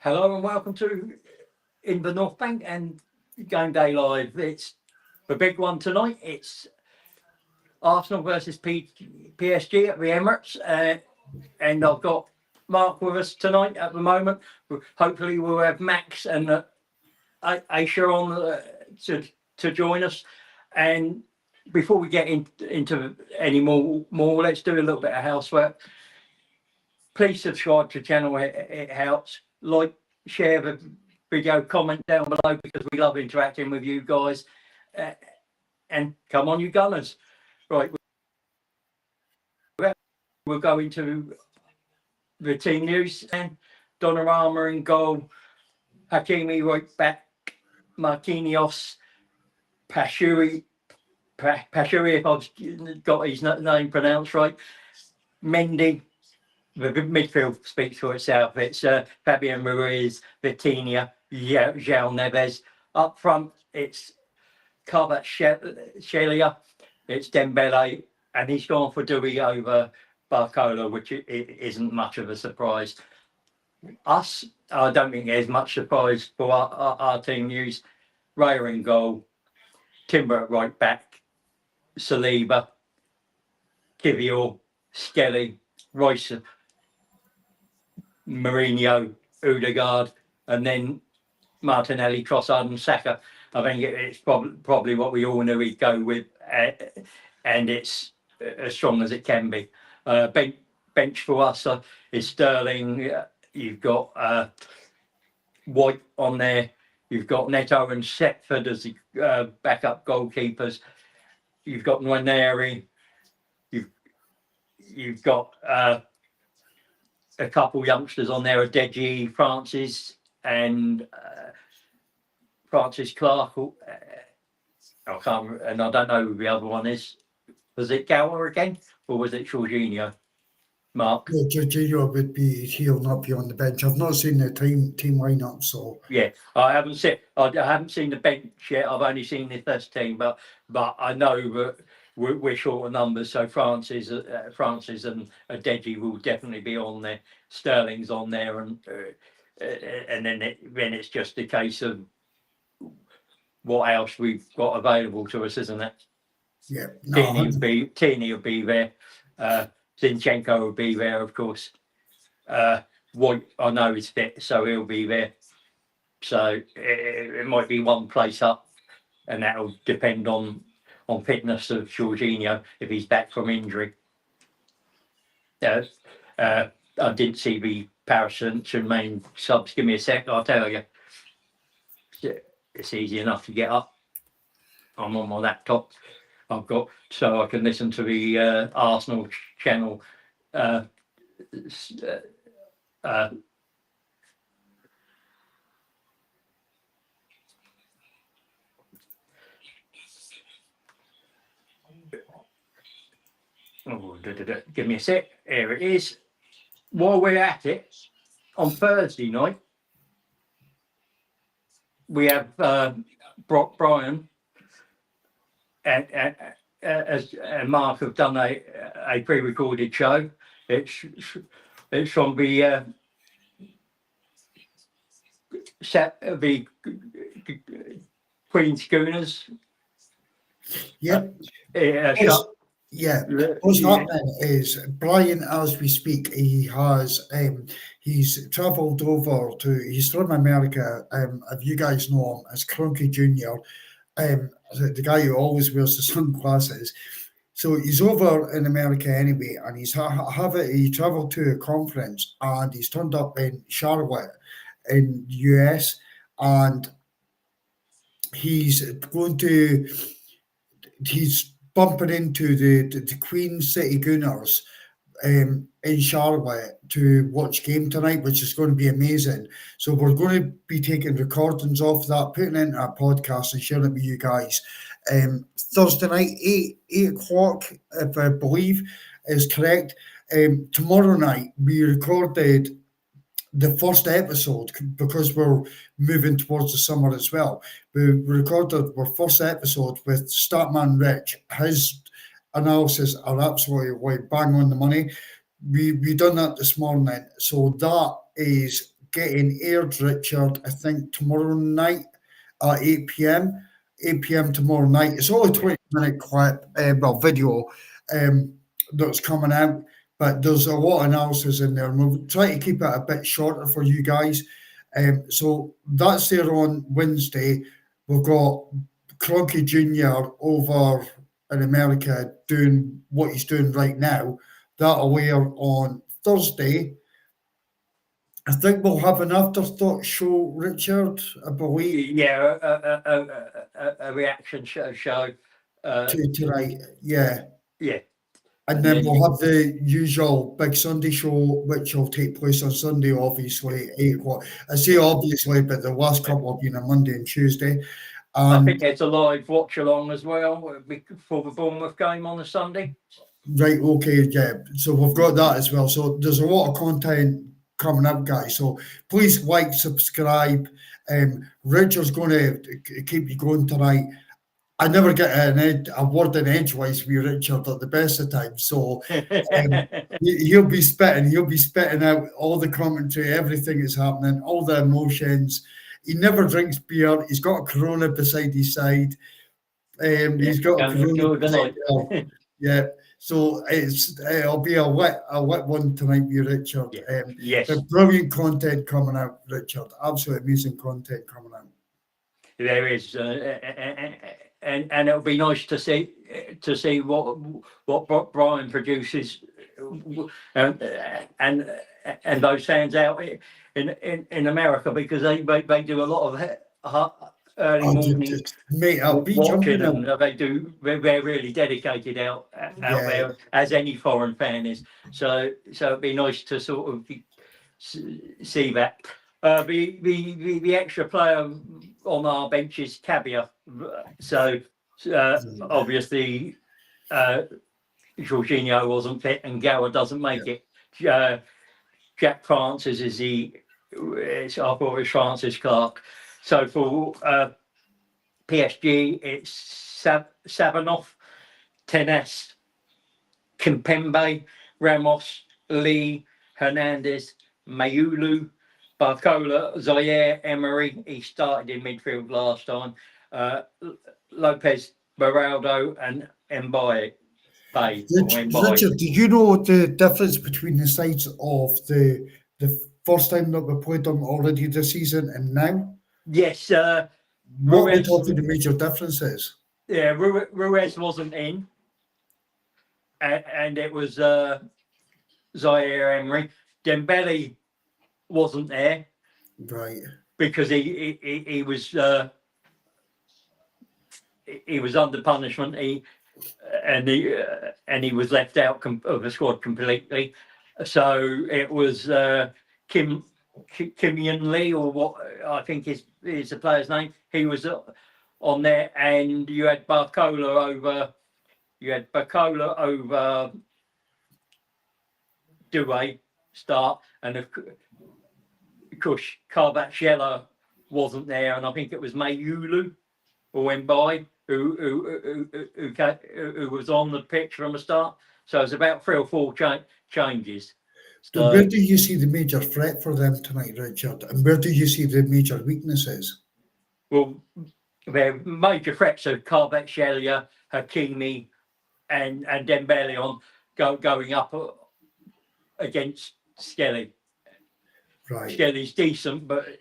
Hello and welcome to In the North Bank and GameDayLive. It's the big one tonight. It's Arsenal versus PSG at the Emirates, and I've got Mark with us tonight at the moment. Hopefully, we'll have Max and Aisha on to join us. And before we get into any more, let's do a little bit of housework. Please subscribe to the channel. It helps. Like, share the video, comment down below because we love interacting with you guys. And come on, you Gunners. Right, we'll go into the team news. And Donnarumma in goal, Hakimi right back, Marquinhos, Pashuri, if I've got his name pronounced right, Mendy. The midfield speaks for itself. It's Fabian Ruiz, Vitinha, João Neves. Up front, it's Kvaratskhelia, it's Dembele, and he's gone for Dewey over Barcola, which it isn't much of a surprise. I don't think there's much surprise for our team news. Raya in goal, Timber at right back, Saliba, Kivior, Skelly, Royce, Mourinho, Odegaard, and then Martinelli, Trossard and Saka. I think it's probably what we all knew he'd go with, and it's as strong as it can be. Bench for us is Sterling. You've got White on there. You've got Neto and Setford as the backup goalkeepers. You've got Nwaneri. You've got a couple youngsters on there, Adeji, Francis, and Francis Clark. I can't, and I don't know who the other one is. Was it Gower again, or was it Jorginho? Mark? Yeah, Jorginho would be, he'll not be on the bench. I've not seen the team lineup, so yeah, I haven't seen the bench yet. I've only seen the first team, but I know that we're short of numbers, so Francis and Adeji will definitely be on there. Sterling's on there, and then it's just a case of what else we've got available to us, isn't it? Yeah, Tierney will be there. Zinchenko will be there, of course. White, I know he's fit, so he'll be there. So it might be one place up, and that'll depend on fitness of Jorginho if he's back from injury. I didn't see the Paris Saint-Germain subs. Give me a sec, I'll tell you. It's easy enough to get up. I'm on my laptop. I've got, so I can listen to the Arsenal channel. Give me a sec. Here it is. While we're at it, on Thursday night, we have Brock Bryan and Mark have done a pre-recorded show. It's from the Queen's Gooners. Yep. What's happening is Brian, as we speak, he's travelled over he's from America. If you guys know him as Clunky Jr., the guy who always wears the sunglasses. So he's over in America anyway, and he travelled to a conference, and he's turned up in Charlotte in the US, and he's bumping into the Queen City Gooners in Charlotte to watch game tonight, which is going to be amazing. So we're going to be taking recordings of that, putting it into our podcast and sharing it with you guys. Thursday night, 8 o'clock, if I believe is correct. Tomorrow night, we recorded the first episode because we're moving towards the summer as well. We recorded our first episode with Statman Rich. His analysis are absolutely bang on the money. We done that this morning, so that is getting aired, Richard, I think tomorrow night at 8 p.m. 8 p.m. tomorrow night. It's only a 20-minute clip, video that's coming out, but there's a lot of analysis in there, and we'll try to keep it a bit shorter for you guys. So that's there on Wednesday. We've got Kroenke Jr. over in America doing what he's doing right now. That'll air on Thursday. I think we'll have an afterthought show, Richard, I believe. Yeah, a reaction show. To tonight, yeah. Yeah. And then we'll have the usual Big Sunday show, which will take place on Sunday, obviously, 8 o'clock. I say obviously, but the last couple have been on Monday and Tuesday. I think it's a live watch-along as well for the Bournemouth game on a Sunday. Right, okay, yeah. So we've got that as well. So there's a lot of content coming up, guys. So please like, subscribe. Richard's going to keep you going tonight. I never get a word in edgewise with Richard at the best of times. So he'll be spitting out all the commentary, everything that's happening, all the emotions. He never drinks beer. He's got a Corona beside his side. He's got a Corona. Yeah. So it'll be a wet one tonight with Richard. Yes. Brilliant content coming out, Richard. Absolutely amazing content coming out. There is, and it'll be nice to see what Brian produces, and those fans out in America, because they do a lot of early morning mate, I'll be watching, jumping and they do. They're really dedicated out there, as any foreign fan is. So it'd be nice to sort of see that. The extra player on our bench is Cabia. So obviously Jorginho wasn't fit and Gower doesn't make it. Jack Francis I thought it was Francis Clark. So for PSG, it's Sabanov, Tenes, Kimpembe, Ramos, Lee, Hernandez, Mayulu, Barcola, Zaire, Emery. He started in midfield last time. Lopez, Beraldo, and Mbaye. Richard, do you know the difference between the sides of the first time that we played them already this season and now? Yes. What are we talking the major differences? Yeah, Ruiz wasn't in, and it was Zaire Emery. Dembele wasn't there, right? Because he was under punishment. He was left out of the squad completely. So it was Kim Yun Lee, or what I think is the player's name. He was on there, and you had Barcola over Douay start, and of course Carvacciella wasn't there, and I think it was Mayulu or Mbaye who was on the pitch from the start. So it's about 3 or 4 changes. So where do you see the major threat for them tonight, Richard? And where do you see the major weaknesses? Well, their major threats are Carvacciella, Hakimi, and Dembele going up against Skelly. Right. Skelly's decent, but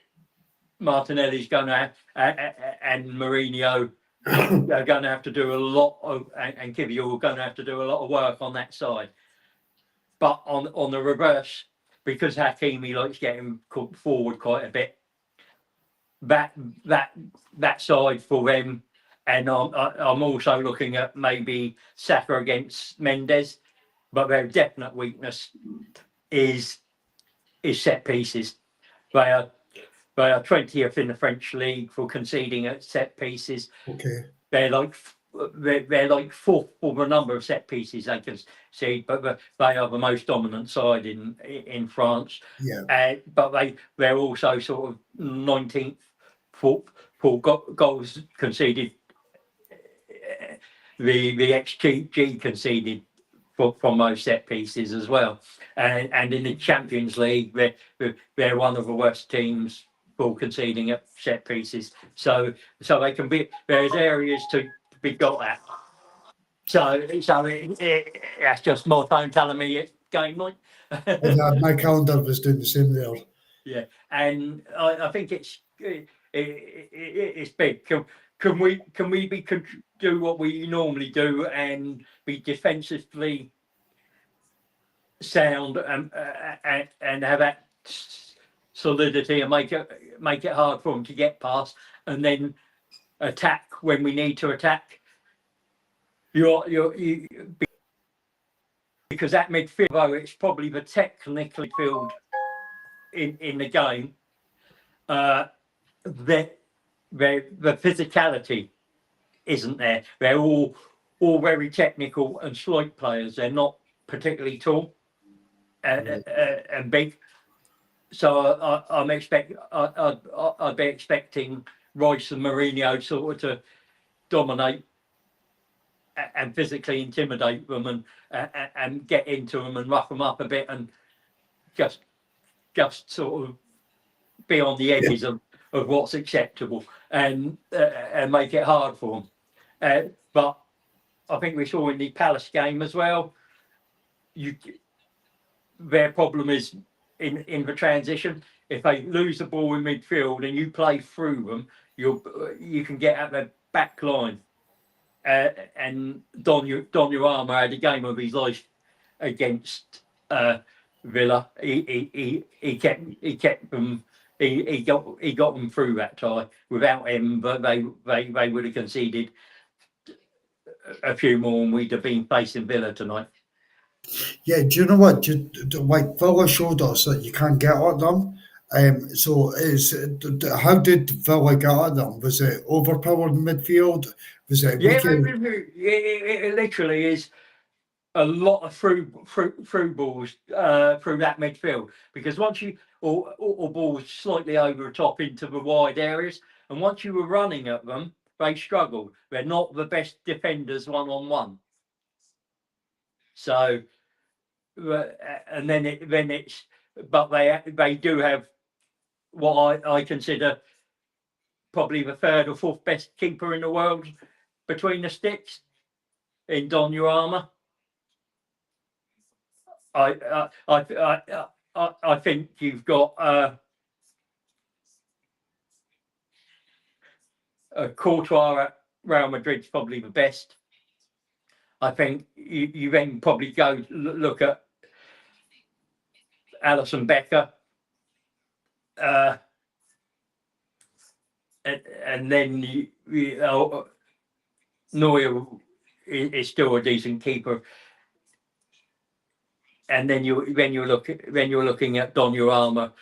Martinelli's going to and Mourinho are going to have to do a lot of, and Kivior are going to have to do a lot of work on that side. But on the reverse, because Hakimi likes getting forward quite a bit, that side for them, and I'm also looking at maybe Saka against Mendes, but their definite weakness is set pieces. They are 20th in the French league for conceding at set pieces. Okay. They're like 4th for the number of set pieces they concede, but they are the most dominant side in France. Yeah. But they're also sort of 19th for goals conceded. The XG conceded from those set pieces as well. And in the Champions League, they're one of the worst teams for conceding at set pieces. So they can be, there's areas to be got at. So that's just my phone telling me it's game night. My calendar was doing the same there. Yeah, and I think it's big. Can we do what we normally do and be defensively sound and have that solidity and make it hard for them to get past, and then attack when we need to attack. Because that midfield, though it's probably the technical field in the game, the physicality isn't there. They're all very technical and slight players. They're not particularly tall and big. So I'd be expecting Rice and Mourinho sort of to dominate and physically intimidate them and get into them and rough them up a bit and just sort of be on the edges of what's acceptable and make it hard for them. But I think we saw in the Palace game as well, their problem is in the transition. If they lose the ball in midfield and you play through them, you can get at the back line. And Donnarumma had a game of his life against Villa. He kept them. He got them through that tie. Without him, but they would have conceded a few more, and we'd have been facing Villa tonight. Yeah, do you know what? Like Villa showed us that you can't get at them. How did Villa get at them? Was it overpowered midfield? Was it? Yeah, it literally is a lot of through balls through that midfield, because once you or balls slightly over the top into the wide areas, and once you were running at them, they struggled. They're not the best defenders one-on-one. So, and then it's, but they do have what I consider probably the third or fourth best keeper in the world between the sticks in Donnarumma. I think you've got Courtois at Real Madrid's probably the best. I think you then probably go look at Alisson Becker, and then Neuer is still a decent keeper. And then you're looking at Donnarumma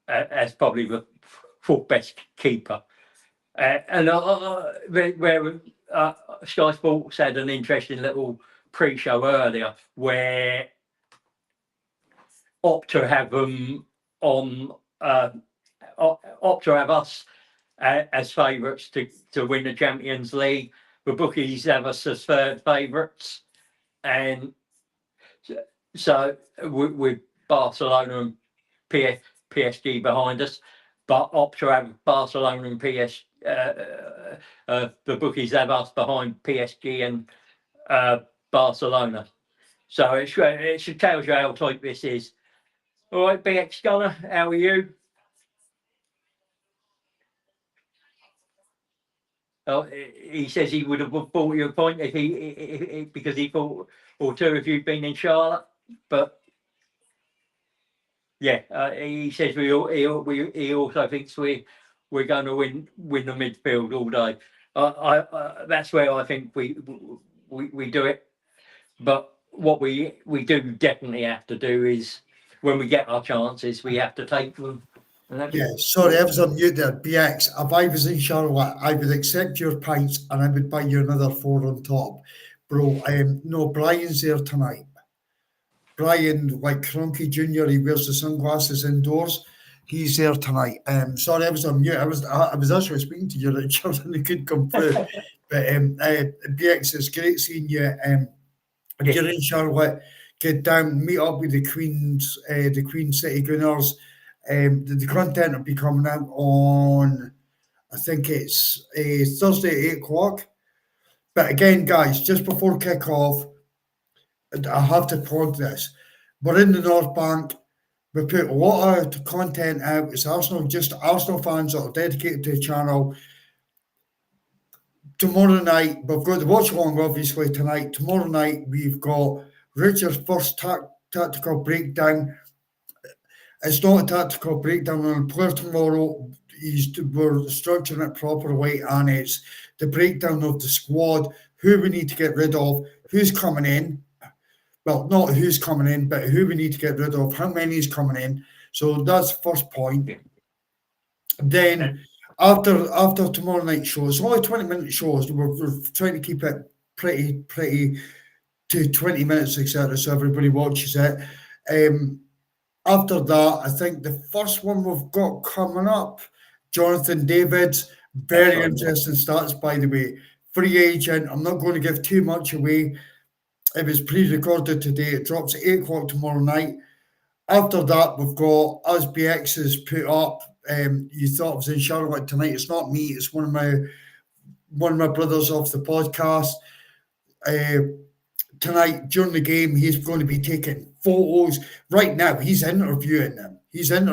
as probably the fourth best keeper. And where Sky Sports had an interesting little pre-show earlier where opt to have them on, opt to have us as favourites to win the Champions League. The bookies have us as third favourites, and so with Barcelona and PSG behind us, but opt to have Barcelona and PSG. The bookies have us behind PSG and Barcelona. So it should tell you how tight this is. All right, BX Gunner, how are you? Oh, he says he would have bought you a point if he because he thought, or two if you'd been in Charlotte, but yeah, he says he also thinks we're going to win the midfield all day. That's where I think we do it. But what we do definitely have to do is when we get our chances, we have to take them. Yeah, sorry, I was on mute there. BX, if I was in Charlotte, I would accept your pints and I would buy you another 4 on top. Bro, no, Brian's there tonight. Brian, like Cronky Jr., he wears the sunglasses indoors. He's there tonight. Sorry, I was on mute. I was actually speaking to you, Richard, and he couldn't come through. But BX, it's great seeing you. if you're in Charlotte, get down, meet up with the Queen City Gooners. The content will be coming out on, I think it's Thursday at 8 o'clock. But again, guys, just before kick-off, I have to plug this. We're in the North Bank. We put a lot of content out. It's Arsenal fans that are dedicated to the channel. Tomorrow night, we've got the Watchalong obviously tonight. Tomorrow night, we've got Richard's first tactical breakdown. It's not a tactical breakdown on the player tomorrow. We're structuring it properly, and it's the breakdown of the squad, who we need to get rid of, who's coming in. Well, not who's coming in, but who we need to get rid of, how many is coming in. So that's the first point. Then after tomorrow night's show, it's only 20-minute shows. We're trying to keep it pretty to 20 minutes, etc., so everybody watches it. After that, I think the first one we've got coming up, Jonathan Davids, very interesting stats, by the way. Free agent. I'm not going to give too much away. It was pre-recorded today. It drops at 8 o'clock tomorrow night. After that, we've got as BX has put up. You thought it was in Charlotte tonight. It's not me. It's one of my brothers off the podcast. Tonight during the game, he's going to be taking photos. Right now, he's interviewing them. He's getting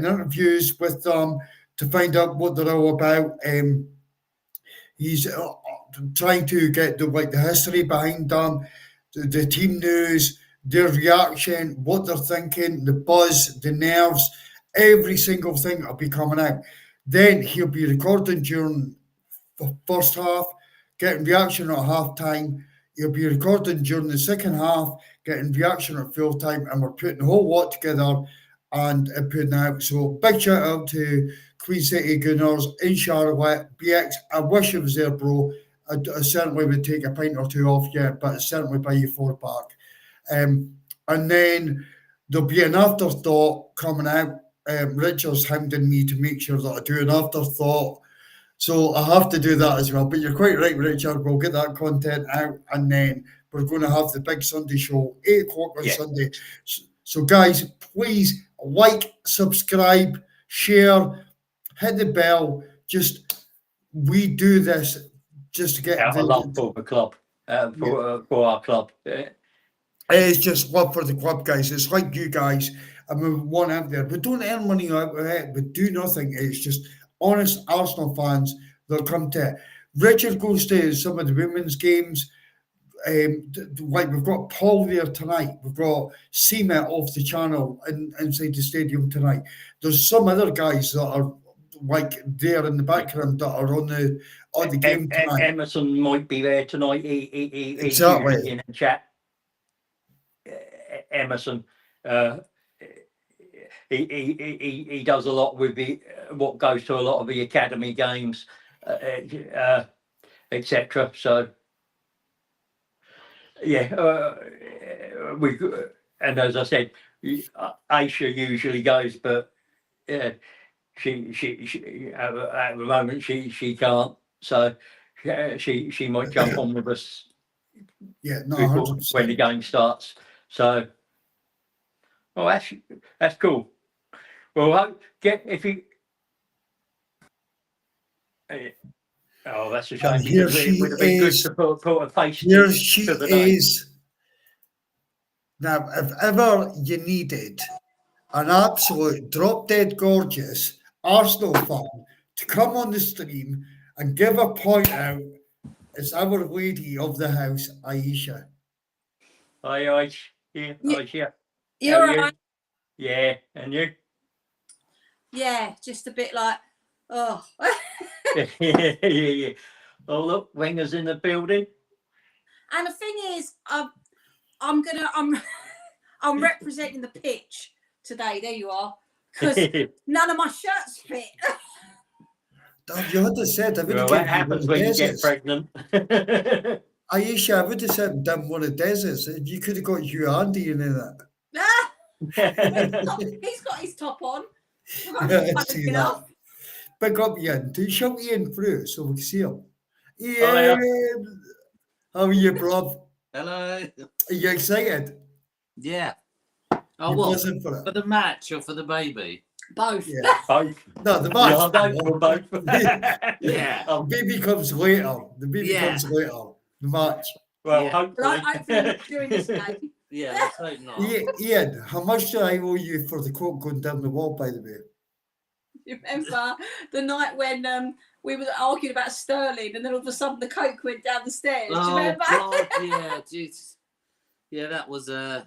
interviews with them to find out what they're all about. He's trying to get the history behind them, the team news, their reaction, what they're thinking, the buzz, the nerves, every single thing will be coming out. Then he'll be recording during the first half, getting reaction at half time. He'll be recording during the second half, getting reaction at full time, and we're putting a whole lot together and putting out. So big shout out to Queen City Gooners in Charlotte. BX, I wish it was there, bro. I certainly would take a pint or two off you, but it's certainly buy you 4-pack. And then there'll be an afterthought coming out. Richard's hounding me to make sure that I do an afterthought. So I have to do that as well. But you're quite right, Richard. We'll get that content out, and then we're going to have the big Sunday show, 8 o'clock on Sunday. So guys, please like, subscribe, share, hit the bell. We do this just to get a love for the club, for our club. It's just love for the club, guys. It's like you guys. I mean, one out there. We don't earn money out of it. We do nothing. It's just honest Arsenal fans that come to it. Richard goes to some of the women's games. Like we've got Paul there tonight. We've got Seema off the channel inside the stadium tonight. There's some other guys that are like there in the background that are on the game tonight. Emerson might be there tonight. He's Exactly in the chat. Emerson, he does a lot with what goes to a lot of the academy games, etc. So yeah, and as I said, Aisha usually goes, but she at the moment she can't, so she might jump on with us. Yeah, no, when the game starts. So, well, that's cool. Well, if you. Oh, that's a shame. Here she would have been is. Good to put a face here to, she to the is. Now, if ever you needed an absolute drop-dead gorgeous Arsenal fan to come on the stream and give a point out, it's our lady of the house, Aisha. Hi, Aisha. Aisha. You're all right. Yeah, and you? Yeah, just a bit like, oh. Yeah. Oh, look, Wenger's in the building. And the thing is, I'm representing the pitch today. There you are, because none of my shirts fit. You had to said, What happens when you get pregnant? Aisha, I would have said done one of Dez's. You could have got Hugh Andy in that. He's got his top on. See that. Big up Ian. Shout Ian through so we can see him. Ian! How are you, bruv? Hello. Are you excited? Yeah. Oh, You what? buzzing for For it? the match or for the baby? Both. Yeah. Both. No, the Yeah, match. I don't for both. Yeah. The baby comes later. The baby Yeah. comes later. The match. Well, Yeah. hopefully. Right, hopefully during this game. Yeah, let's hope not. Ian, how much do I owe you for the quote going down the wall, by the way? You remember the night when we were arguing about Sterling and then all of a sudden the Coke went down the stairs? Do you Oh, remember? God, yeah. Jeez. Yeah, that was a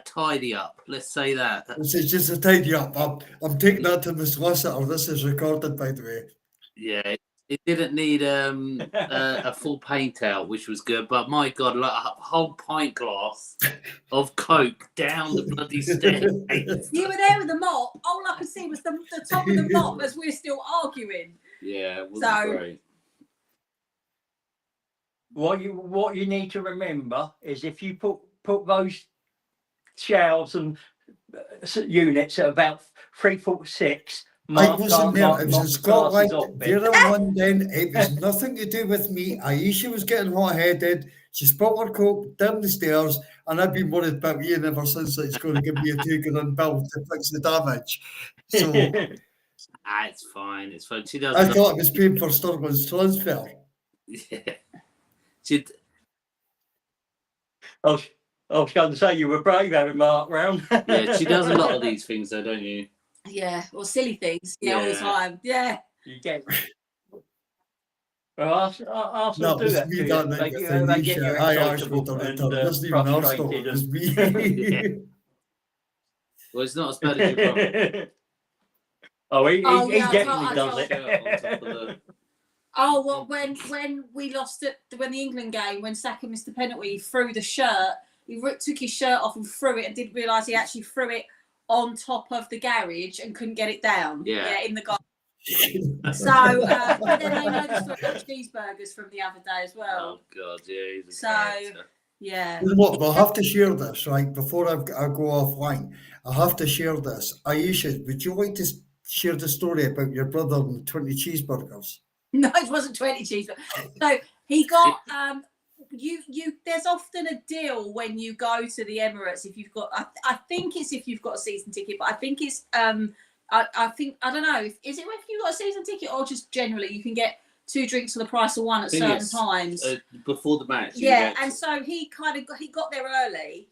tidy up. Let's say that. This is just a tidy up. I'm taking that to the solicitor. This is recorded, by the way. Yeah, it didn't need a full paint out, which was good. But my God, like a whole pint glass of Coke down the bloody stairs. You were there with the mop. All I could see was the top of the mop as we were still arguing. Yeah, it was So- great. What you need to remember is if you put those shelves and units at about 3'6", I wasn't there. It was in Mark's Scotland. glasses off They're it. in London. It was nothing to do with me. Aisha was getting hot-headed. She spilled her Coke down the stairs, and I've been worried about Ian ever since that he's going to give me a £2,000 bill to fix the damage. So It's fine. It's fine. She I doesn't. thought it was paying for Sterling's transfer. Yeah. She, I was going to say you were brave having Mark round. yeah, she does a lot of these things, though, don't you? Yeah, or silly things. Yeah, all the Yeah. time. Yeah. You get. Well, Arsenal No, it do was that me to you. that night They, with they get you Aisha. I actually excitable done it. and It wasn't even Arsenal. It frustrated. was me. Well, it's not as bad as your brother. Oh, he yeah, I definitely does can't- it. Oh well, when we lost it, when the England game, when Saka missed the penalty, he threw the shirt. He took his shirt off and threw it, and didn't realise he actually threw it on top of the garage and couldn't get it down. Yeah. In the garage. So, but then I know the story about cheeseburgers from the other day as well. Oh God, yeah, he's a So- character. Yeah. You know what? We'll have to share this, right? Before I go offline, I have to share this. Aisha, would you like to share the story about your brother and 20 cheeseburgers? No, it wasn't 20 cheeseburgers. So he got there's often a deal when you go to the Emirates if you've got I think it's if you've got a season ticket, but I think it's I think I don't know, is it if you've got a season ticket or just generally you can get 2 drinks for the price of one at Thing certain is, times. Before the match. you Yeah, get- and so he got there early,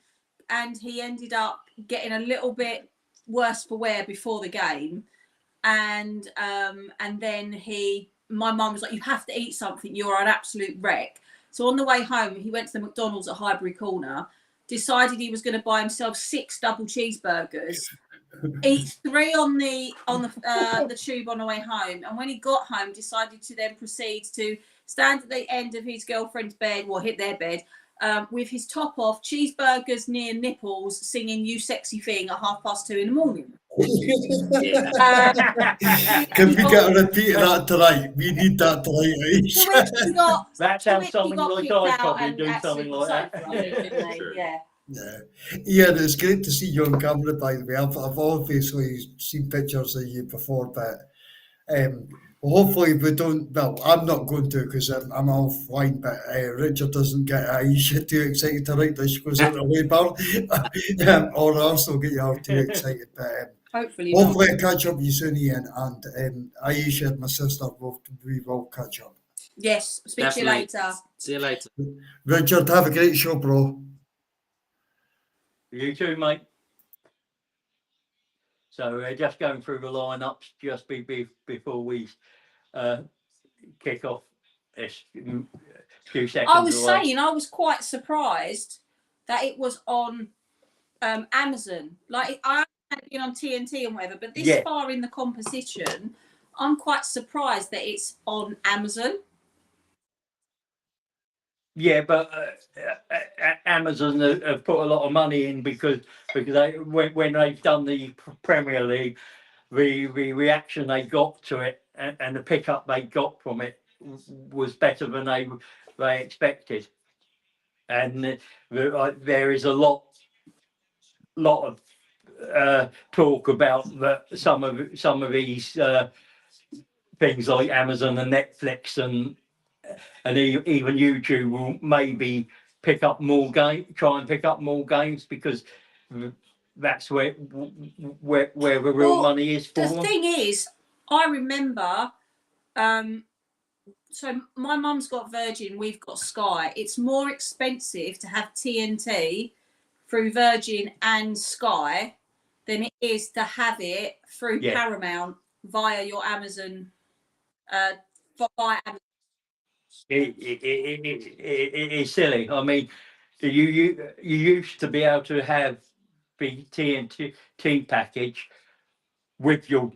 and he ended up getting a little bit worse for wear before the game, and then my mum was like, "You have to eat something. You're an absolute wreck." So on the way home, he went to the McDonald's at Highbury Corner, decided he was going to buy himself 6 double cheeseburgers, eat 3 on the tube on the way home, and when he got home, decided to then proceed to stand at the end of his girlfriend's bed, or hit their bed, with his top off, cheeseburgers near nipples, singing "You Sexy Thing" at 2:30 in the morning. Yeah. Can we get a repeat of that tonight? We need that tonight, To Aisha. which he got, That to sounds which he something got like kicked I'd out probably and do actually something like that. sofa, True. yeah. Yeah. Ian, it's great to see you on camera, by the way. I've obviously seen pictures of you before, but hopefully we don't. Well, I'm not going to because I'm offline, but Richard doesn't get Aisha too excited tonight that she goes out of labour, or Arsenal get you too excited. But Hopefully not. hopefully I catch up with you soon, Ian, and Aisha and my sister, we will catch up. Yes, speak to you Definitely. later. See you later. Richard, have a great show, bro. You too, mate. So we're just going through the lineups just before we kick off this few seconds. I was away. saying I was quite surprised that it was on Amazon. Like I had it been on TNT and whatever, but this Yeah. far in the competition, I'm quite surprised that it's on Amazon. Yeah, but Amazon have put a lot of money in because they, when they've done the Premier League, the reaction they got to it and the pickup they got from it was better than they expected, and there is a lot of talk about some of these things like Amazon and Netflix and and even YouTube will maybe pick up more try and pick up more games, because that's where the real Well, money is for The them. thing is, I remember. So my mum's got Virgin, we've got Sky. It's more expensive to have TNT through Virgin and Sky than it is to have it through Paramount via your Amazon. Via Amazon. It's silly. I mean, you used to be able to have the TNT package with your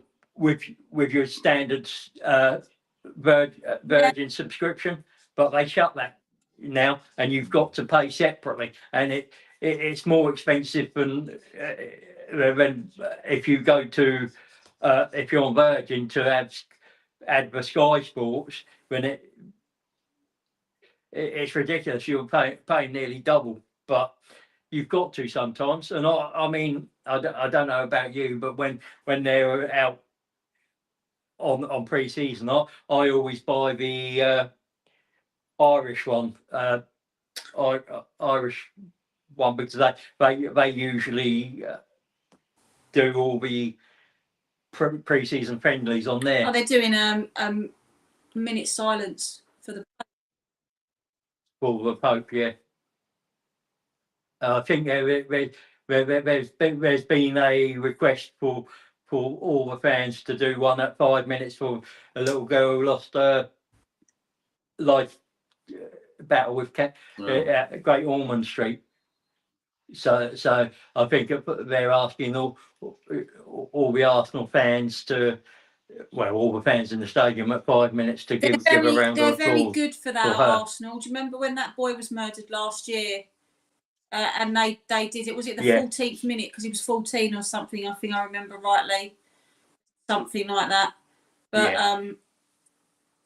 standard Virgin subscription, but they shut that now, and you've got to pay separately, and it's more expensive than if you go to if you're on Virgin to add the Sky Sports, then it's ridiculous. You're paying nearly double, but you've got to sometimes. And I mean, I don't know about you, but when they're out on pre-season, I always buy the Irish one, Irish one, because they usually do all the pre-season friendlies on there. Oh, they're doing minute silence for the Pope, yeah. I think there's been a request for all the fans to do one at 5 minutes for a little girl who lost her life battle with at Great Ormond Street. So I think they're asking all the Arsenal fans to, well, all the fans in the stadium at 5 minutes to give a round of applause. They're very good for that, for her. Arsenal. Do you remember when that boy was murdered last year? And they did it. Was it the 14th minute because he was 14 or something? I think I remember rightly, something like that. But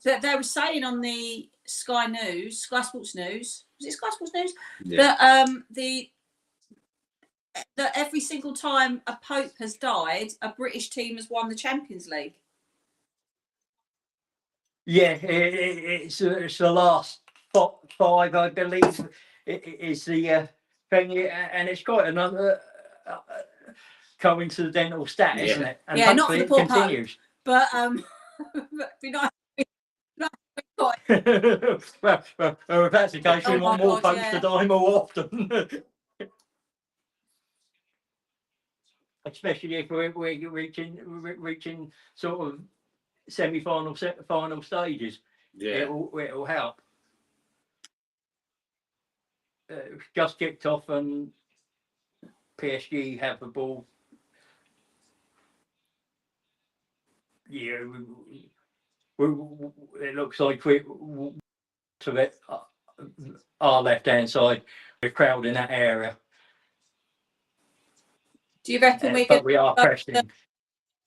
they were saying on the Sky Sports News, was it Sky Sports News? Yeah. That every single time a Pope has died, a British team has won the Champions League. Yeah, it's the last top 5, I believe. It's the thing, and it's quite another coincidental stat, isn't it? And yeah, not for the poor continues. Pope, but be nice. well, if that's the case, we want more popes to die more often. Especially if we're reaching sort of semi-final, final stages. Yeah, it'll help. Just kicked off and PSG have the ball. Yeah, it looks like we're to it, our left-hand side, the crowd in that area. Do you reckon we are pressing? Do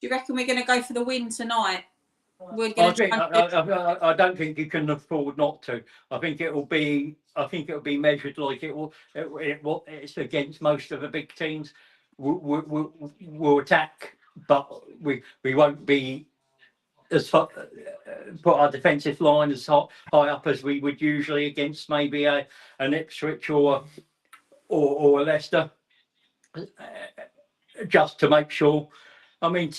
you reckon we're going to go for the win tonight? I don't think you can afford not to. I think it'll be measured like it's against most of the big teams. We'll attack, but we won't be as far, put our defensive line as high up as we would usually against maybe an Ipswich or a Leicester, just to make sure. I mean,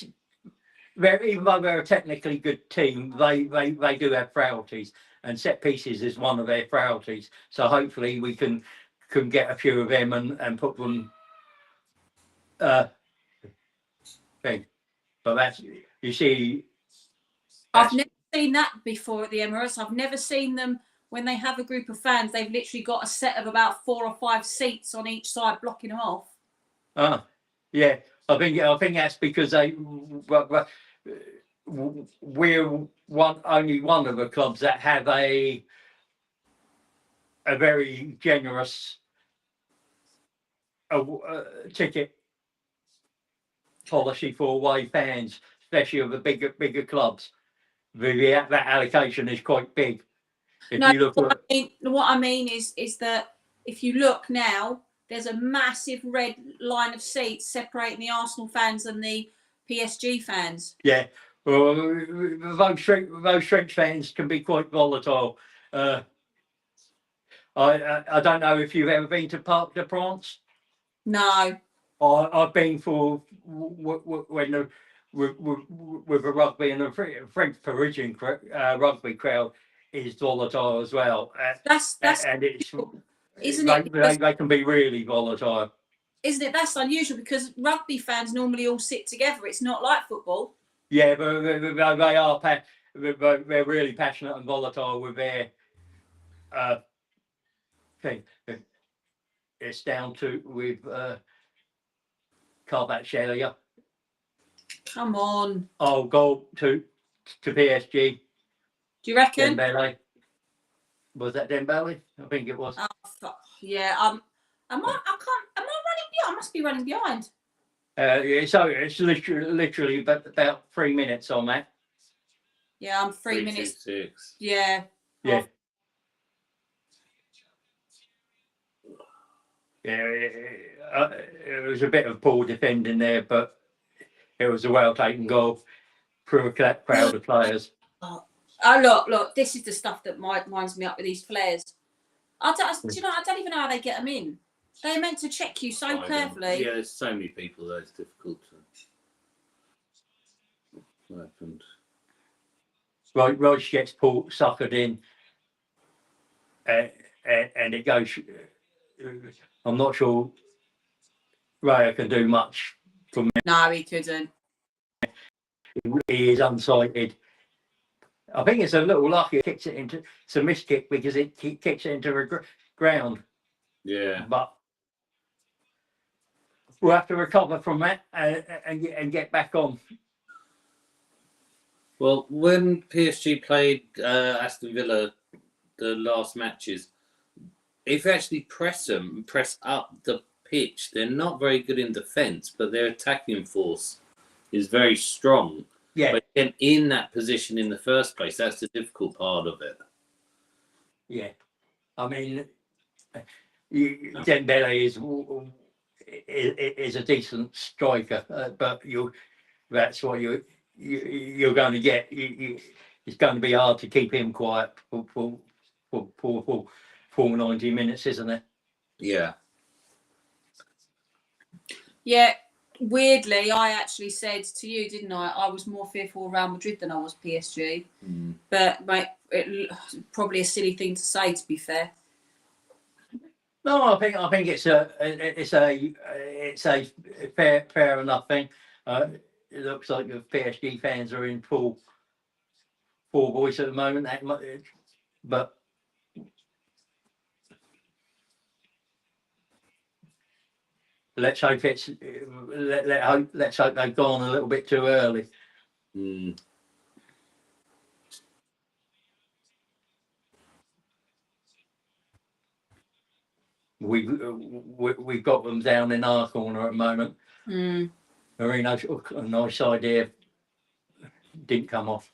even though they're a technically good team, they do have frailties, and set pieces is one of their frailties. So hopefully we can get a few of them and put them thing. But that's, you see, I've never seen that before at the Emirates. I've never seen them when they have a group of fans. They've literally got a set of about 4 or 5 seats on each side blocking them off. Yeah, I think that's because we're only one of the clubs that have a very generous ticket policy for away fans, especially of the bigger clubs. That allocation is quite big. What I mean is that if you look now, there's a massive red line of seats separating the Arsenal fans and the PSG fans. Yeah, well, those French fans can be quite volatile. I don't know if you've ever been to Parc de France. No. I've been for when with a rugby and a French Parisian rugby crowd is volatile as well. That's And it's isn't it? Because, they can be really volatile. isn't it? That's unusual because rugby fans normally all sit together. It's not like football. Yeah, but they are they're really passionate and volatile with their thing. It's down to with Kvaratskhelia. Come on. Oh, goal to PSG. Do you reckon? Dembele. Was that Dembele? I think it was. Oh, fuck. Yeah. Am I running behind? I must be running behind. Yeah, so it's literally about 3 minutes on that. Yeah, I'm 3 minutes. 6. Yeah. Yeah. Yeah, it was a bit of poor defending there, but it was a well-taken goal through a crowd of players. Oh, look, this is the stuff that winds me up with these flares. Do you know, I don't even know how they get them in. They're meant to check you so carefully. Yeah, there's so many people that it's difficult to. What happened? Right, Rog gets suckered in, and it goes. I'm not sure Raya can do much from it. No, he couldn't. He is unsighted. I think it's a little lucky it kicks it into. It's a missed kick because it kicks it into the ground. Yeah. But we'll have to recover from that and get back on. Well, when PSG played Aston Villa the last matches, if you actually press them and press up the pitch, they're not very good in defence, but their attacking force is very strong. Yeah. But again, in that position in the first place, that's the difficult part of it. Yeah. I mean, Dembele is a decent striker, but that's what you're going to get. It's going to be hard to keep him quiet for 90 minutes, isn't it? Yeah. Yeah. Weirdly, I actually said to you, didn't I? I was more fearful of Real Madrid than I was PSG. But mate, probably a silly thing to say, to be fair. No, I think it's a fair enough thing. It looks like the PSG fans are in full voice at the moment. But let's hope let's hope they've gone a little bit too early. We've got them down in our corner at the moment. Marino's a nice idea. Didn't come off.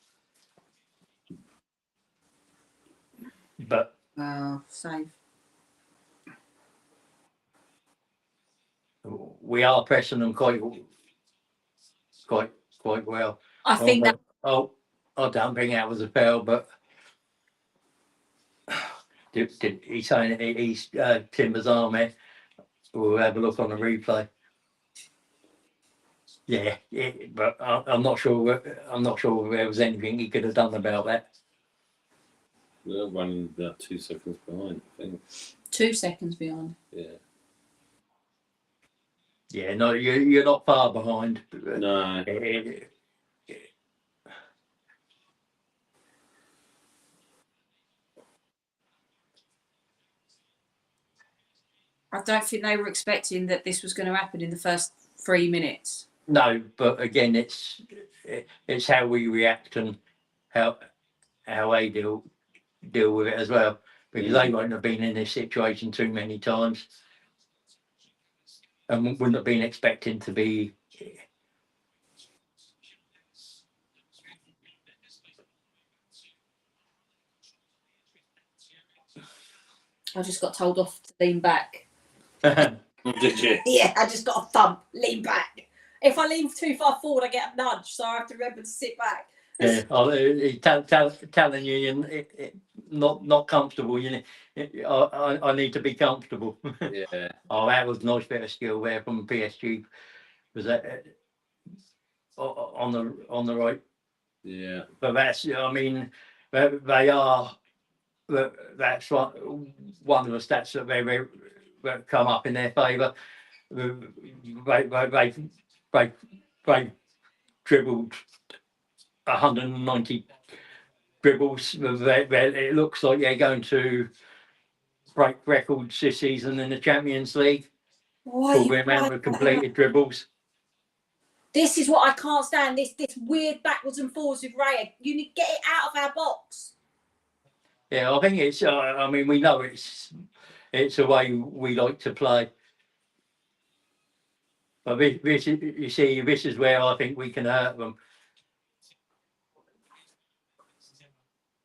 But Save. We are pressing them quite well. I think that. I don't think that was a foul, but he's saying he's Timber's arm there. We'll have a look on the replay. Yeah, but I'm not sure. I'm not sure if there was anything he could have done about that. They're running about 2 seconds behind, I think. 2 seconds behind. Yeah. Yeah, no, you're not far behind. No. I don't think they were expecting that this was going to happen in the first 3 minutes. No, but again, it's how we react and how they deal with it as well, because they won't have been in this situation too many times and wouldn't have been expecting to be. I just got told off to lean back. Did you? Yeah, I just got a thump. Lean back. If I lean too far forward, I get a nudge, so I have to remember to sit back. Yeah, telling you, not comfortable. I need to be comfortable. Yeah. Oh, that was a nice bit of skill there from PSG. Was that on the right? Yeah. But that's, I mean, they are. That's one of the stats that come up in their favour. They dribbled 190 dribbles. It looks like they're going to break records this season in the Champions League for the amount of completed dribbles. This is what I can't stand. This weird backwards and forwards with Raya. You need to get it out of our box. Yeah, I think it's. I mean, we know it's a way we like to play. But this you see, this is where I think we can hurt them.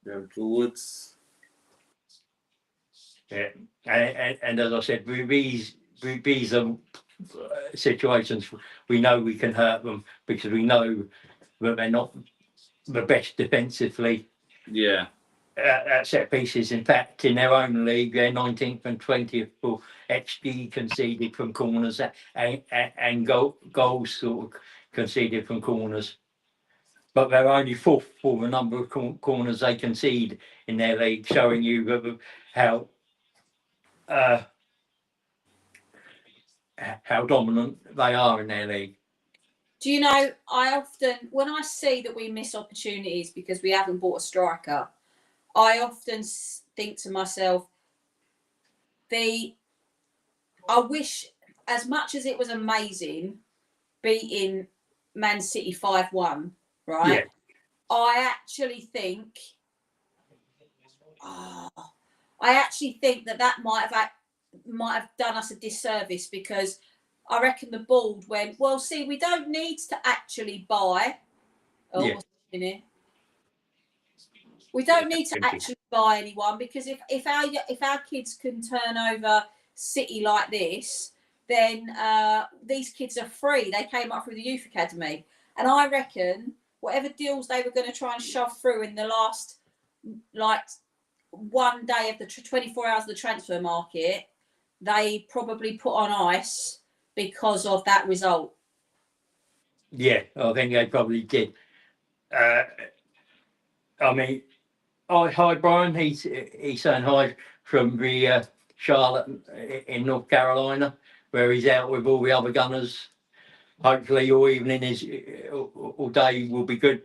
Going forwards. Yeah, and as I said, these are situations we know we can hurt them because we know that they're not the best defensively Yeah. at set pieces. In fact, in their own league, they're 19th and 20th for XG conceded from corners and goals sort of conceded from corners. But they're only fourth for the number of corners they concede in their league, showing you how dominant they are in their league. Do you know, I often, when I see that we miss opportunities because we haven't bought a striker, I often think to myself, I wish, as much as it was amazing beating Man City 5-1, right? Yeah. I actually think that might have done us a disservice because I reckon the board went, well, see, we don't need to actually buy. Oh, Yeah. what's in here? We don't need to actually buy anyone because if our kids can turn over City like this, then these kids are free. They came up through the youth academy, and I reckon whatever deals they were going to try and shove through in the last one day of the 24 hours of the transfer market, they probably put on ice because of that result. Yeah, I think they probably did. I mean, hi Brian. He's saying hi from the Charlotte in North Carolina, where he's out with all the other gunners. Hopefully, your evening all day will be good,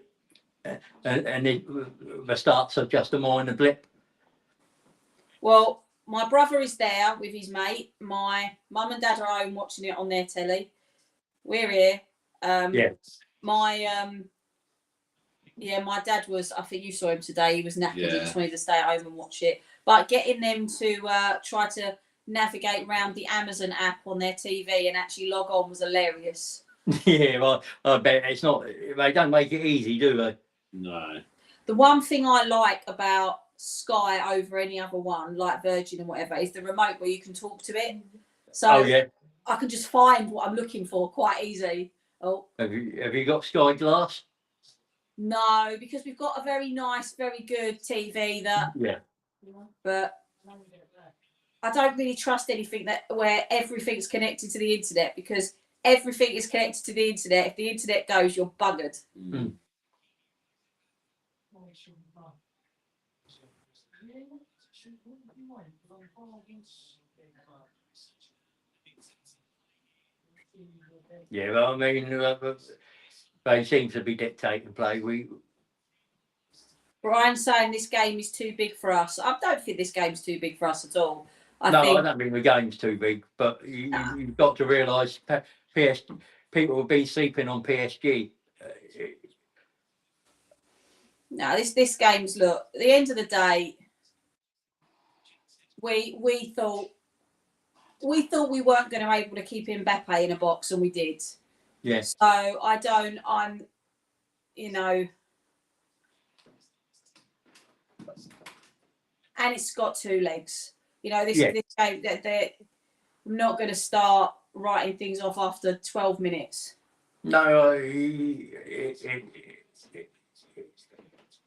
and the starts are just a minor blip. Well, my brother is there with his mate. My mum and dad are home watching it on their telly. We're here. My dad was, I think you saw him today, he was knackered. He just wanted to stay at home and watch it. But getting them to try to navigate around the Amazon app on their TV and actually log on was hilarious. Yeah, well, I bet it's not, they don't make it easy, do they? No. The one thing I like about Sky over any other one, like Virgin and whatever, is the remote where you can talk to it. So I can just find what I'm looking for quite easy. Oh, have you got Sky Glass? No, because we've got a very nice, very good TV but I don't really trust anything where everything's connected to the internet, because everything is connected to the internet. If the internet goes, you're buggered. Mm. Yeah, well, I mean, they seem to be dictating play. Brian's saying this game is too big for us. I don't think this game's too big for us at all. I don't think the game's too big, but you've got to realise PSG, people will be sleeping on PSG. No, this game's, look, at the end of the day, we thought we weren't going to be able to keep Mbappe in a box, and we did. Yes. So I'm and it's got two legs. This game that they're not going to start writing things off after 12 minutes. No,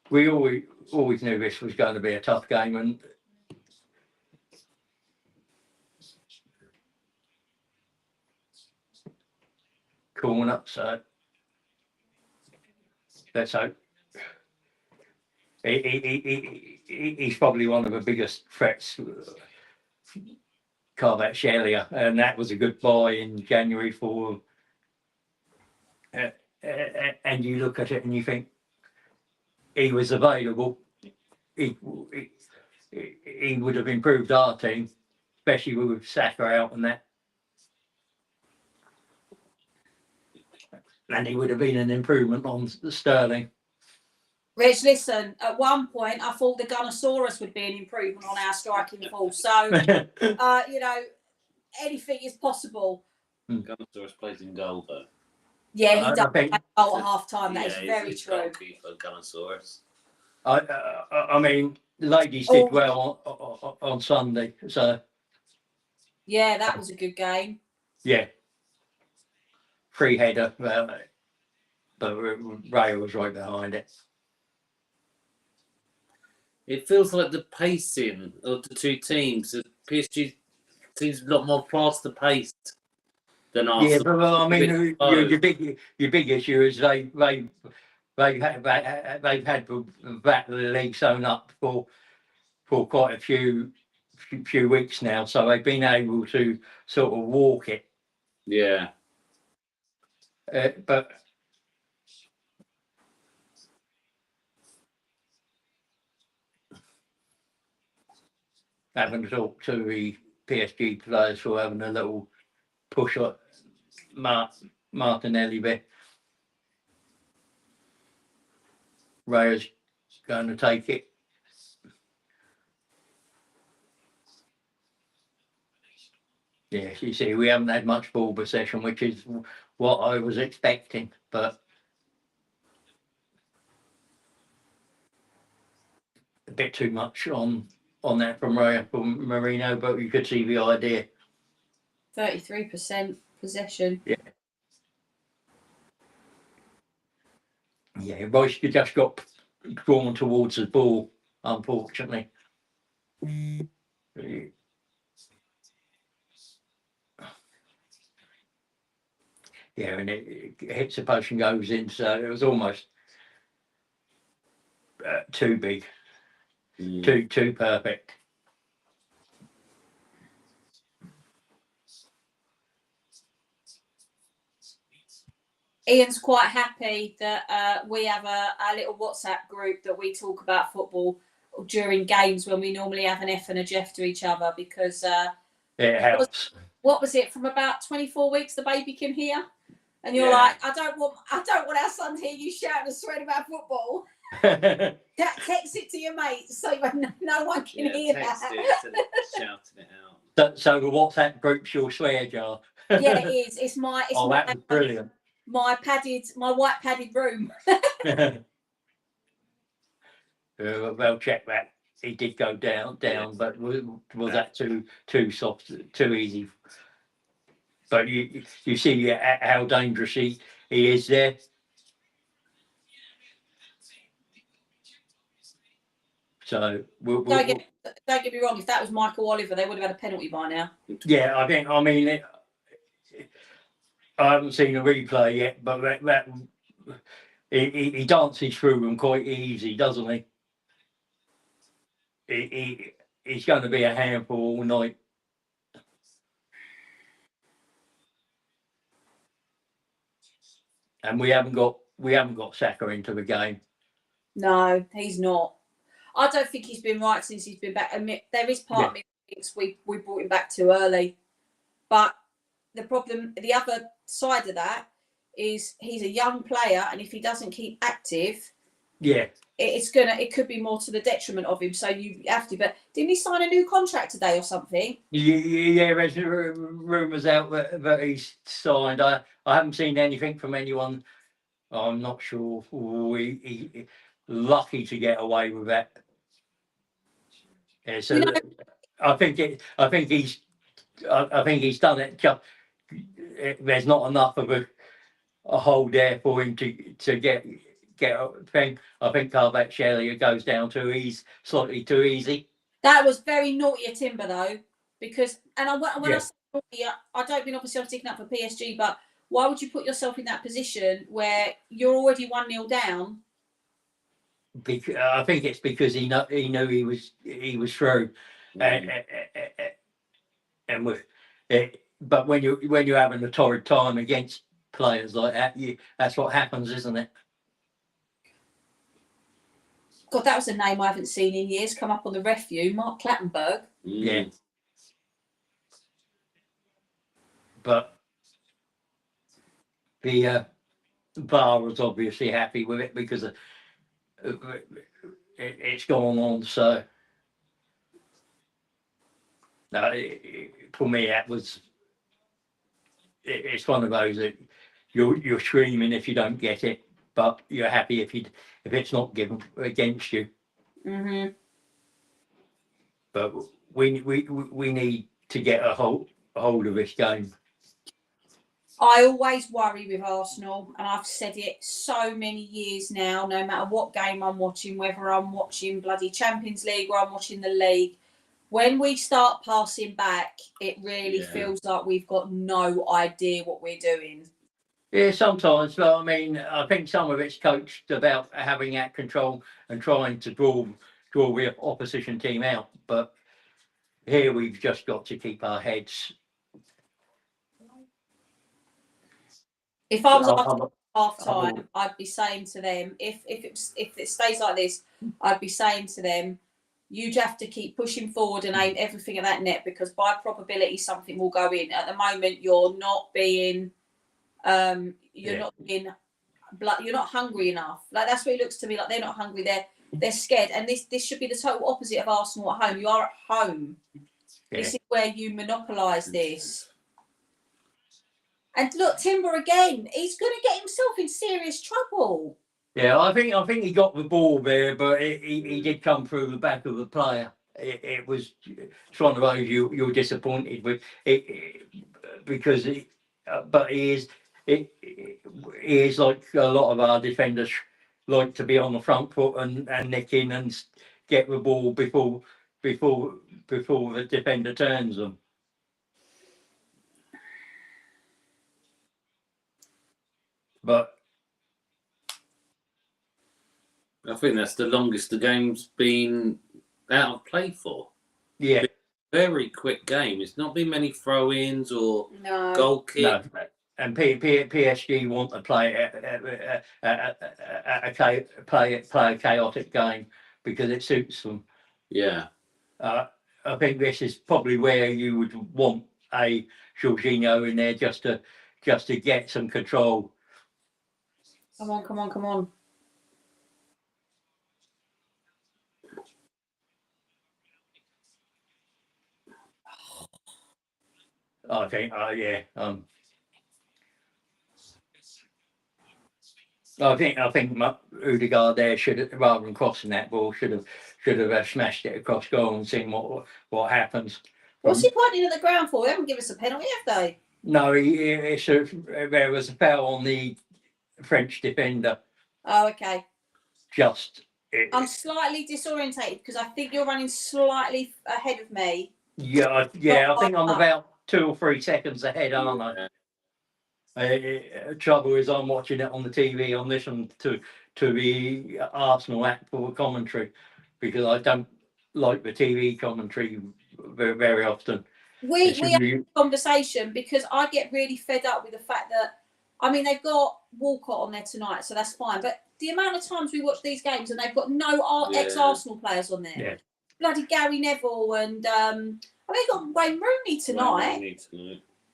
we always knew this was going to be a tough game, and corner. So let's hope. He's probably one of the biggest threats, Kvaratskhelia, and that was a good buy in January for. And you look at it and you think he was available. He would have improved our team, especially with Saka out and that. And he would have been an improvement on Sterling. Rich, listen, at one point I thought the Gunnosaurus would be an improvement on our striking force. So, you know, anything is possible. Gunnosaurus plays in goal, though. Yeah, he does think- play goal at half time. That is he's very a true. goalkeeper, Gunnosaurus. I mean, the ladies did well on Sunday. So, Yeah, that was a good game. yeah. Free header, but Ray was right behind it. It feels like the pacing of the two teams. The PSG seems a lot more faster paced than Arsenal. Yeah, but I mean, Bit slow. your big issue is they've had the league sewn up for quite a few weeks now, so they've been able to sort of walk it. Yeah. But having to talk to the PSG players for having a little push at Martinelli there. Raya's going to take it. Yes, you see, we haven't had much ball possession, which is what I was expecting, but a bit too much on that from Raya, from Marino, but you could see the idea. 33% possession. Yeah, Royce just got drawn towards the ball, unfortunately. Yeah, and it hits the post and goes in, so it was almost too big, too perfect. Ian's quite happy that we have a little WhatsApp group that we talk about football during games when we normally have an F and a Jeff to each other, because It helps. what was it, from about 24 weeks the baby came here, and you're like, I don't want our son to hear you shouting and swearing about football. Text it to your mates so no one can hear text that. it instead of shouting it out. So the WhatsApp group's your swear jar. Yeah, it is. It's my. That was brilliant. My white padded room. Well, check that. He did go down, but was that too soft, too easy? But you see how dangerous he is there. So Don't get me wrong. If that was Michael Oliver, they would have had a penalty by now. Yeah, I mean, I haven't seen a replay yet, but that he dances through them quite easy, doesn't he? He's going to be a handful all night. And we haven't got Saka into the game. No, he's not. I don't think he's been right since he's been back. I mean, there is part of me that thinks we brought him back too early. But the problem, the other side of that, is he's a young player, and if he doesn't keep active, it could be more to the detriment of him. So you have to. But didn't he sign a new contract today or something? Yeah, there's rumours out that he's signed. I haven't seen anything from anyone. I'm not sure. He lucky to get away with that. Yeah, so I think he's done it. There's not enough of a hold there for him to get a thing. I think Kvaratskhelia goes down slightly too easy. That was very naughty of Timber though, because when Yeah. I say naughty, I don't mean obviously I'm sticking up for PSG, but why would you put yourself in that position where you're already 1-0 down? Because I think it's because he knew he was through, and with it. But when you're having a torrid time against players like that, that's what happens, isn't it? God, that was a name I haven't seen in years come up on the ref view, Mark Clattenburg. Yeah. But the VAR was obviously happy with it because it's gone on. So no, for me, that was. It's one of those that you're screaming if you don't get it, but you're happy if it's not given against you. Mm-hmm. But we need to get a hold of this game. I always worry with Arsenal, and I've said it so many years now, no matter what game I'm watching, whether I'm watching bloody Champions League or I'm watching the league, when we start passing back, it really feels like we've got no idea what we're doing. Yeah, sometimes, but I mean, I think some of it's coached about having that control and trying to draw the opposition team out. But here we've just got to keep our heads. If I was after half time, I'd be saying to them, if it stays like this, I'd be saying to them, you'd have to keep pushing forward and aim everything at that net, because by probability something will go in. At the moment, you're not being you're not hungry enough. Like, that's what it looks to me like. They're not hungry, they're scared. And this should be the total opposite of Arsenal at home. You are at home. Yeah. This is where you monopolise this. And look, Timber again, he's going to get himself in serious trouble. Yeah, I think he got the ball there, but he did come through the back of the player. It was one of those you're disappointed with it, because but he is like a lot of our defenders like to be on the front foot and nick in and get the ball before the defender turns them. But I think that's the longest the game's been out of play for. Yeah. Very quick game. It's not been many throw-ins or goal kicks. No. And PSG want to play a chaotic game because it suits them. Yeah. I think this is probably where you would want a Jorginho in there just to get some control. Come on. I think, yeah. I think Odegaard there should have, rather than crossing that ball, should have smashed it across goal and seen what happens. What's he pointing at the ground for? They haven't given us a penalty, have they? No, there was a foul on the French defender. Oh, okay. I'm slightly disorientated because I think you're running slightly ahead of me. Yeah, I think I'm about 2 or 3 seconds ahead, aren't I? Trouble is, I'm watching it on the TV. I'm listening to the Arsenal app for commentary because I don't like the TV commentary very often. We have a conversation because I get really fed up with the fact that, I mean, they've got Walcott on there tonight, so that's fine. But the amount of times we watch these games and they've got no ex-Arsenal players on there. Yeah. Bloody Gary Neville and they've got Wayne Rooney tonight.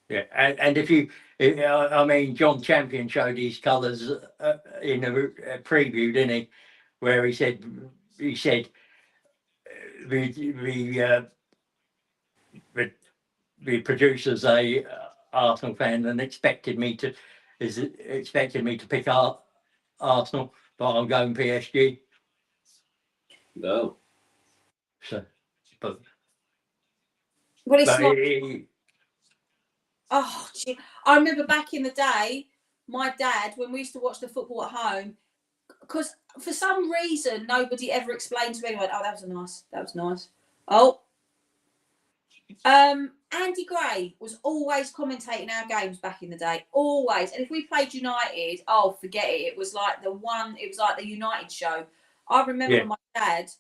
Yeah, and I mean, John Champion showed his colours in a preview, didn't he? Where he said the producer's a Arsenal fan and expected me to pick Arsenal, but I'm going PSG. No. So, but oh, gee. I remember back in the day, my dad, when we used to watch the football at home, because for some reason nobody ever explained to anyone. Oh, that was nice. Oh, Andy Gray was always commentating our games back in the day, always. And if we played United, oh, forget it. It was like the United show. I remember my dad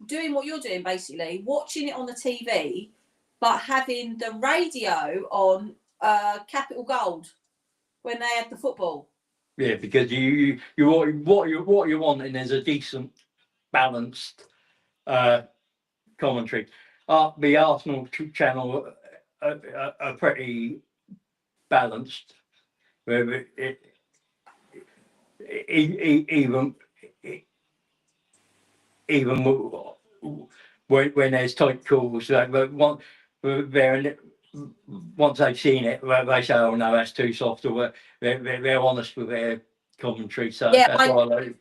doing what you're doing, basically, watching it on the TV, but having the radio on Capital Gold when they had the football. Yeah, because what you're wanting is a decent, balanced commentary. The Arsenal channel are pretty balanced. Even when there's tight calls, but once they've seen it, they say, "Oh no, that's too soft," or they're honest with their commentary. So that's why I like.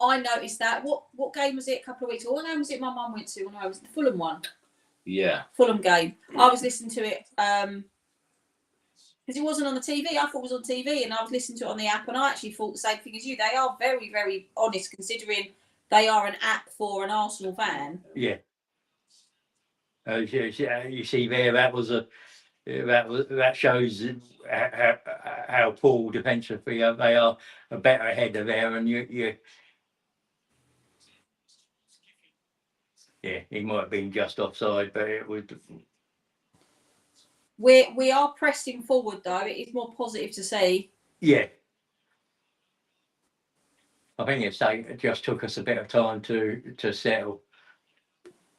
I noticed that. What game was it a couple of weeks ago? What game was it my mum went to? No, it was the Fulham one. Yeah. Fulham game. I was listening to it because it wasn't on the TV. I thought it was on TV, and I was listening to it on the app, and I actually thought the same thing as you. They are very, very honest, considering they are an app for an Arsenal fan. Yeah. You see there, that shows how poor defensively they are. A better header there, and yeah, he might have been just offside, but it would. We are pressing forward though. It is more positive to see. Yeah. I think it just took us a bit of time to settle.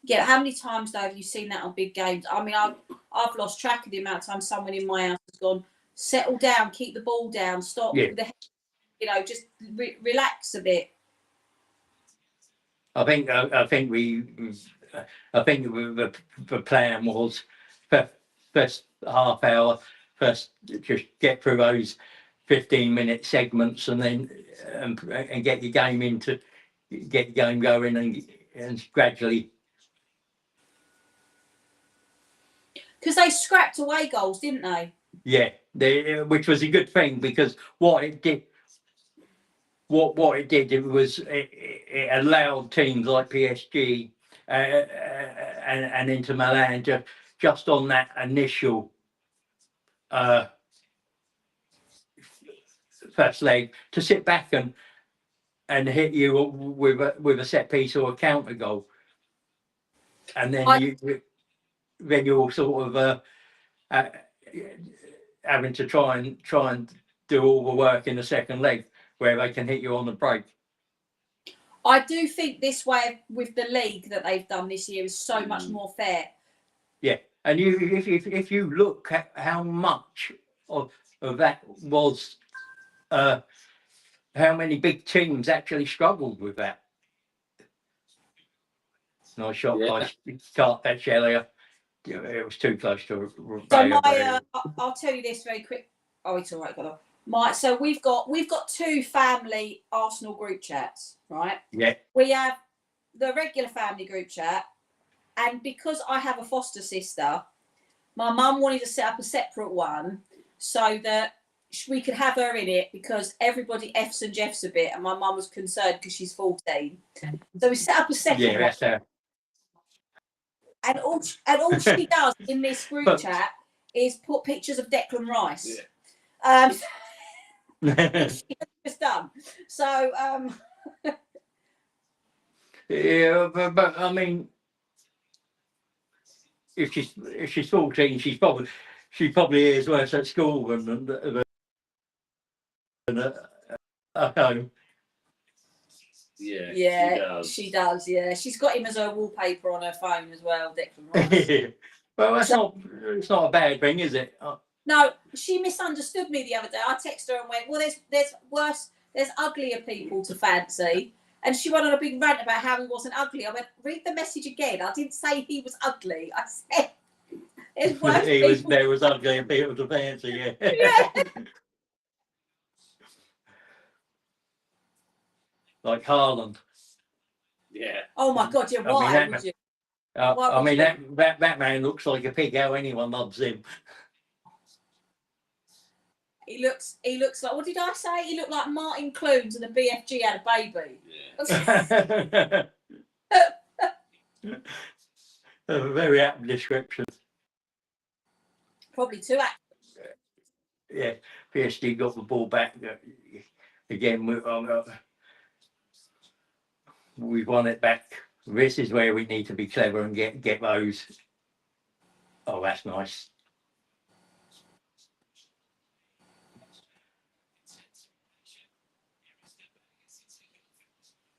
Yeah, how many times though have you seen that on big games? I mean, I've lost track of the amount of times someone in my house has gone, settle down, keep the ball down, stop with the head, just relax a bit. I think the plan was first half hour, first just get through those 15-minute segments, and then and get your game going, and gradually. Because they scrapped away goals, didn't they? Yeah, which was a good thing, because what it did, it allowed teams like PSG and Inter Milan just on that initial first leg to sit back and hit you with a set piece or a counter goal, and then you're sort of having to try and do all the work in the second leg, where they can hit you on the break. I do think this way with the league that they've done this year is so much more fair. Yeah, and if you look at how much of that was, how many big teams actually struggled with that. Nice shot by Scarpet. It was too close to. So I'll tell you this very quick. Oh, it's all right, brother. So we've got 2 family Arsenal group chats, right? Yeah. We have the regular family group chat, and because I have a foster sister, my mum wanted to set up a separate one so that we could have her in it, because everybody F's and Jeff's a bit, and my mum was concerned because she's 14. So we set up a second one. That's her. And all she does in this group chat is put pictures of Declan Rice. Yeah. It's done. So yeah, but I mean, if she's 14, she probably is worse at school than at home. Yeah, she does. Yeah, she's got him as her wallpaper on her phone as well, Declan Rice. Well, it's not a bad thing, is it? No, she misunderstood me the other day. I texted her and went, "Well, there's worse, there's uglier people to fancy," and she went on a big rant about how he wasn't ugly. I went, "Read the message again. I didn't say he was ugly. I said there's worse there was ugly people to fancy." Yeah. Yeah. Like Haaland. Yeah. Oh my God! Yeah. Why would you? I mean, that man looks like a pig. How anyone loves him. He looks like, what did I say? He looked like Martin Clunes and the BFG had a baby. Yeah. A very apt description. Probably too accurate. Yeah, PSG got the ball back again. We've won it back. This is where we need to be clever and get those. Oh, that's nice.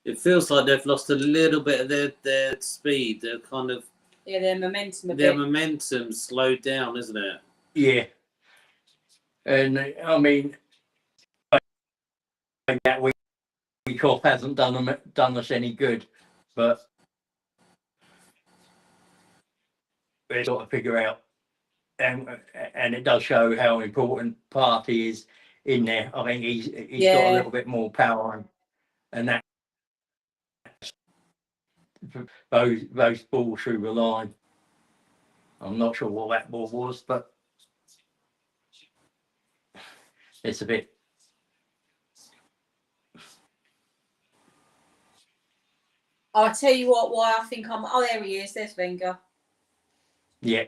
It feels like they've lost a little bit of their speed. They're kind of Their momentum their momentum slowed down, isn't it? Yeah, and I mean that week off hasn't done us any good, but we've got to figure out, and it does show how important Partey is in there. I think he's got a little bit more power, and that those balls through the line. I'm not sure what that ball was, but it's a bit. I'll tell you why I think I'm. Oh, there he is. There's Wenger. Yeah.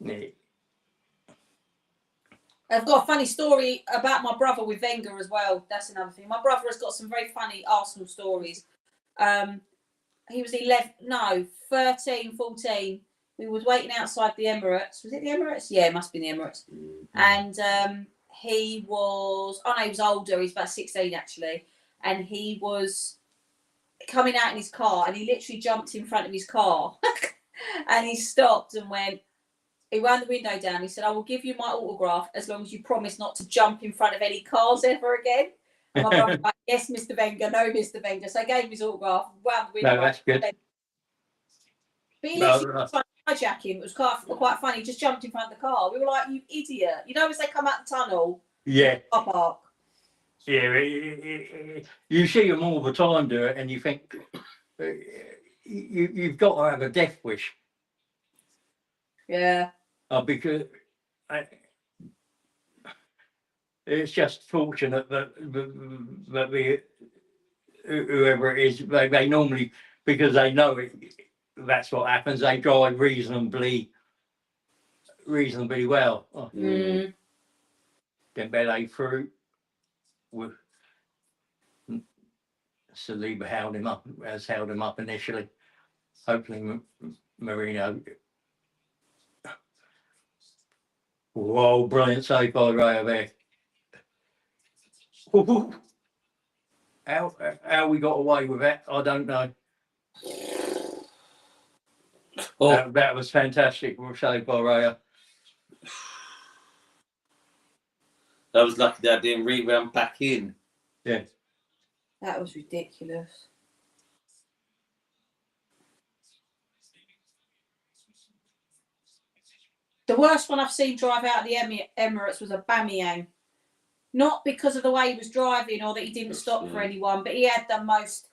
Yeah. I've got a funny story about my brother with Wenger as well. That's another thing. My brother has got some very funny Arsenal stories. He was 13, 14. We was waiting outside the Emirates. Was it the Emirates? Yeah, it must be the Emirates. And he was, he was older. He was about 16 actually. And he was coming out in his car and he literally jumped in front of his car. And he stopped and went, he wound the window down. He said, I will give you my autograph as long as you promise not to jump in front of any cars ever again. And my brother was like, yes, Mr. Wenger, no, Mr. Wenger. So I gave him his autograph, wound the window. No, that's good. But he literally was trying to hijack him. It was quite funny. He just jumped in front of the car. We were like, you idiot. You know, as they come out the tunnel? Yeah. Car park. Yeah. You see them all the time do it and you think, you've got to have a death wish. Yeah. Because it's just fortunate that whoever it is, they normally, because they know that's what happens, they drive reasonably well. Dembele through with Saliba has held him up initially. Hopefully Marino. Whoa, brilliant save by Raya there. How we got away with that, I don't know. That was fantastic save by Raya. That was lucky that I didn't rebound back in. Yeah. That was ridiculous. The worst one I've seen drive out of the Emirates was a Aubameyang. Not because of the way he was driving or that he didn't stop for anyone, but he had the most.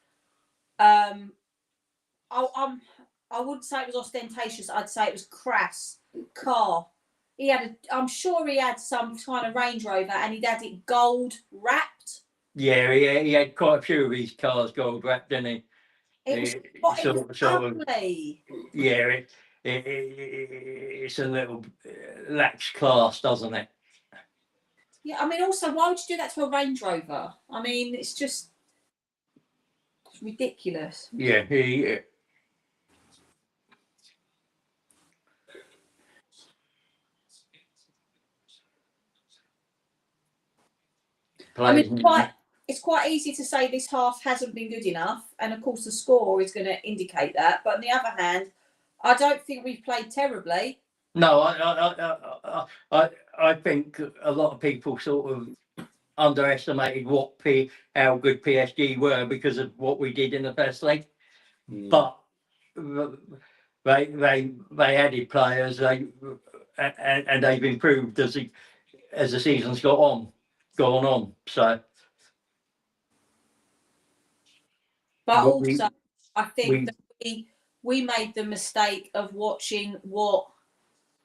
I wouldn't say it was ostentatious. I'd say it was crass car. I'm sure he had some kind of Range Rover, and he'd had it gold wrapped. Yeah, he had quite a few of these cars gold wrapped, didn't he? It was ugly. Yeah, it's a little lacks class, doesn't it? Yeah, I mean, also, why would you do that to a Range Rover? I mean, it's just ridiculous. Yeah, I mean, it's quite easy to say this half hasn't been good enough, and of course the score is going to indicate that. But on the other hand, I don't think we've played terribly. No, I think a lot of people sort of underestimated how good PSG were because of what we did in the first leg. But they added players, and they've improved as the season's gone on. So But But we- also, I think we- that we made the mistake of watching what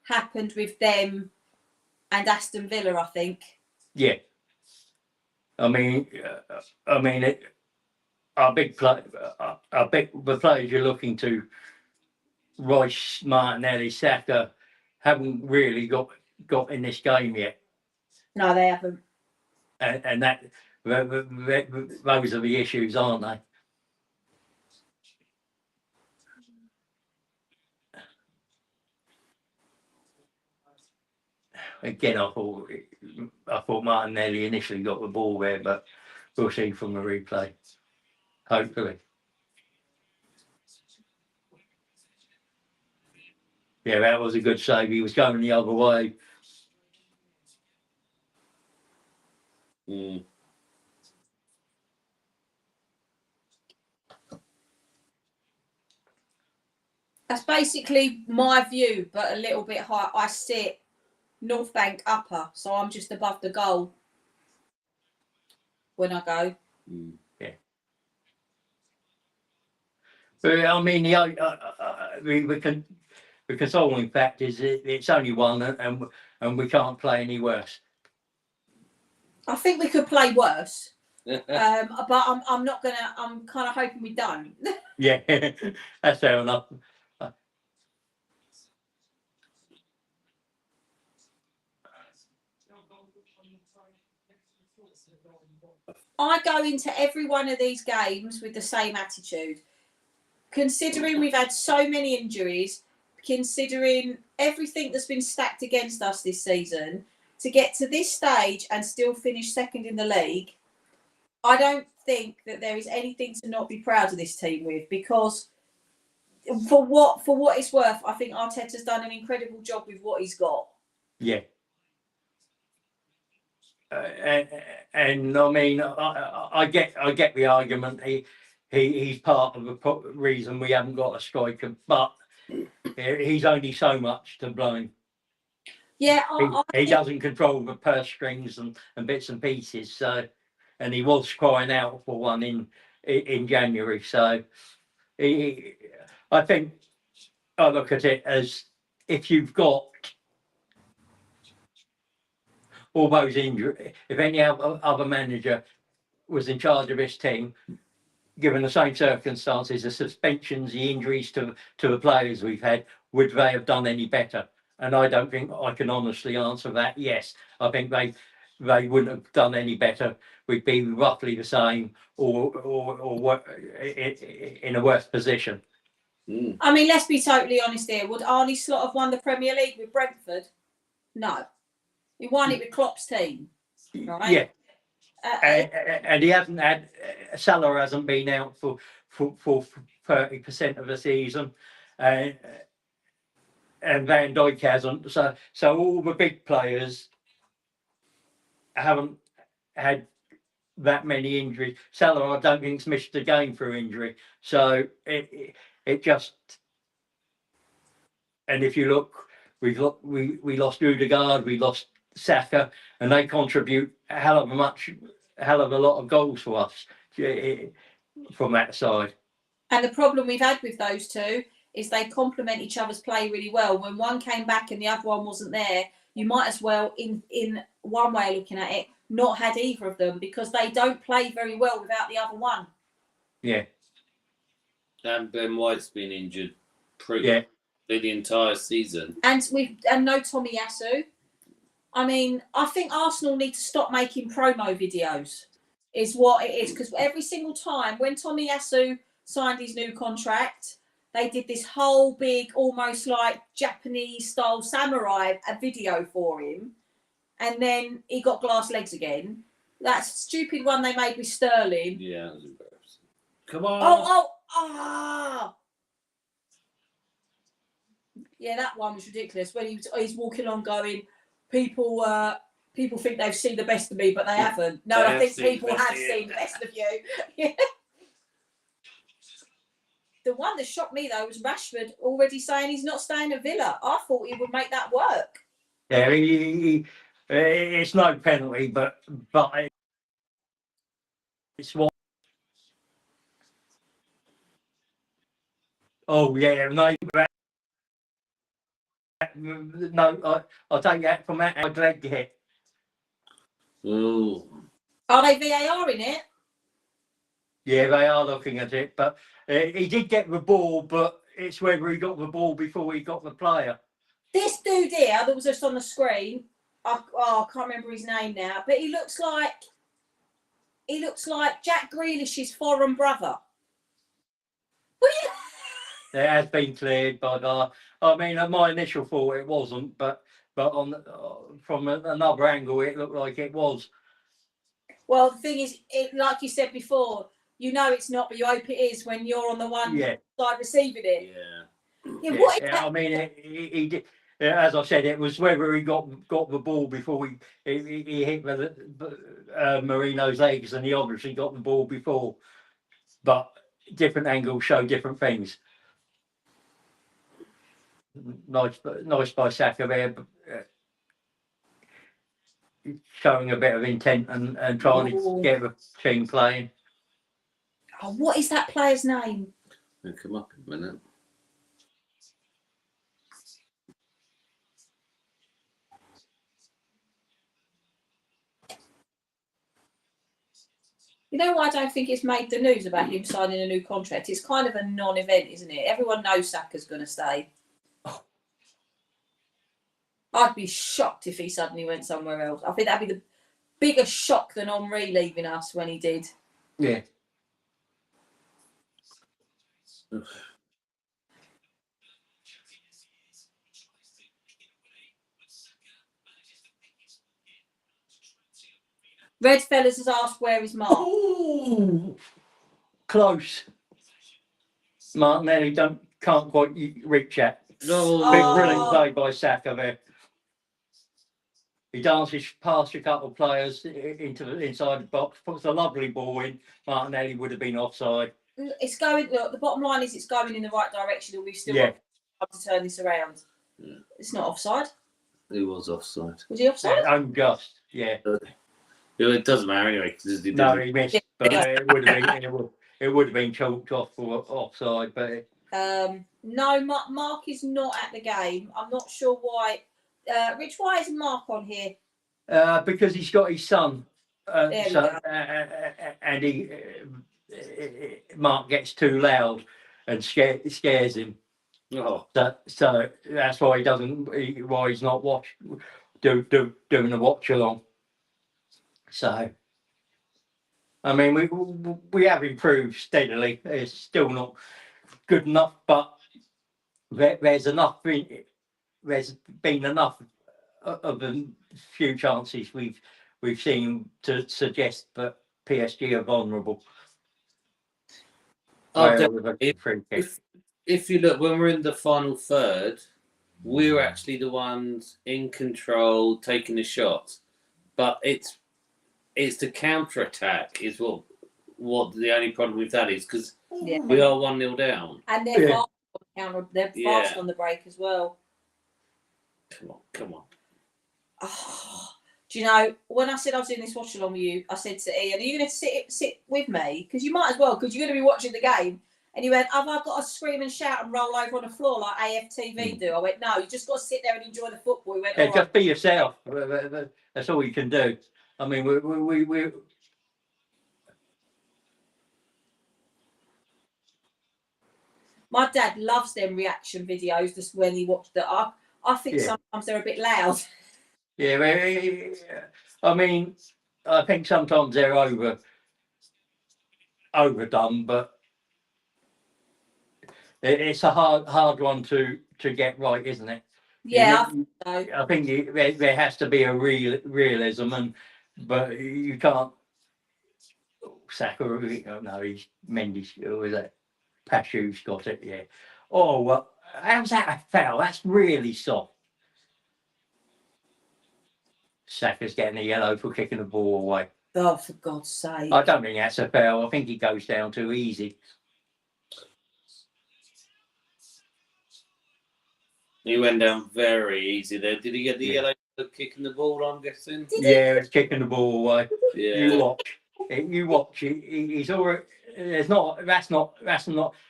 happened with them and Aston Villa, I think. Yeah. I mean, the players you're looking to, Rice, Martinelli, Saka, haven't really got in this game yet, No, they haven't. and that those are the issues, aren't they? Again, I thought Martinelli initially got the ball there, but we'll see from the replay. Hopefully. Yeah, that was a good save. He was going the other way. Mm. That's basically my view, but a little bit high. I sit North Bank upper, so I'm just above the goal when I go. Mm. Yeah. But I mean, the consoling fact is it's only one, and we can't play any worse. I think we could play worse, but I'm not gonna. I'm kind of hoping we don't. Yeah, that's fair enough. I go into every one of these games with the same attitude. Considering we've had so many injuries, considering everything that's been stacked against us this season, to get to this stage and still finish second in the league, I don't think that there is anything to not be proud of this team with, because for what it's worth, I think Arteta's done an incredible job with what he's got. Yeah. And I mean, I get the argument. He's part of the reason we haven't got a striker, but he's only so much to blame. Yeah, He doesn't control the purse strings and bits and pieces. So, and he was crying out for one in January. So, I think I look at it as, if you've got all those injuries, if any other manager was in charge of this team, given the same circumstances, the suspensions, the injuries to the players we've had, would they have done any better? And I don't think I can honestly answer that. Yes, I think they wouldn't have done any better. We'd be roughly the same, or in a worse position. Mm. I mean, let's be totally honest here. Would Arne Slot have won the Premier League with Brentford? No. He won it with Klopp's team, right? Yeah. And he hasn't had, Salah hasn't been out for 30% of the season, and Van Dijk hasn't. So all the big players haven't had that many injuries. Salah, I don't think's missed a game through injury. So it just, and if you look, we lost Odegaard, we lost Saka, and they contribute a hell of a lot of goals for us from that side. And the problem we've had with those two is they complement each other's play really well. When one came back and the other one wasn't there, you might as well, in one way of looking at it, not had either of them, because they don't play very well without the other one. Yeah. And Ben White's been injured pretty Yeah. the entire season. And no Tomiyasu. I mean, I think Arsenal need to stop making promo videos, is what it is, because every single time when Tomiyasu signed his new contract, they did this whole big, almost like Japanese style samurai video for him, and then he got glass legs again. That stupid one they made with Sterling. Yeah, that was embarrassing. Come on. Oh! Yeah, that one was ridiculous. When he's walking on going, people think they've seen the best of me, but they haven't. No, I think people have seen the best of you. Yeah. The one that shocked me, though, was Rashford already saying he's not staying at Villa. I thought he would make that work. Yeah, it's no penalty, but it's what. Oh yeah, no, I'll take that from that. I'd leg hit. Ooh. Are they VAR in it? Yeah, they are looking at it, but he did get the ball, but it's whether he got the ball before he got the player. This dude here that was just on the screen, I can't remember his name now, but he looks like Jack Grealish's foreign brother. It has been cleared, but I mean, my initial thought it wasn't, but on from another angle, it looked like it was. Well, the thing is, like you said before, you know it's not, but you hope it is when you're on the one side receiving it. Yeah. What is that? I mean, he did. As I said, it was whether he got the ball before he hit Marino's legs, and he obviously got the ball before. But different angles show different things. Nice by Saka there, showing a bit of intent and trying to get the team playing. Oh, what is that player's name? It'll come up in a minute. You know why I don't think it's made the news about him signing a new contract? It's kind of a non-event, isn't it? Everyone knows Saka's going to stay. Oh. I'd be shocked if he suddenly went somewhere else. I think that'd be the bigger shock than Henri leaving us when he did. Yeah. Red Fellas has asked where is Mark. Ooh, close. Martinelli can't quite reach that. No. Big brilliant play by Saka there. He dances past a couple of players inside the box, puts a lovely ball in. Martinelli would have been offside. It's going. Look, the bottom line is it's going in the right direction, and we've still got time to turn this around. Yeah. It's not offside. He was offside. Was he offside? Unjust, yeah. It doesn't matter anyway. No, he missed, but it would have been chalked off for offside. But no, Mark is not at the game. I'm not sure why. Rich, why is Mark on here? because he's got his son, and Mark gets too loud and scares him. Oh. So that's why why he's not doing the watch along. So, I mean, we have improved steadily. It's still not good enough, but there's been enough of the few chances we've seen to suggest that PSG are vulnerable. If you look, when we're in the final third, we're actually the ones in control, taking the shots. But it's the counter attack is what the only problem with that is, because we are 1-0 down, and they're fast on the counter. They're fast on the break as well. Come on. Oh, do you know, when I said I was doing this watch along with you, I said to Ian, are you going to sit with me? Because you might as well, because you're going to be watching the game. And he went, have I got to scream and shout and roll over on the floor like AFTV do? I went, no, you just got to sit there and enjoy the football. He went, all right. Just be yourself. That's all you can do. I mean, we My dad loves them reaction videos just when he watched it. I think sometimes they're a bit loud. Yeah, I mean, I think sometimes they're overdone, but it's a hard one to get right, isn't it? Yeah, I think there has to be a realism, but you can't. Saka, no, he's Mendy's. Or is that Pashu's got it? Yeah. Oh, well, how's that a foul? That's really soft. Saka's getting a yellow for kicking the ball away. Oh, for God's sake. I don't think that's a foul. I think he goes down too easy. He went down very easy there. Did he get the yellow for kicking the ball, I'm guessing? Yeah, it's kicking the ball away. Yeah. You watch. You watch it. He's already. There's not. That's not.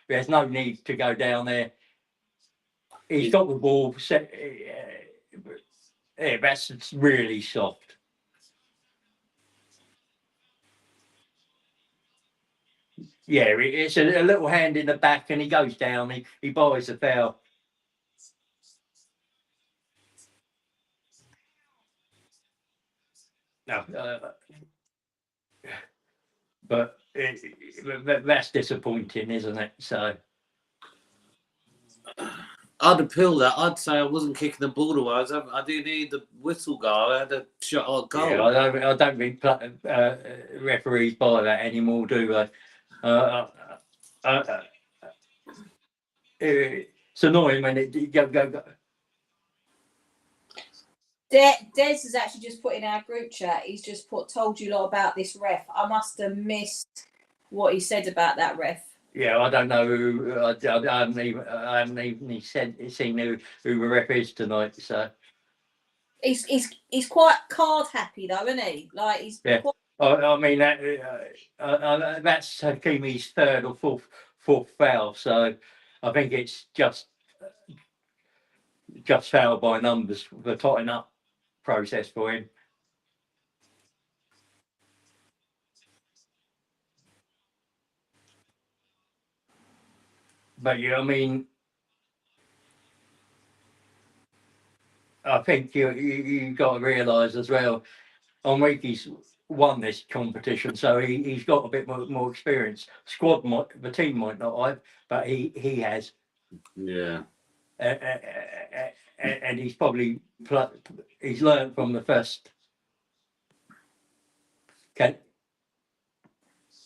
There's no need to go down there. He's got the ball set. Yeah, that's really soft. Yeah, it's a little hand in the back, and he goes down. He buys the foul. No, but that's disappointing, isn't it? So I'd appeal that. I'd say I wasn't kicking the ball away. I didn't need the whistle go. I had a shot on goal. yeah, I don't think referees buy that anymore, do they? It's annoying when it go. Des has actually just put in our group chat. He's just told you a lot about this ref. I must have missed what he said about that ref. Yeah, I don't know who. I haven't even seen who the ref is tonight. So He's quite card happy though, isn't he? Like he's yeah. quite... I mean that's Hakimi's third or fourth foul. So I think it's just foul by numbers, the totting up process for him. But yeah, I mean, I think you got to realise as well, Enrique's won this competition, so he's got a bit more experience. The team might not have, but he has. Yeah. And he's probably he's learned from the first. Okay,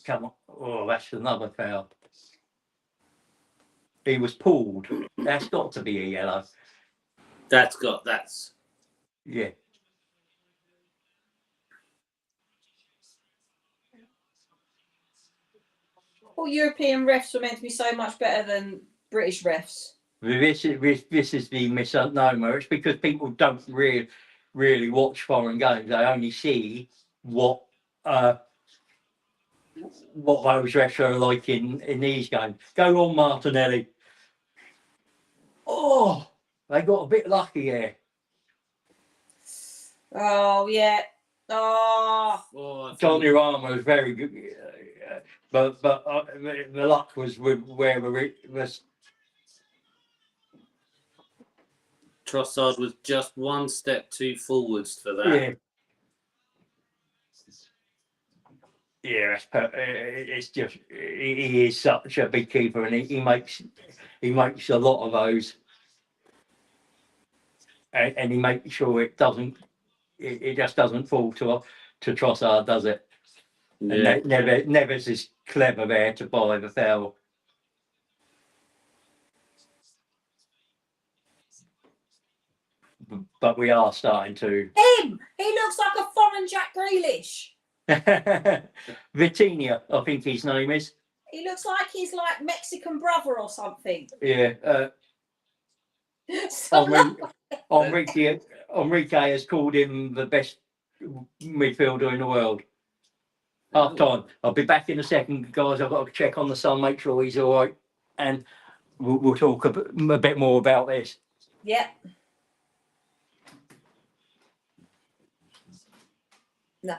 come on! Oh, that's another foul. He was pulled. That's got to be a yellow. That's. Yeah. Well, European refs were meant to be so much better than British refs. This is the misnomer. It's because people don't really watch foreign games. They only see what those refs are like in these games. Go on, Martinelli. Oh, they got a bit lucky here. Oh yeah. Oh, Johnny Rama was very good, but the luck was where it was. Trossard was just one step too forwards for that. Yeah. Yeah, it's just he is such a big keeper, and he makes a lot of those, and he makes sure it just doesn't fall to Trossard, does it? Yeah. And Neves is clever there to buy the foul. But we are starting to. him! He looks like a foreign Jack Grealish. Vitinha, I think his name is. He looks like he's like Mexican brother or something. Yeah. Enrique has called him the best midfielder in the world. Half time. I'll be back in a second, guys. I've got to check on the son, make sure he's all right, and we'll talk a bit more about this. Yep. No.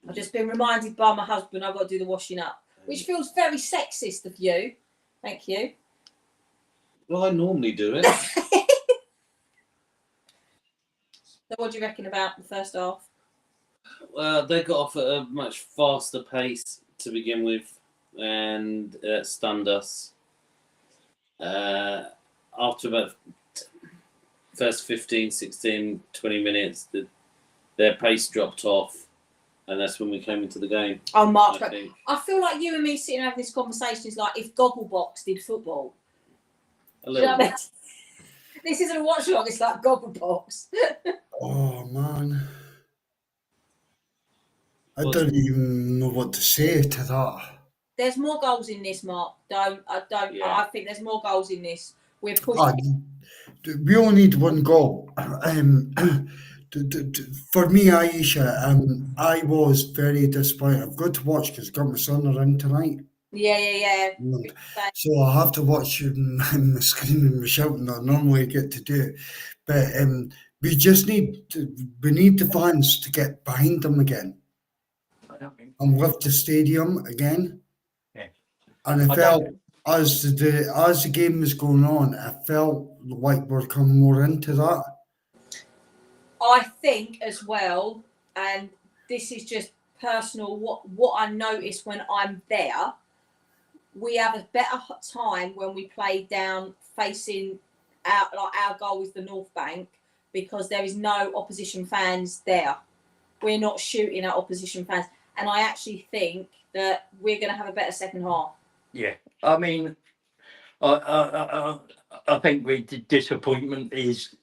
I've just been reminded by my husband I've got to do the washing up, which feels very sexist of you. Thank you. Well, I normally do it. So what do you reckon about the first half? Well, they got off at a much faster pace to begin with, and it stunned us. After about first 15, 16, 20 minutes, their pace dropped off, and that's when we came into the game. Oh, Mark, I feel like you and me sitting having this conversation is like if Gogglebox did football. A little bit. This isn't a watch-along, it's like Gogglebox. Oh man, I don't even know what to say to that. There's more goals in this, Mark. Yeah. I think there's more goals in this. We're pushing. We only need one goal For me, Aisha, I was very disappointed. I've got to watch because I've got my son around tonight. Yeah. And so I have to watch him and the screaming and the shouting I normally get to do. But we just need the fans to get behind them again and lift the stadium again. Yeah. And I felt as the game was going on, I felt like we're coming more into that. I think as well, and this is just personal, what I notice when I'm there, we have a better time when we play down facing our goal is the North Bank, because there is no opposition fans there. We're not shooting at opposition fans, and I actually think that we're going to have a better second half. Yeah, I mean, I think the disappointment is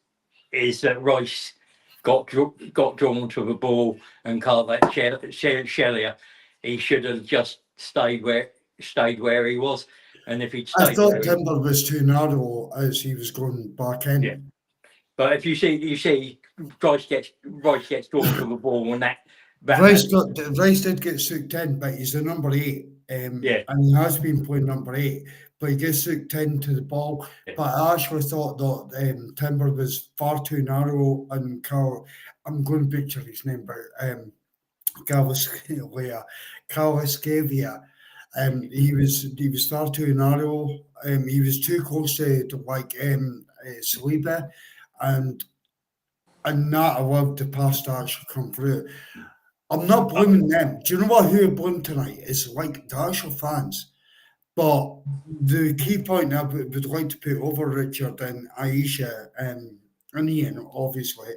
that Rice got drawn to the ball and Kvaratskhelia. He should have just stayed where he was, and if he'd I stayed thought where Timber was too narrow as he was going back in. Yeah. But if you see Rice gets drawn to the ball and that Rice did get soaked in, but he's the number 8. And he has been playing number 8, but he gets soaked into the ball. Yeah. But I actually thought that Timber was far too narrow, and I'm going to butcher his name, but Kvaratskhelia. He was far too narrow. He was too close to like Saliba, and not allowed the pass to actually come through. I'm not blaming them. Do you know who I blame tonight? It's like the actual fans. But the key point I would like to put over Richard and Aisha and Ian, obviously,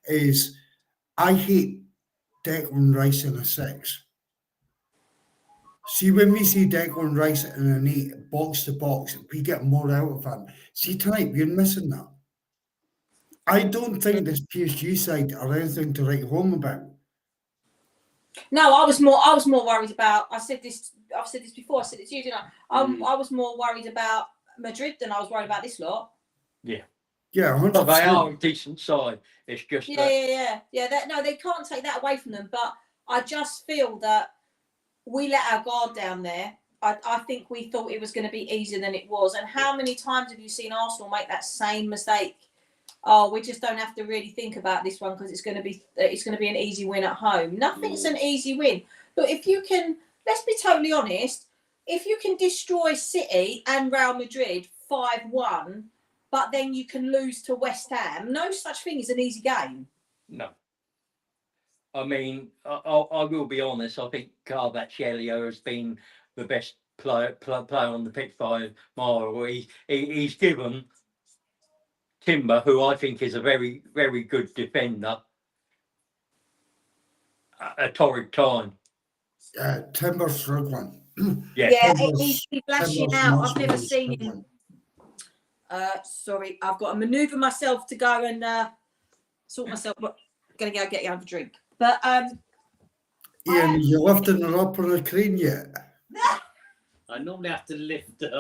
is I hate Declan Rice in a 6. See, when we see Declan Rice in an 8, box to box, we get more out of him. See, tonight we're missing that. I don't think this PSG side are anything to write home about. No, I was more worried about. I've said this before. I said it to you, didn't I? I was more worried about Madrid than I was worried about this lot. Yeah. Yeah, 100%. But they are a decent side. It's just Yeah. They can't take that away from them. But I just feel that we let our guard down there. I think we thought it was going to be easier than it was. And how many times have you seen Arsenal make that same mistake? Oh, we just don't have to really think about this one because it's going to be an easy win at home. Nothing's an easy win. But if you can, let's be totally honest, if you can destroy City and Real Madrid 5-1, but then you can lose to West Ham, no such thing as an easy game. No. I mean, I will be honest. I think Kvaratskhelia has been the best player on the pitch by a mile. He's given Timber, who I think is a very, very good defender, a torrid time. Timber's struggling. He's flashing out. I've never seen him. Sorry, I've got to manoeuvre myself to go and sort myself. I'm going to go get you a drink. But Ian, you lifting her up on a crane yet? I normally have to lift it.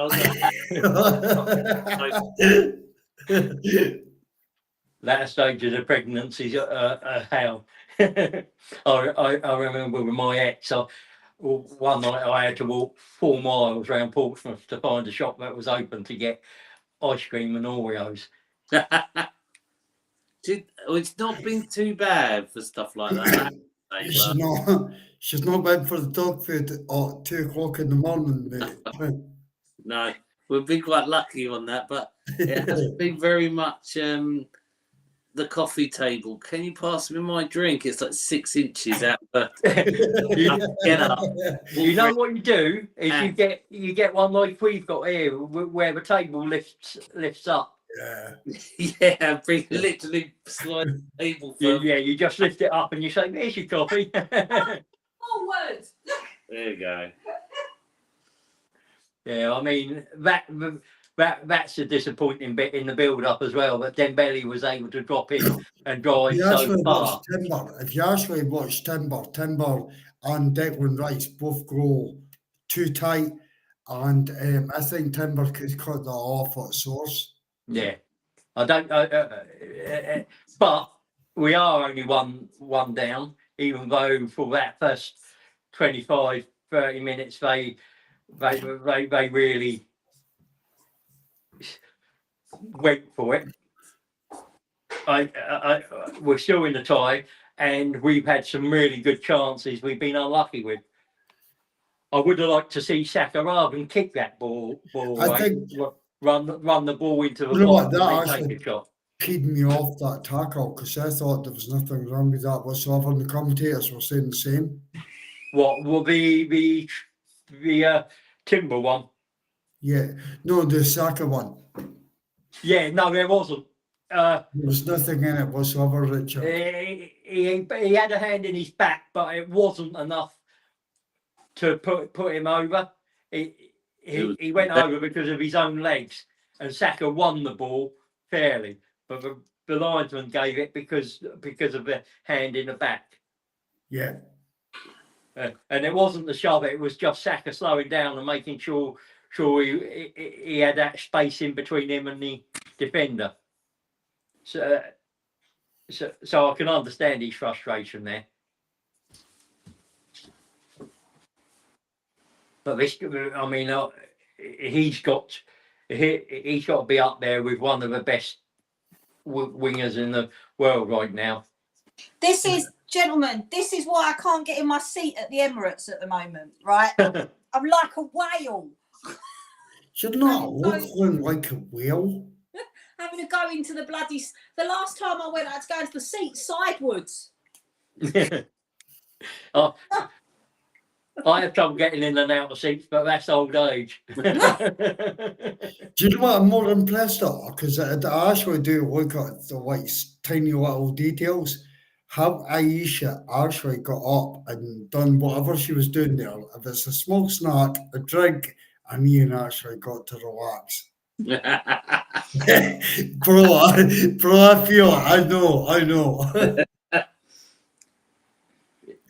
Latter stages of pregnancy are hell. I remember with my ex, one night I had to walk 4 miles around Portsmouth to find a shop that was open to get ice cream and Oreos. It's not been too bad for stuff like that. She's not been for the dog food at 2 o'clock in the morning, mate. No, we've been quite lucky on that, but it has been very much the coffee table. Can you pass me my drink? It's like 6 inches out. Get up. You know what you do is you get one like we've got here, where the table lifts up. Yeah, literally slide the table. You just lift it up and you say, "There's your coffee." oh, words. There you go. Yeah, I mean that's a disappointing bit in the build-up as well. That Dembele was able to drop in and drive so far. If you actually watch Timber and Declan Rice both go too tight, and I think Timber could cut that off at source. Yeah, I don't. But we are only one down, even though for that first 25, 30 minutes they really went for it. We're still in the tie, and we've had some really good chances we've been unlucky with. I would have liked to see Saka rather than kick that ball I think run the ball into the you know what, box that and then actually take a shot. peed me off, that tackle, because I thought there was nothing wrong with that whatsoever, and the commentators were saying the same. What will the Timber one? Yeah, no, the Saka one. Yeah, no, there wasn't. There was nothing in it whatsoever, Richard. He had a hand in his back, but it wasn't enough to put him over. He went over because of his own legs, and Saka won the ball fairly, but the linesman gave it because of the hand in the back. Yeah. And it wasn't the shove; it was just Saka slowing down and making sure he had that space in between him and the defender. So I can understand his frustration there. But this, I mean, he's got to be up there with one of the best wingers in the world right now. This is, gentlemen, this is why I can't get in my seat at the Emirates at the moment, right? I'm like a whale. You're not looking like a whale. Having to go into the bloody... The last time I went, I had to go into the seat sidewards. I have trouble getting in and out of seats, but that's old age. Do you know what I'm more impressed at? Because I actually do look at the tiny little details. How Aisha actually got up and done whatever she was doing there. If it's a small snack, a drink, and Ian actually got to relax. bro, I feel it. I know.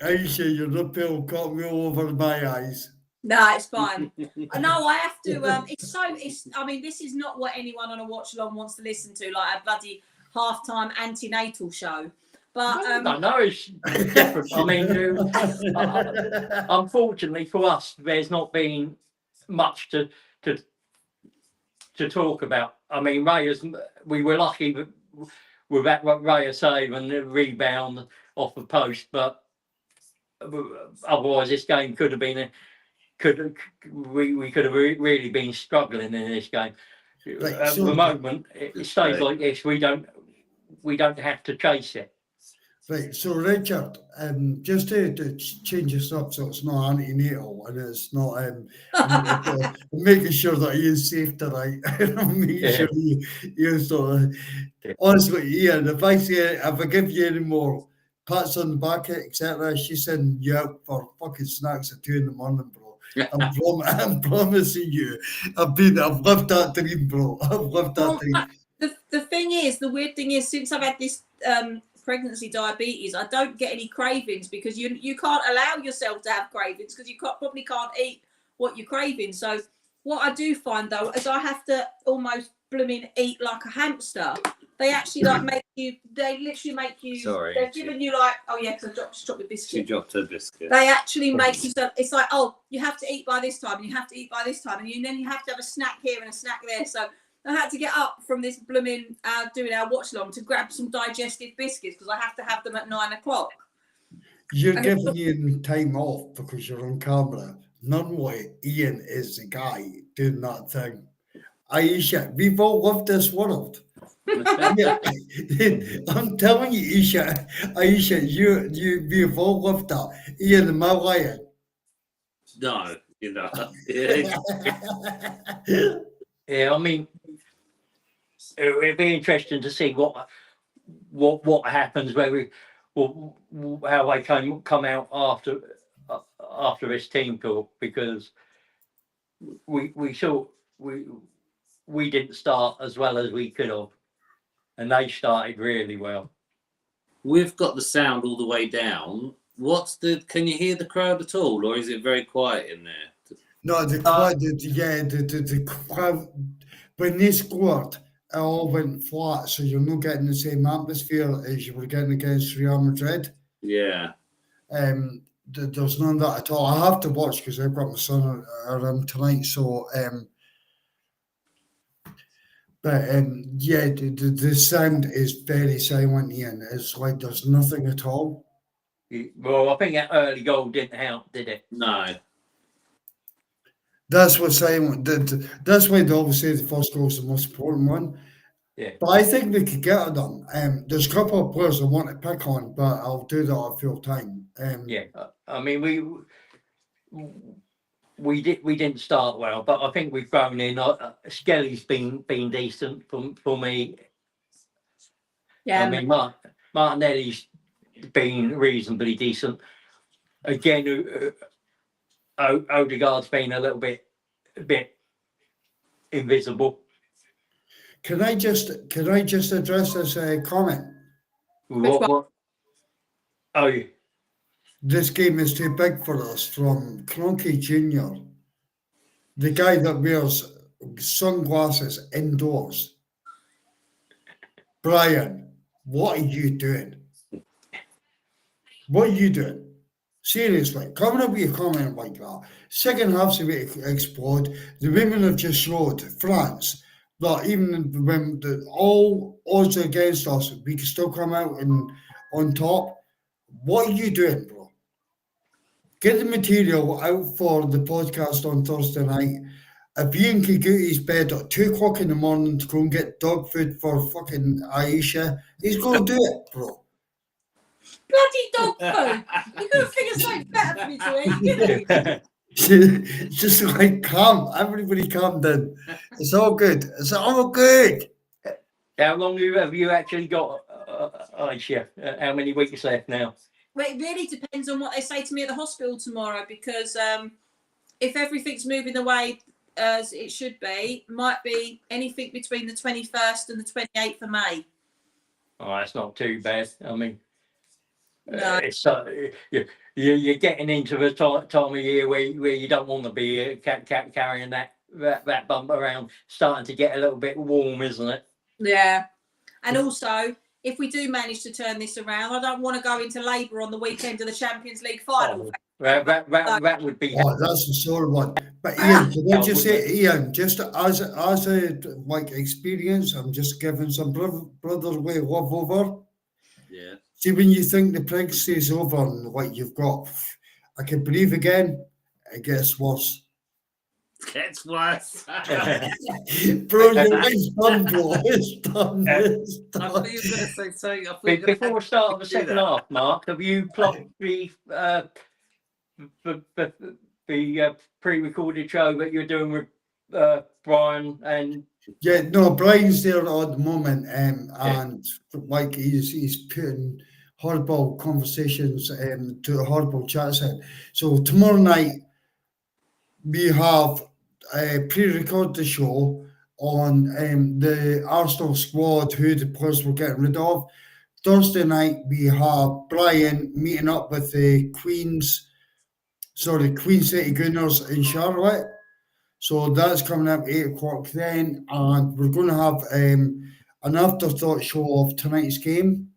Aisha, your lapel got me all over my eyes. No, it's fine. No, I have to. I mean, this is not what anyone on a watch along wants to listen to, like a bloody halftime antenatal show. But no, it's different. I mean, unfortunately for us, there's not been much to talk about. I mean, we were lucky with that Raya save and the rebound off the post, but otherwise this game could have been we could have really been struggling in this game. Right, At the moment, it stays like this. We don't have to chase it. Right, so Richard, just to change this up so it's not antenatal and it's not making sure that he is safe tonight. Making sure you sort of honestly, Ian, if I give you any more pats on the back, etc., she's sending you out for fucking snacks at 2 in the morning, bro. I'm promising you, I've lived that dream, bro. I've lived that dream. The thing is, the weird thing is, since I've had this pregnancy diabetes, I don't get any cravings because you can't allow yourself to have cravings because you probably can't eat what you're craving. So what I do find though is I have to almost blooming eat like a hamster. They actually they literally make you. Sorry, they're giving you like, oh yeah, because I just dropped the biscuit. She dropped her biscuit. They actually make you so it's like, oh, you have to eat by this time, and you have to eat by this time, and then you have to have a snack here and a snack there. So I had to get up from this blooming doing our watch along to grab some digestive biscuits because I have to have them at 9 o'clock. You're giving Ian time off because you're on camera. Normally, Ian is the guy doing that thing. Aisha, we've all loved this world. Yeah. I'm telling you, Aisha, we've all loved that. Ian, am I lying? No, you know. Yeah, I mean, it'd be interesting to see what happens how they come out after this team talk, because we didn't start as well as we could have, and they started really well. We've got the sound all the way down. Can you hear the crowd at all, or is it very quiet in there? No, the crowd, the crowd, when they scored, it all went flat, so you're not getting the same atmosphere as you were getting against Real Madrid. Yeah. There's none of that at all. I have to watch because I've got my son around tonight. So, yeah, the sound is very silent, Ian. It's like there's nothing at all. Well, I think that early goal didn't help, did it? No. That's what silent. That's why they always say the first goal is the most important one. Yeah. But I think we could get it done. There's a couple of players I want to pick on, but I'll do that at full time. Yeah. I mean, we didn't start well, but I think we've grown in. Skelly's been decent for me. Yeah. I mean, Martinelli's been reasonably decent. Again, Odegaard's been a bit invisible. Can I just address this comment? What? Oh, yeah. This game is too big for us, from Cronky Jr., the guy that wears sunglasses indoors. Brian, what are you doing? What are you doing? Seriously, coming up with a comment like that. Second half's about to explode. The women have just showed France that even when all odds are against us, we can still come out and on top. What are you doing, bro? Get the material out for the podcast on Thursday night. If Ian can go to his bed at 2 o'clock in the morning to go and get dog food for fucking Aisha, he's going to do it, bro. Bloody dog food. You couldn't figure something better for me to eat, could you? Just like calm, everybody calm down. It's all good. It's all good. How long have you actually got, Aisha? How many weeks left now? Well, it really depends on what they say to me at the hospital tomorrow, because if everything's moving the way as it should be, might be anything between the 21st and the 28th of May. Oh, that's not too bad. I mean, No. it's you're getting into the time of year where you don't want to be carrying that bump around. Starting to get a little bit warm, isn't it? Yeah. And also, if we do manage to turn this around, I don't want to go into labour on the weekend of the Champions League final. That would be. Oh, that's the sort of one. But Ian, can I just say, Ian, just as a like experience, I'm just giving some brotherly love over. Yeah. See, when you think the pregnancy is over and what you've got, I can breathe again, it gets worse. Gets worse. Bro, it's done, bro. It's done. It's I done. thought you were going to say something. Before we start the second half, Mark, have you plugged the pre-recorded show that you're doing with Brian and? Yeah, no, Brian's there at the moment, and like he's putting horrible conversations to horrible chats in. So tomorrow night we have pre-record the show on the Arsenal squad, who the players were getting rid of. Thursday night we have Brian meeting up with the Queen City Gooners in Charlotte. So that's coming up 8 o'clock then, and we're going to have an afterthought show of tonight's game,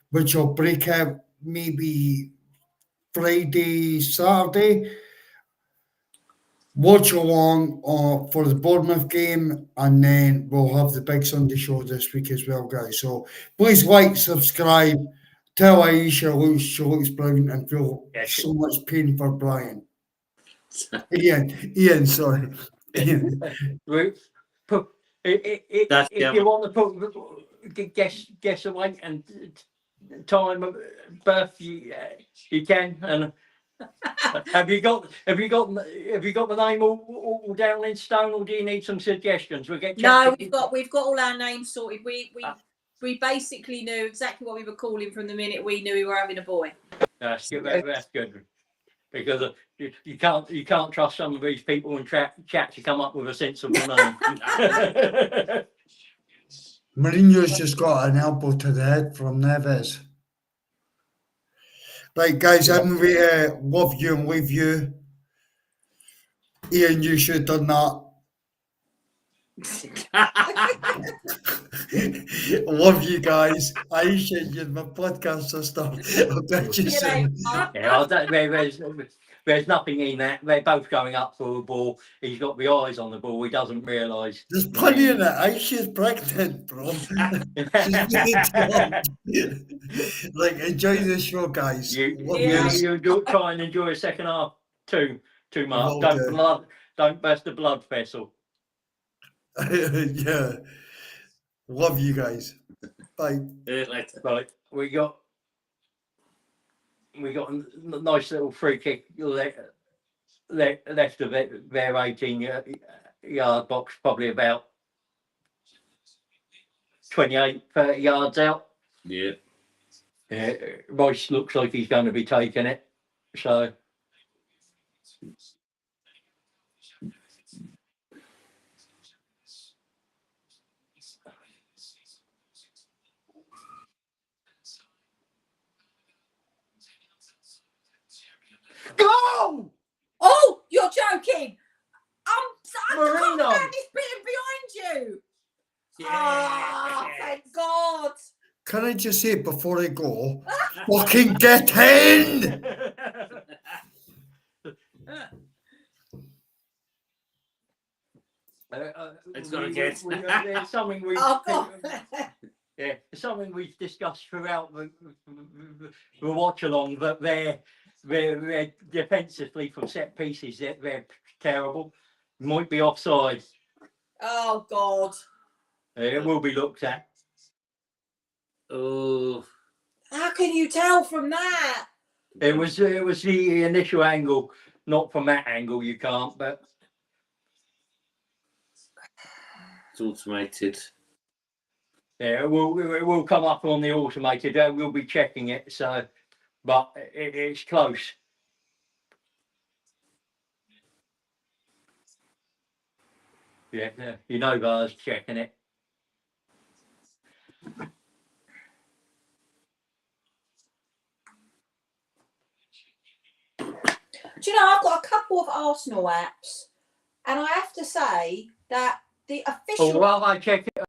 which will break out maybe Friday, Saturday. Watchalong for the Bournemouth game, and then we'll have the big Sunday show this week as well, guys. So please like, subscribe, tell Aisha she looks brilliant, and feel so much pain for Brian. Ian, sorry. Ian. If you want to put guess away and time of birth, you can. And have you got the name all down in stone, or do you need some suggestions? No, we've got all our names sorted. We basically knew exactly what we were calling from the minute we knew we were having a boy. That's good. That's good. Because you can't trust some of these people in chat to come up with a sensible name. Mourinho's just got an elbow to the head from Neves. Right, guys, I'm love you and leave you. Ian, you should have done that. Love you guys. Aisha, you're my podcast sister. I'll catch you See you later. soon. Yeah, there's nothing in that. They're both going up for the ball. He's got the eyes on the ball. He doesn't realise. There's plenty in it. Aisha's pregnant, bro. She's really tough. Like, enjoy the show, guys. Love yous. Try and enjoy a second half too much. Will do. Don't burst the blood vessel. Yeah. Love you guys. Bye. Later. Right, we got a nice little free kick left of it, their 18-yard box, probably about 28, 30 yards out. Yeah. Royce looks like he's going to be taking it. So go! Oh, you're joking. I can't Marino. stand this being behind you. Ah, thank God. Can I just say before I go, fucking get in! It's gonna get. There's something we. Oh, God. Yeah, it's something we've discussed throughout the watch along that they're defensively from set pieces they're terrible. Might be offside. Oh, God. It will be looked at. Oh, How can you tell from that? It was the initial angle, not from that angle. You can't, but it's automated. yeah, it will come up on the automated. We'll be checking it. So, but it's close. Yeah, you know, VAR's checking it. Do you know, I've got a couple of Arsenal apps, and I have to say that the official. Oh, well, I check it.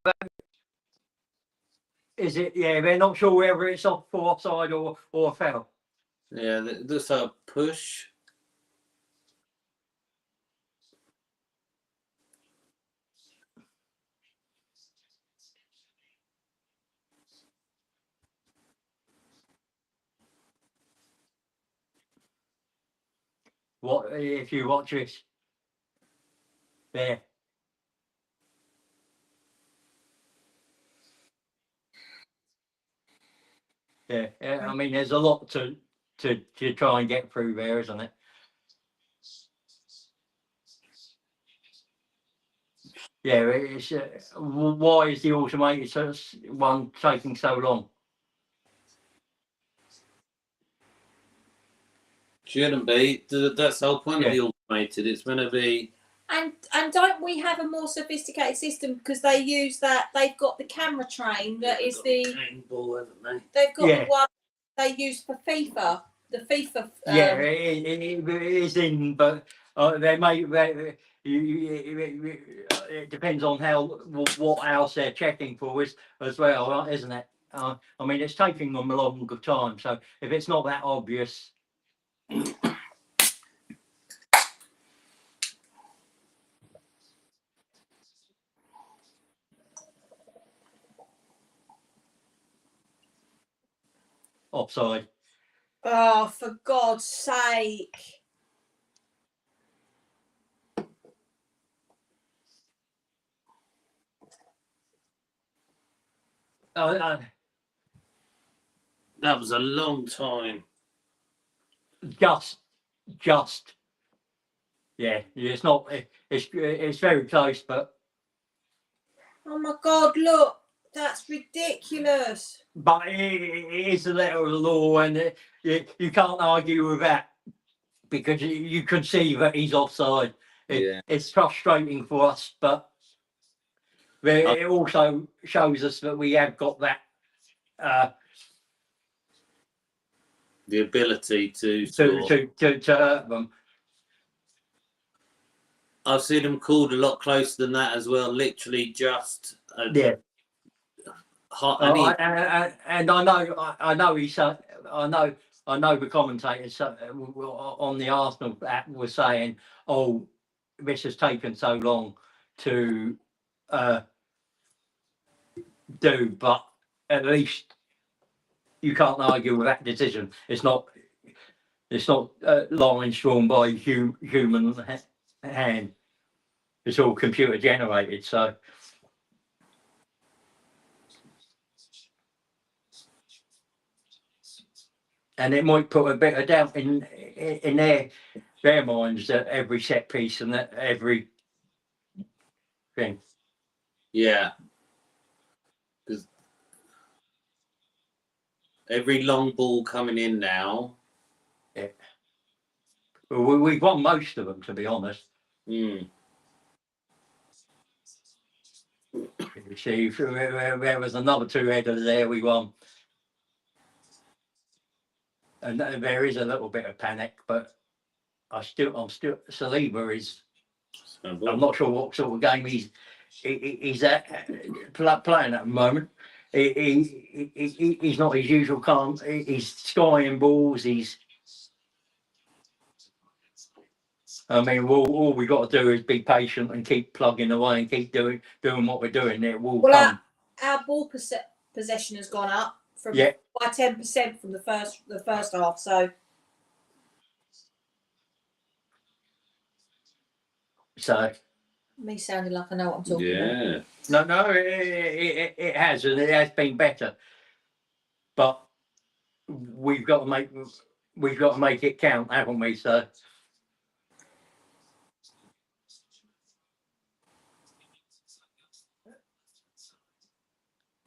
Is it? Yeah, they're not sure whether it's offside or foul. Yeah, there's a push. What if you watch this? There. Yeah, I mean, there's a lot to try and get through there, isn't it? Yeah, it's why is the automated one taking so long? Shouldn't be. That's the whole point of the automated. It's going to be. And don't we have a more sophisticated system because they use that? They've got the camera train that is the. Ball, haven't they? They've got the one they use for FIFA. The FIFA. Yeah, it is in, but they may. It depends on what else they're checking for as well, isn't it? I mean, it's taking them a long time. So if it's not that obvious. Offside. Oh, for God's sake. That was a long time. Just. Yeah, it's not. It's very close, but. Oh my God! Look, that's ridiculous. But it is a letter of the law, and you can't argue with that because you can see that he's offside. It's frustrating for us, but it also shows us that we have got that the ability to hurt them. I've seen them called a lot closer than that as well. Literally just Yeah. I And I know the commentators on the Arsenal app were saying, "Oh, this has taken so long to do," but at least you can't argue with that decision. It's not lines drawn by human hand. It's all computer generated. So. And it might put a bit of doubt in their minds that every set piece and that every thing. yeah. Because every long ball coming in now. Yeah. We've won most of them, to be honest. Mm. You see, there was another two headers there we won. And there is a little bit of panic, but I'm still Saliba is. I'm not sure what sort of game he's playing at the moment. He's not his usual calm. He's skying balls. I mean, all we got to do is be patient and keep plugging away and keep doing what we're doing. It will come. Our ball possession has gone up by 10% from the first half. So me sounding like I know what I'm talking about. No, it has, and it has been better. But we've got to make it count, haven't we? So.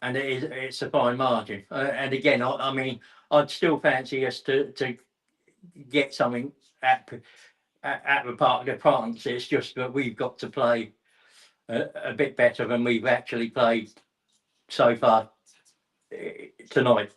And it's a fine margin. And again, I mean, I'd still fancy us to get something at the Parc des Princes. It's just that we've got to play a bit better than we've actually played so far tonight.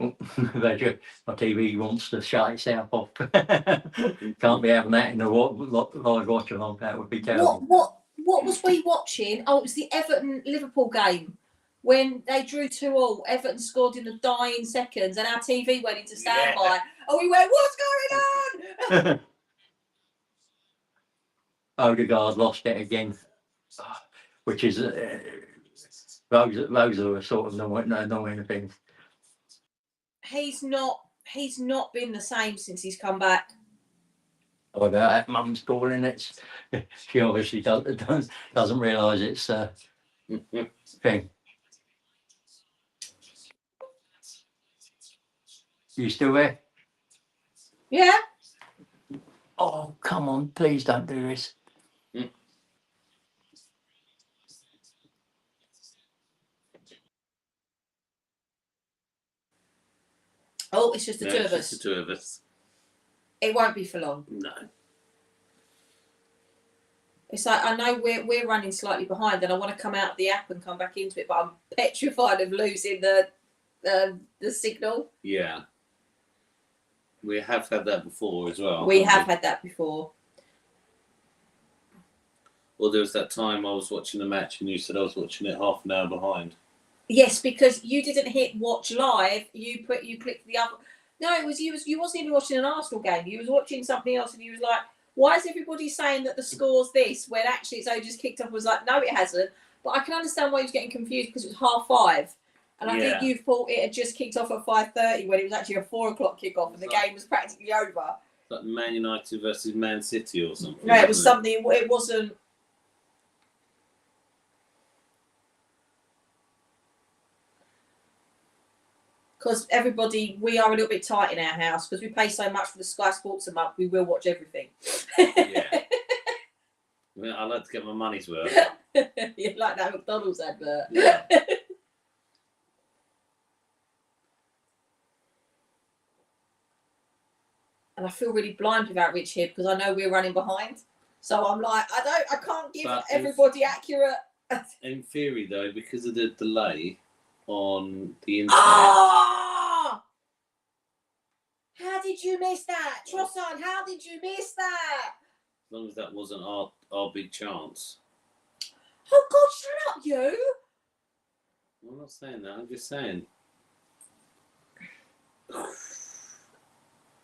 My TV wants to shut itself off. Can't be having that in the live watch along. That would be terrible. What was we watching? Oh, it was the Everton Liverpool game when they drew 2-2. Everton scored in the dying seconds, and our TV went into standby. And we went, "What's going on?" Odegaard lost it again, which is those are the sort of annoying things. He's not been the same since he's come back. Oh, that mum's calling it. She obviously doesn't realise it's a thing. You still there? Yeah. Oh, come on! Please don't do this. Oh, it's just the two of us. Just the two of us. It won't be for long. No. It's like I know we're running slightly behind, and I want to come out of the app and come back into it, but I'm petrified of losing the signal. Yeah. We have had that before as well. We have had that before. Well, there was that time I was watching the match and you said I was watching it half an hour behind. Yes, because you didn't hit watch live. You clicked the other. No, it was you wasn't even watching an Arsenal game. You was watching something else, and you was like, "Why is everybody saying that the score's this when actually it's only just kicked off?" I was like, "No, it hasn't." But I can understand why he was getting confused because it was 5:30, and I think you thought it had just kicked off at 5:30 when it was actually a 4 o'clock kickoff, and the game was practically over. Like Man United versus Man City or something. No, it was something. It wasn't. Because we are a little bit tight in our house because we pay so much for the Sky Sports a month. We will watch everything. Yeah. Well, I like to get my money's worth. You like that McDonald's advert. Yeah. And I feel really blind without Rich here because I know we're running behind. So I'm like, I can't give But everybody accurate. In theory, though, because of the delay on the internet, Oh! How did you miss that? Trossard, how did you miss that? as long as that wasn't our big chance. Oh, God, shut up, you. I'm not saying that. I'm just saying.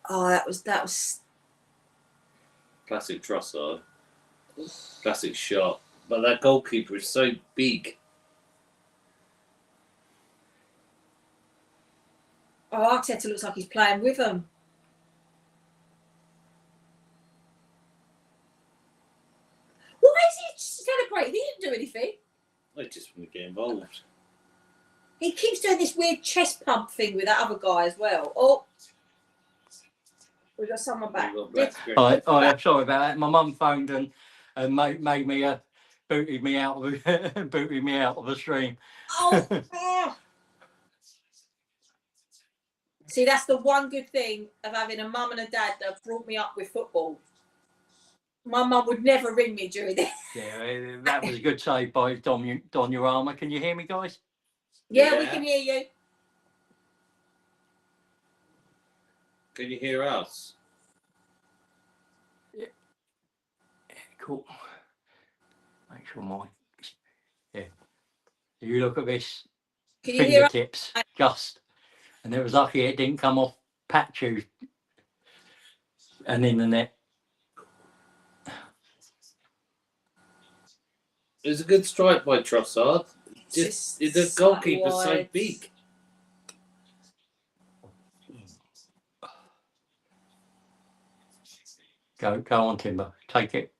Oh, that was Classic Trossard. Classic shot. But that goalkeeper is so big. Oh, Arteta looks like he's playing with them. Why is he celebrating? He didn't do anything. I just want to get involved. He keeps doing this weird chest pump thing with that other guy as well. Oh, we got someone back. I'm sorry about that. My mum phoned and made me booted me out of booted me out of the stream. Oh. See, that's the one good thing of having a mum and a dad that have brought me up with football. My mum would never ring me during this. Yeah, that was a good save by Don Urama. Can you hear me, guys? Yeah, we can hear you. Can you hear us? Yeah. Cool. Make sure my you look at this Can you hear us? fingertips just, and it was lucky it didn't come off Patchu and in the net. It was a good strike by Trossard. Just the goalkeeper's so big. Go on, Timber. Take it.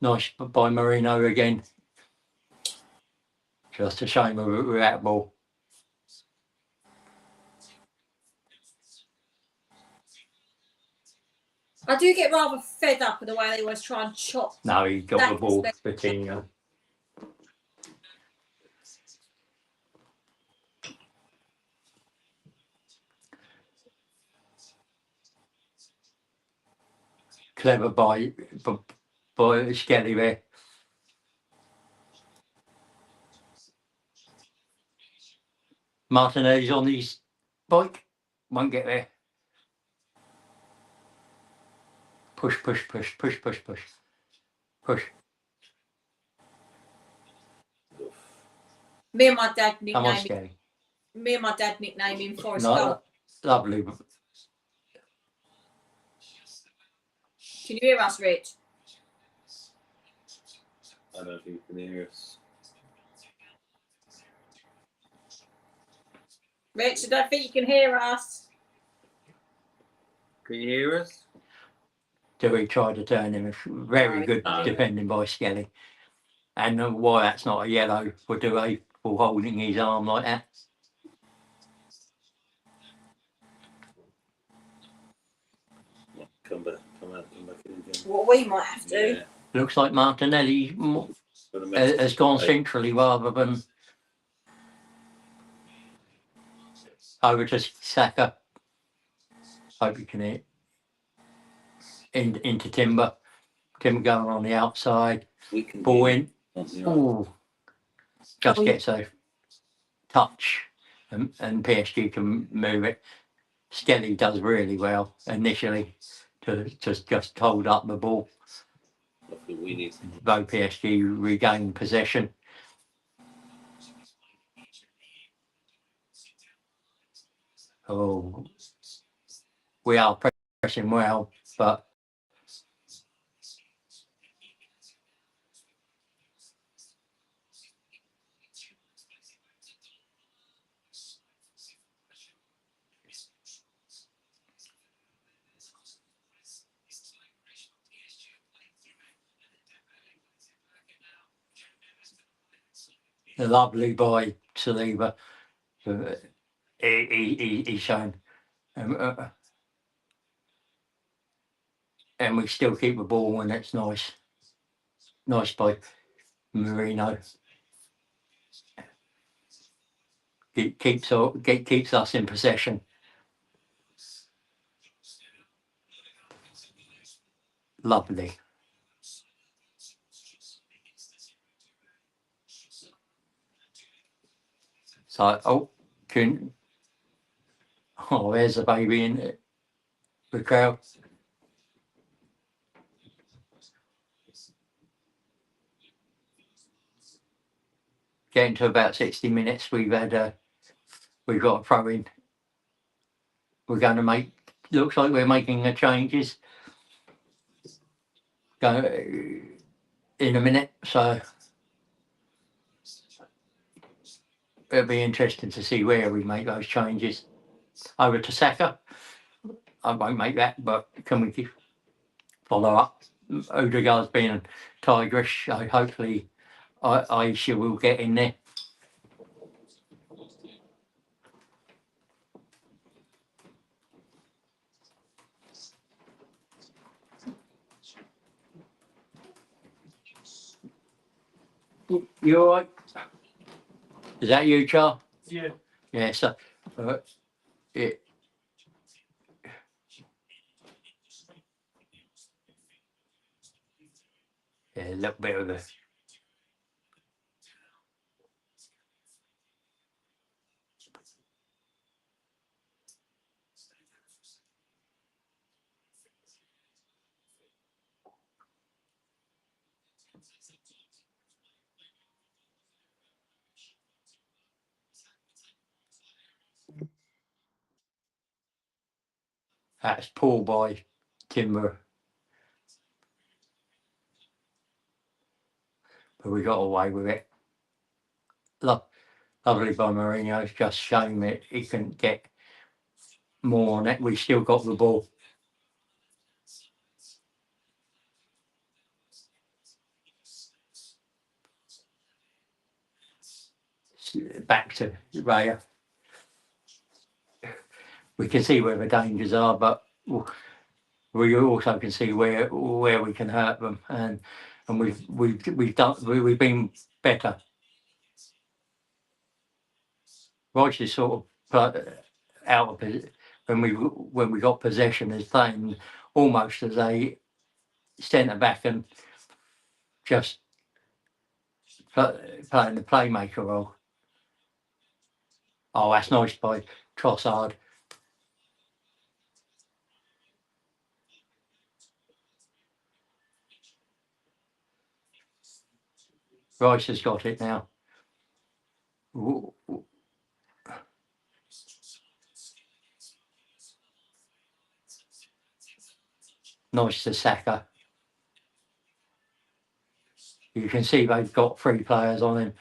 Nice by Marino again. Just a shame we're out ball. I do get rather fed up with the way they always try and chop. No, he got the ball, Coutinho. Clever by Skelly there. Martinelli's on his bike. Won't get there. Push. Me and my dad Come on, nicknamed Skelly. him Forrest Gump. Lovely. Can you hear us, Rich? I don't think you can hear us. Rich, I don't think you can hear us. Can you hear us? Dewey tried to turn him. Very good defending by Skelly. And why that's not a yellow for Dewey for holding his arm like that. Come back in again. What we might have to. Yeah. Looks like Martinelli has gone centrally rather than over to Saka. Hope you can hear. Into Timber. Timber going on the outside. Ball in. Oh, just gets a touch and PSG can move it. Skelly does really well initially to just hold up the ball. Though PSG regain possession. Oh, we are pressing well, but lovely by Saliba. He's shown. And we still keep the ball and it's nice. Nice by Marino. keeps us in possession. Lovely. So, there's a baby in the crowd. Getting to about 60 minutes, we've got a throw in. We're going to looks like we're making the changes. Go in a minute, so it'll be interesting to see where we make those changes. Over to Saka. I won't make that, but can we follow up? Odegaard's been tigerish, so hopefully Aisha will get in there. You all right? Is that you, Char? Yeah. Yeah, so it. Yeah, a little bit of a. That's pulled by Timber. But we got away with it. Lovely by Mourinho. It's just shame that he couldn't get more on it. We still got the ball. Back to Raya. We can see where the dangers are, but we also can see where we can hurt them, and we've been better. Royce is sort of out of it when we got possession, is playing almost as a centre back and just playing the playmaker role. Oh, that's nice by Trossard. Rice has got it now. Ooh. Nice to Saka. You can see they've got 3 players on him.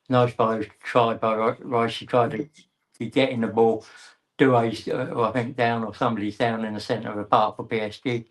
Nice try by Rice. He tried to get in the ball. Doué's, I think, down, or somebody's down in the centre of the park for PSG.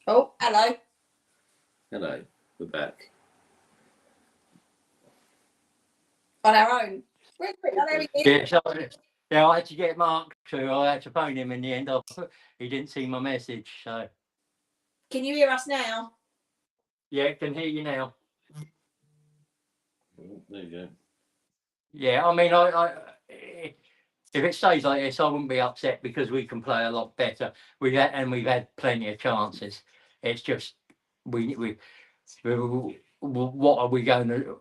Oh, hello. Hello, we're back. On our own. Oh, there he is. Yeah, I had to get Mark to. I had to phone him in the end. He didn't see my message, so. Can you hear us now? Yeah, can hear you now. Oh, there you go. Yeah, I mean, if it stays like this, I wouldn't be upset because we can play a lot better. We've had plenty of chances. It's just we what are we going to?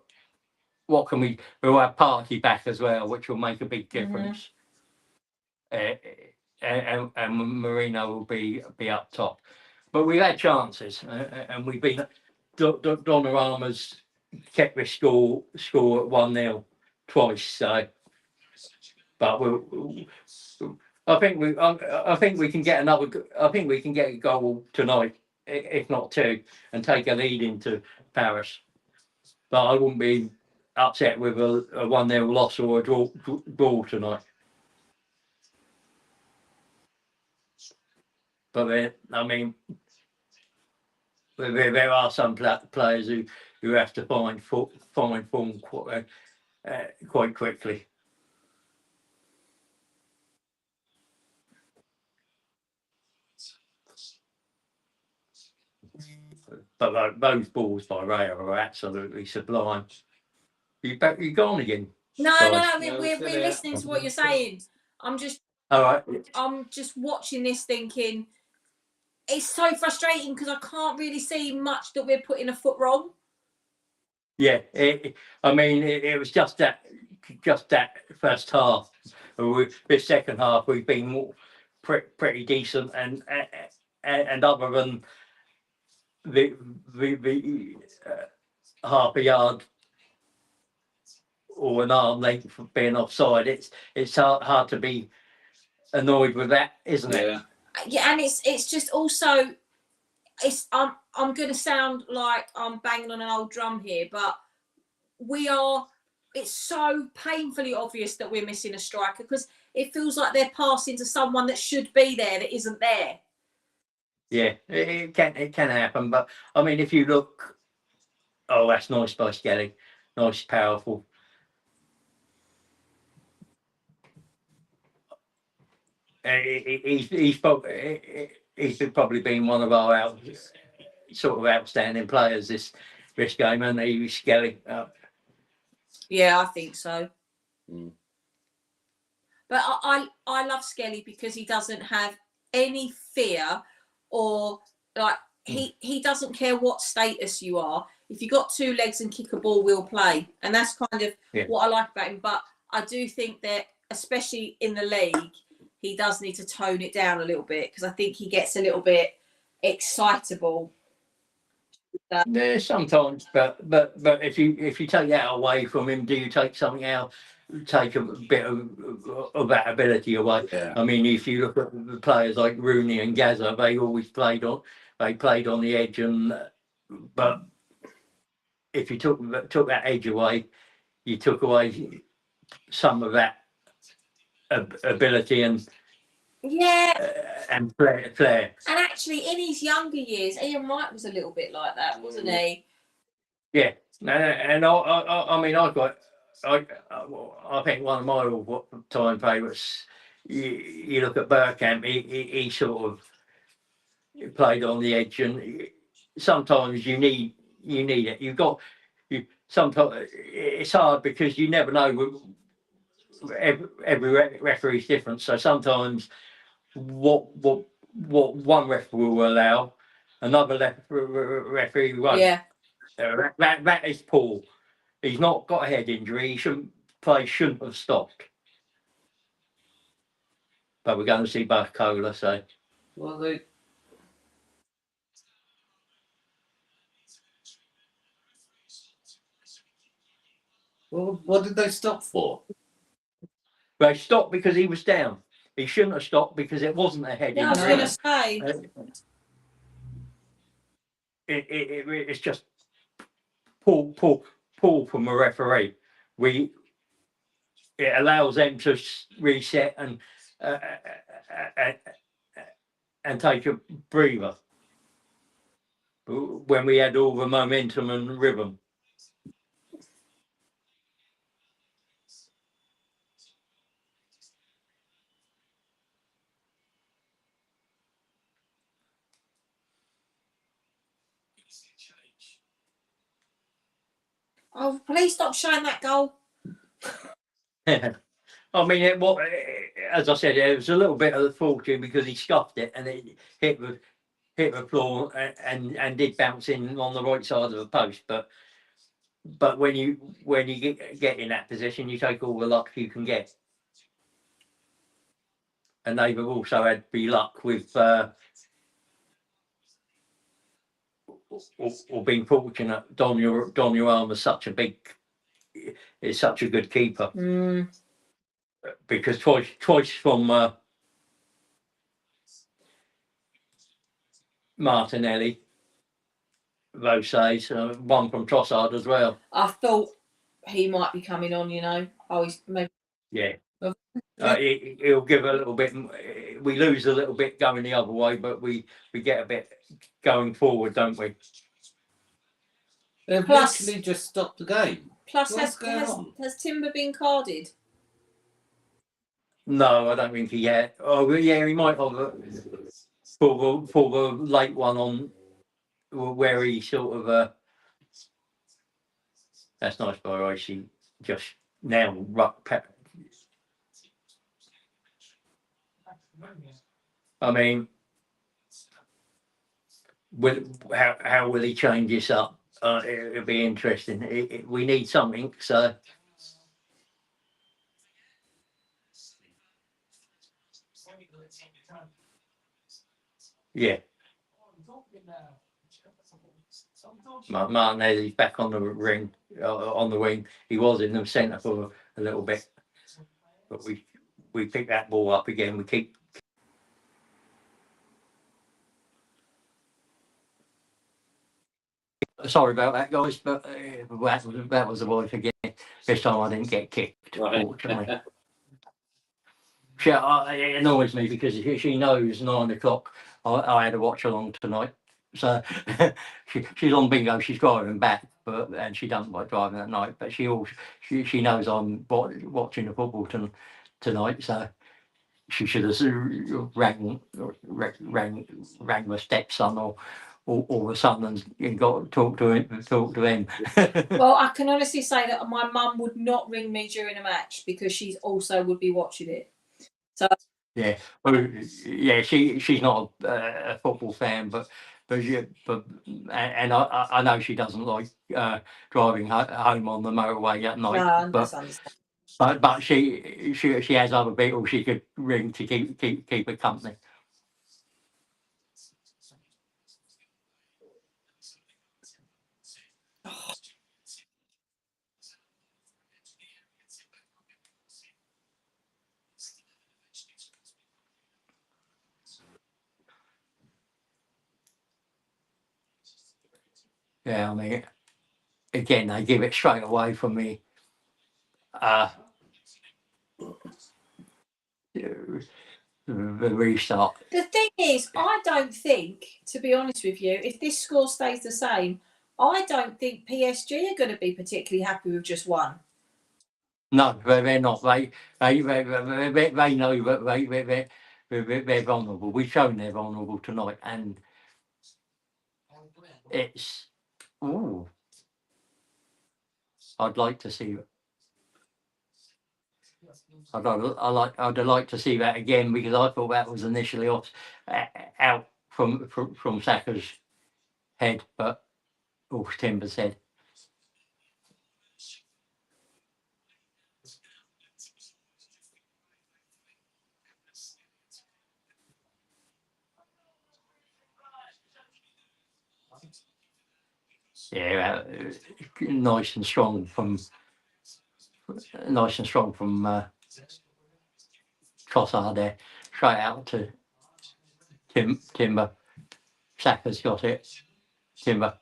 What can we? We'll have Party back as well, which will make a big difference. And Marino will be up top. but we had chances, and we've been. Donnarumma's kept the score at 1-0 twice. So, but I think we can get another. I think we can get a goal tonight, if not two, and take a lead into Paris. But I wouldn't be upset with a 1-0 loss or a draw tonight. But I mean, there are some players who have to find form quite quickly. But those balls by Ray are absolutely sublime. You gone again? No, Guys? we're listening to what you're saying. I'm just watching this thinking it's so frustrating because I can't really see much that we're putting a foot wrong. Yeah, I mean, it was just that first half. This second half, we've been pretty decent, and other than the half a yard or an arm length for being offside, it's hard to be annoyed with that, isn't it? Yeah, and it's just also I'm going to sound like I'm banging on an old drum here, but it's so painfully obvious that we're missing a striker because it feels like they're passing to someone that should be there that isn't there. Yeah, it can happen, but I mean, if you look, oh, that's nice by Skelly, nice, powerful. He's probably been one of our sort of outstanding players this game, and he was Skelly. Yeah, I think so. Mm. But I love Skelly because he doesn't have any fear or like he doesn't care what status you are. If you got two legs and kick a ball, we'll play, and that's kind of what I like about him. But I do think that especially in the league, he does need to tone it down a little bit because I think he gets a little bit excitable. Yeah, sometimes, but if you take that away from him, do you take something out? Take a bit of that ability away. Yeah. I mean, if you look at the players like Rooney and Gaza, they always played on the edge, but if you took that edge away, you took away some of that ability and flair. And actually, in his younger years, Ian Wright was a little bit like that, wasn't he? Yeah, and I mean, I think one of my all-time favourites. You look at Bergkamp. He sort of played on the edge, and sometimes you need it. Sometimes it's hard because you never know. Every referee is different, so sometimes what one referee will allow, another referee won't. Yeah. That is Paul. He's not got a head injury. He shouldn't have stopped. But we're going to see Barcola, so. Well, what did they stop for? They stopped because he was down. He shouldn't have stopped because it wasn't a head Yeah, I was injury. going to say. It's just pull from a referee. It allows them to reset and take a breather when we had all the momentum and rhythm. Oh, please stop showing that goal. I mean, as I said, it was a little bit of fortune because he scuffed it and it hit the floor and did bounce in on the right side of the post. But when you get in that position, you take all the luck you can get. And they've also had luck with or been fortunate. Donnarumma is such a good keeper because twice from Martinelli, both saves, one from Trossard as well. I thought he might be coming on, you know. Oh, he's maybe. Yeah. He'll give a little bit. We lose a little bit going the other way, but we get a bit going forward, don't we? They've Plus- literally just stopped the game. Plus, What's going on? has Timber been carded? No, I don't think he had. Oh, yeah, he might have for the late one on where he sort of. That's nice by Rishi. Just now, I mean, how will he change this up? It'll be interesting. We need something, so. Yeah. Martinelli's back on the ring, on the wing. He was in the centre for a little bit, but we pick that ball up again. We keep. Sorry about that, guys, but that was the voice again. This time I didn't get kicked, fortunately. It annoys me because she knows 9 o'clock. I had a watch along tonight, so she's on bingo. She's driving back, and she doesn't like driving at night. But she knows I'm watching the football tonight, so she should have rang my stepson or the son and got to talk to him. Well, I can honestly say that my mum would not ring me during a match because she also would be watching it. So yeah, well, yeah, she's not a football fan, but I know she doesn't like driving home on the motorway at night. that's understandable. But she has other people she could ring to keep her company. Yeah, I mean, again, they give it straight away from me. The restart. The thing is, I don't think, to be honest with you, if this score stays the same, I don't think PSG are going to be particularly happy with just one. No, they're not. They know that they're vulnerable. We've shown they're vulnerable tonight, and it's. Ooh, I'd like to see. I'd like to see that again because I thought that was initially out from Saka's head, but Timber's head. Yeah, nice and strong from Trossard there, straight out to Timber. Saka's got it. Timber.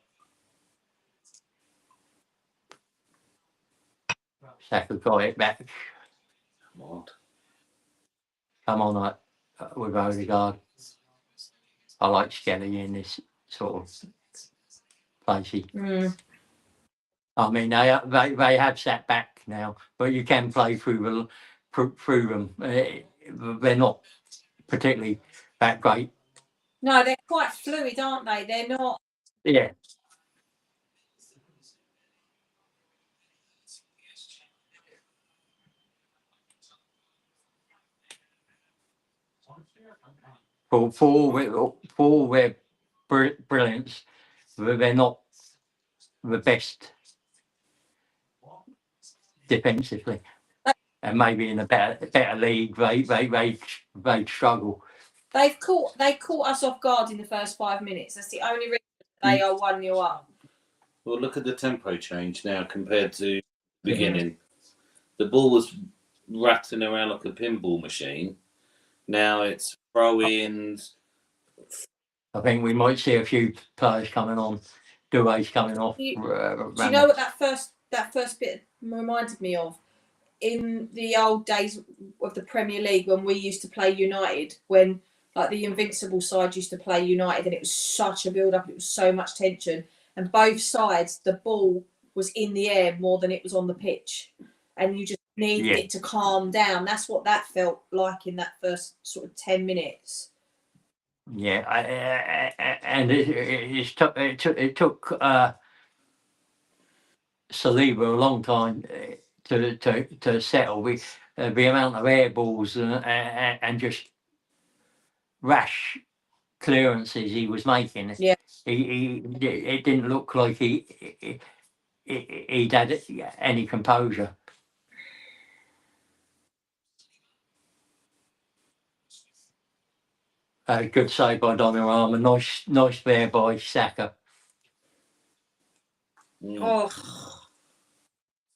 Saka got it back. Come on, with Odegaard. I like Skelly in this sort of place. I mean, they have sat back now, but you can play through them. They're not particularly that great. No, they're quite fluid, aren't they? They're not. Yeah. For their brilliance, they're not the best defensively, and maybe in a better league they struggle. They caught us off guard in the first 5 minutes. That's the only reason They are 1-0 up. Well, look at the tempo change now compared to the beginning. The ball was rattling around like a pinball machine. Now it's throw-ins. I think we might see a few players coming on, duets coming off. Do you know what that first bit reminded me of? In the old days of the Premier League, when we used to play United, when like the Invincible side used to play United, and it was such a build-up, it was so much tension, and both sides, the ball was in the air more than it was on the pitch, and you just needed it to calm down. That's what that felt like in that first sort of 10 minutes. Yeah, and it took Saliba a long time to settle with the amount of air balls and just rash clearances he was making. Yeah. It didn't look like he'd had any composure. Good save by Donnarumma. Nice there by Saka. Oh,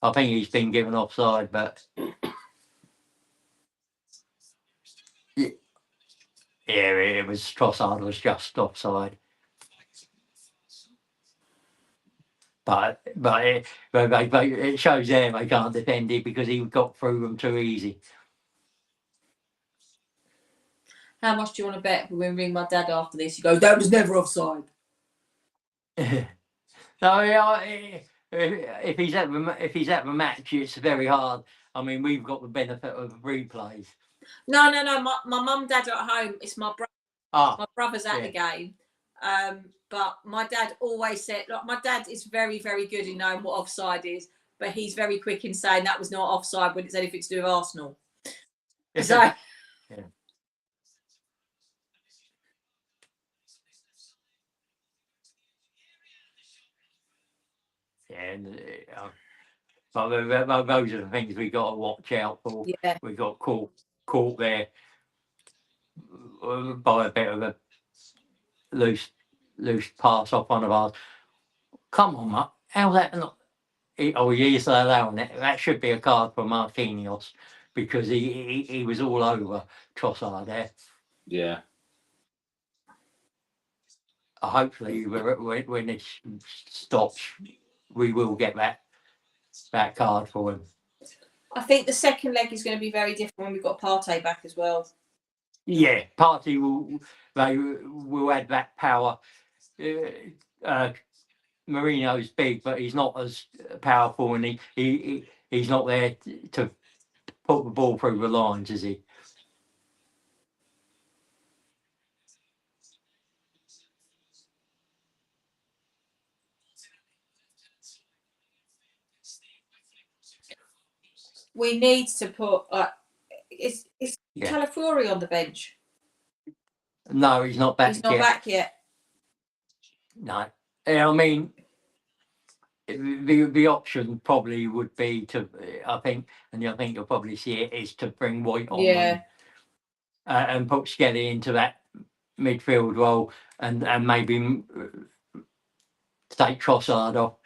I think he's been given offside, but yeah, it was Trossard was just offside. But it shows there they can't defend it because he got through them too easy. how much do you want to bet when we ring my dad after this? He goes, "That was never offside." No, yeah, if he's at the match, it's very hard. I mean, we've got the benefit of replays. No. My mum and dad are at home. It's my brother. My brother's at the game. But my dad always said, like, my dad is very, very good in knowing what offside is, but he's very quick in saying that was not offside when it's anything to do with Arsenal. So. Yeah. And but those are the things we got to watch out for. Yeah. We got caught there by a bit of a loose pass off one of ours. Come on, Matt. How's that not? He's allowing it. That should be a card for Marquinhos because he was all over Trossard there. Yeah. Hopefully, when it stops, we will get that card for him. I think the second leg is going to be very different when we've got Partey back as well. Yeah, Partey will add that power. Marino's big, but he's not as powerful, and he's not there to put the ball through the lines, is he? We need to put is Calafiori on the bench? No, he's not back. He's not back yet. No, I mean the option probably would be to, I think you'll probably see it, is to bring White on and put Skelly into that midfield role and maybe take Trossard off.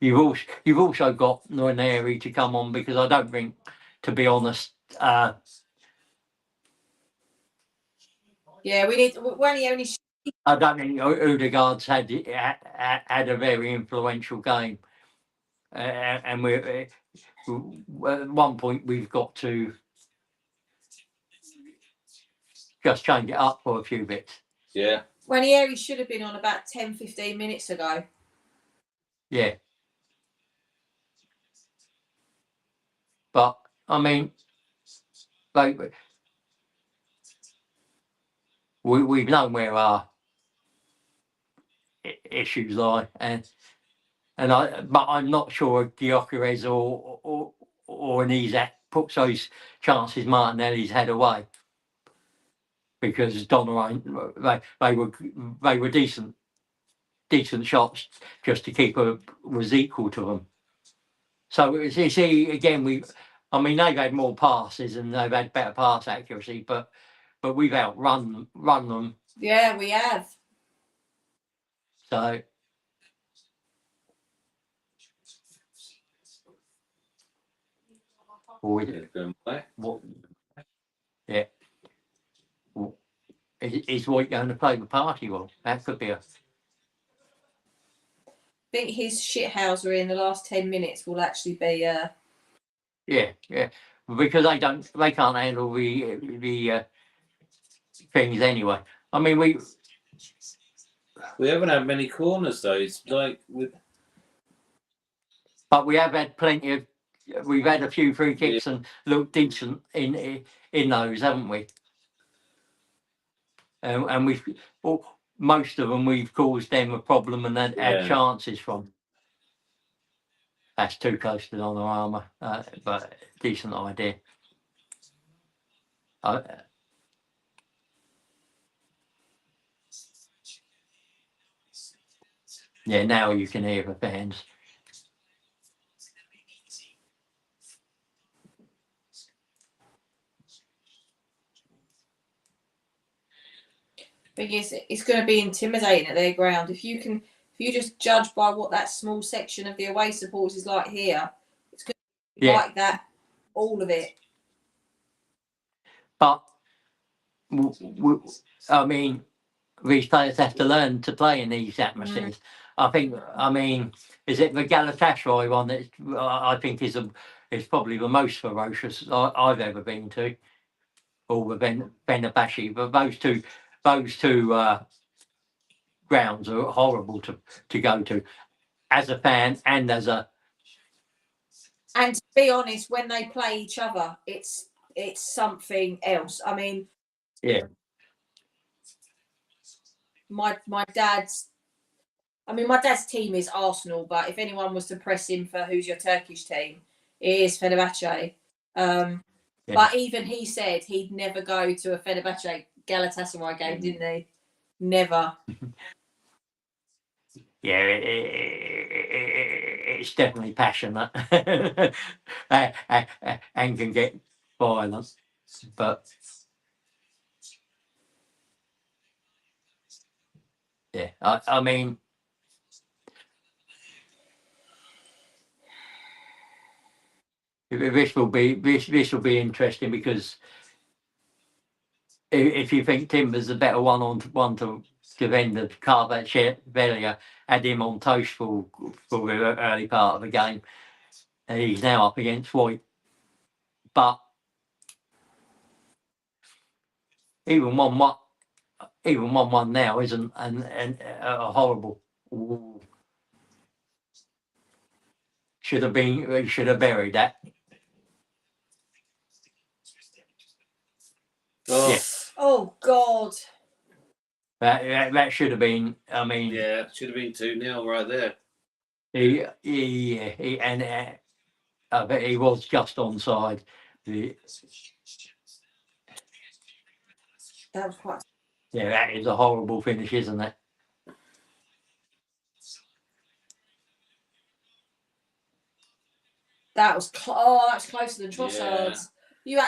You've also got Ranieri to come on, because I don't think, to be honest, we need when he only. I don't think Odegaard's had a very influential game, and we're at one point we've got to just change it up for a few bits. Yeah. Ranieri should have been on about 10-15 minutes ago. Yeah. But I mean, like, we've known where our issues lie, but I'm not sure Gyökeres or an Isak puts those chances Martinelli's had away, because Donnarumma, they were decent shots, just to keep was equal to them. So you see again, they've had more passes and they've had better pass accuracy, but we've outrun them. Yeah, we have. So Or Yeah, going back. what? Yeah. Well, is White going to play the party? Well, that could be a. I think his shithousery in the last 10 minutes will actually be Yeah, because they can't handle the things anyway. I mean, We haven't had many corners though. It's like with but we have had plenty of. We've had a few free kicks and looked decent in those, haven't we? And we've most of them we've caused them a problem and then had chances from. That's too close to Donnarumma, but decent idea. Yeah, now you can hear the fans. thing is, it's going to be intimidating at their ground. If you just judge by what that small section of the away supporters is like here, it's going to be like that, all of it. But I mean, these players have to learn to play in these atmospheres. I think. I mean, is it the Galatasaray one that I think is probably the most ferocious I've ever been to, or the Fenerbahce. But those two grounds are horrible to go to, as a fan and as a. And to be honest, when they play each other, it's something else. I mean, yeah. My dad's team is Arsenal, but if anyone was to press him for who's your Turkish team, it is Fenerbahce. But even he said he'd never go to a Fenerbahce Galatasaray game, didn't he? Never. Yeah, it's definitely passionate and can get violent, but yeah, I mean, this will be interesting because if you think Timber's the better one to defend the Kvaratskhelia, had him on toast for the early part of the game, and he's now up against White, but even 1-1 now isn't a horrible. Ooh. Should have buried that. oh Yeah. Oh God. That should have been. I mean, yeah, it should have been 2-0 right there. He I bet he was just onside. That was quite. Yeah, that is a horrible finish, isn't it? That was that's closer than Trossard's. Yeah. You would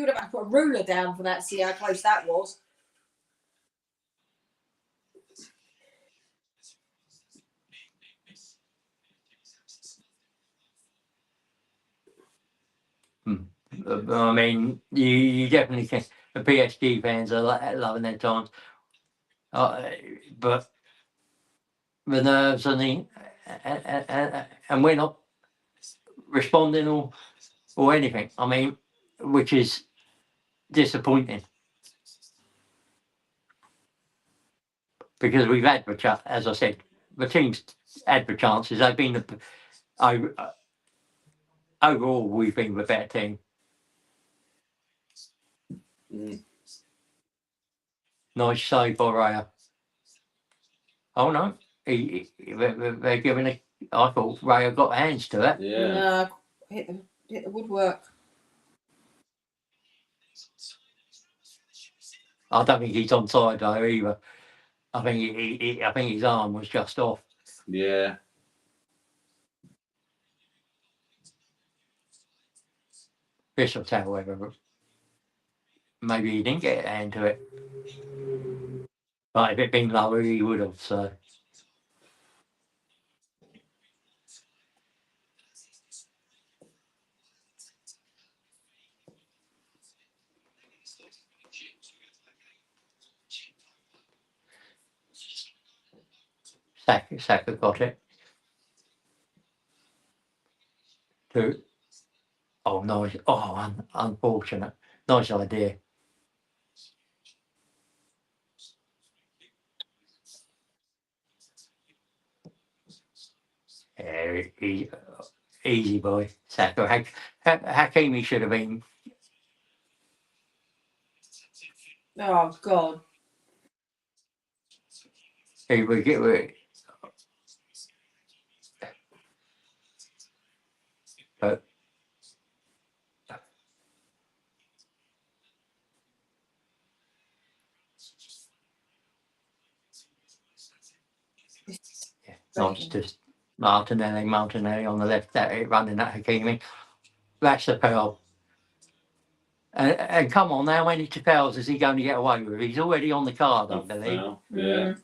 have had to put a ruler down for that to see how close that was. I mean, you definitely can. The PSG fans are loving their times, but the nerves and we're not responding or anything. I mean, which is disappointing because we've had as I said, the team's had the chances. They've been overall we've been the better team. Nice save by Raya. Oh no, they're giving it. I thought Raya got hands to it. Yeah. No, hit the woodwork. I don't think he's onside though either. I think his arm was just off. Yeah. Bishop tell whether maybe he didn't get a hand to it. But if it'd been lower, he would have. So. Saka got it. Two. Oh, nice. Oh, unfortunate. Nice idea. Yeah, easy boy. Saka. Hakimi should have been. Oh God. He would get it. But yeah, nice. Just Martinelli on the left. That running at Hakimi. That's the foul. And come on now, how many fouls is he going to get away with? He's already on the card, I believe. Yeah.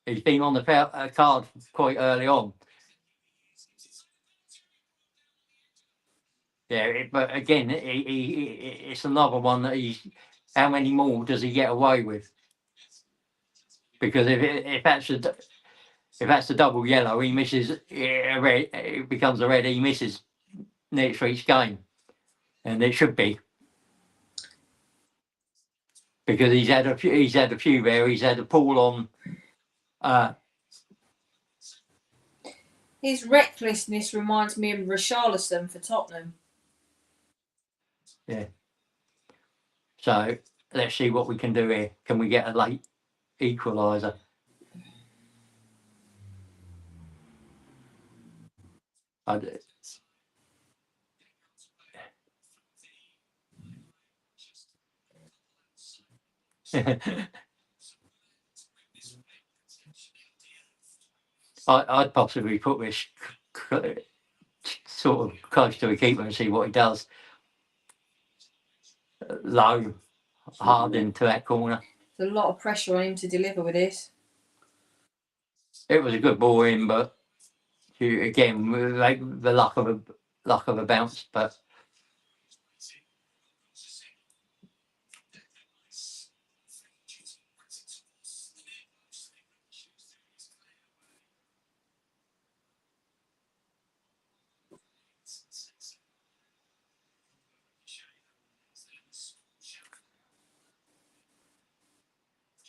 He's been on the card quite early on. Yeah, but again, it's another one that he's. How many more does he get away with? Because if that's a double yellow, he misses a red. It becomes a red. He misses next for each game, and it should be because he's had a few. He's had a few there. He's had a pull on. His recklessness reminds me of Richarlison for Tottenham. Yeah. So let's see what we can do here. Can we get a late equaliser? I'd possibly put this sort of close to a keeper and see what he does. Low, hard into that corner. There's a lot of pressure on him to deliver with this. It was a good ball in, but again, like the luck of a bounce. But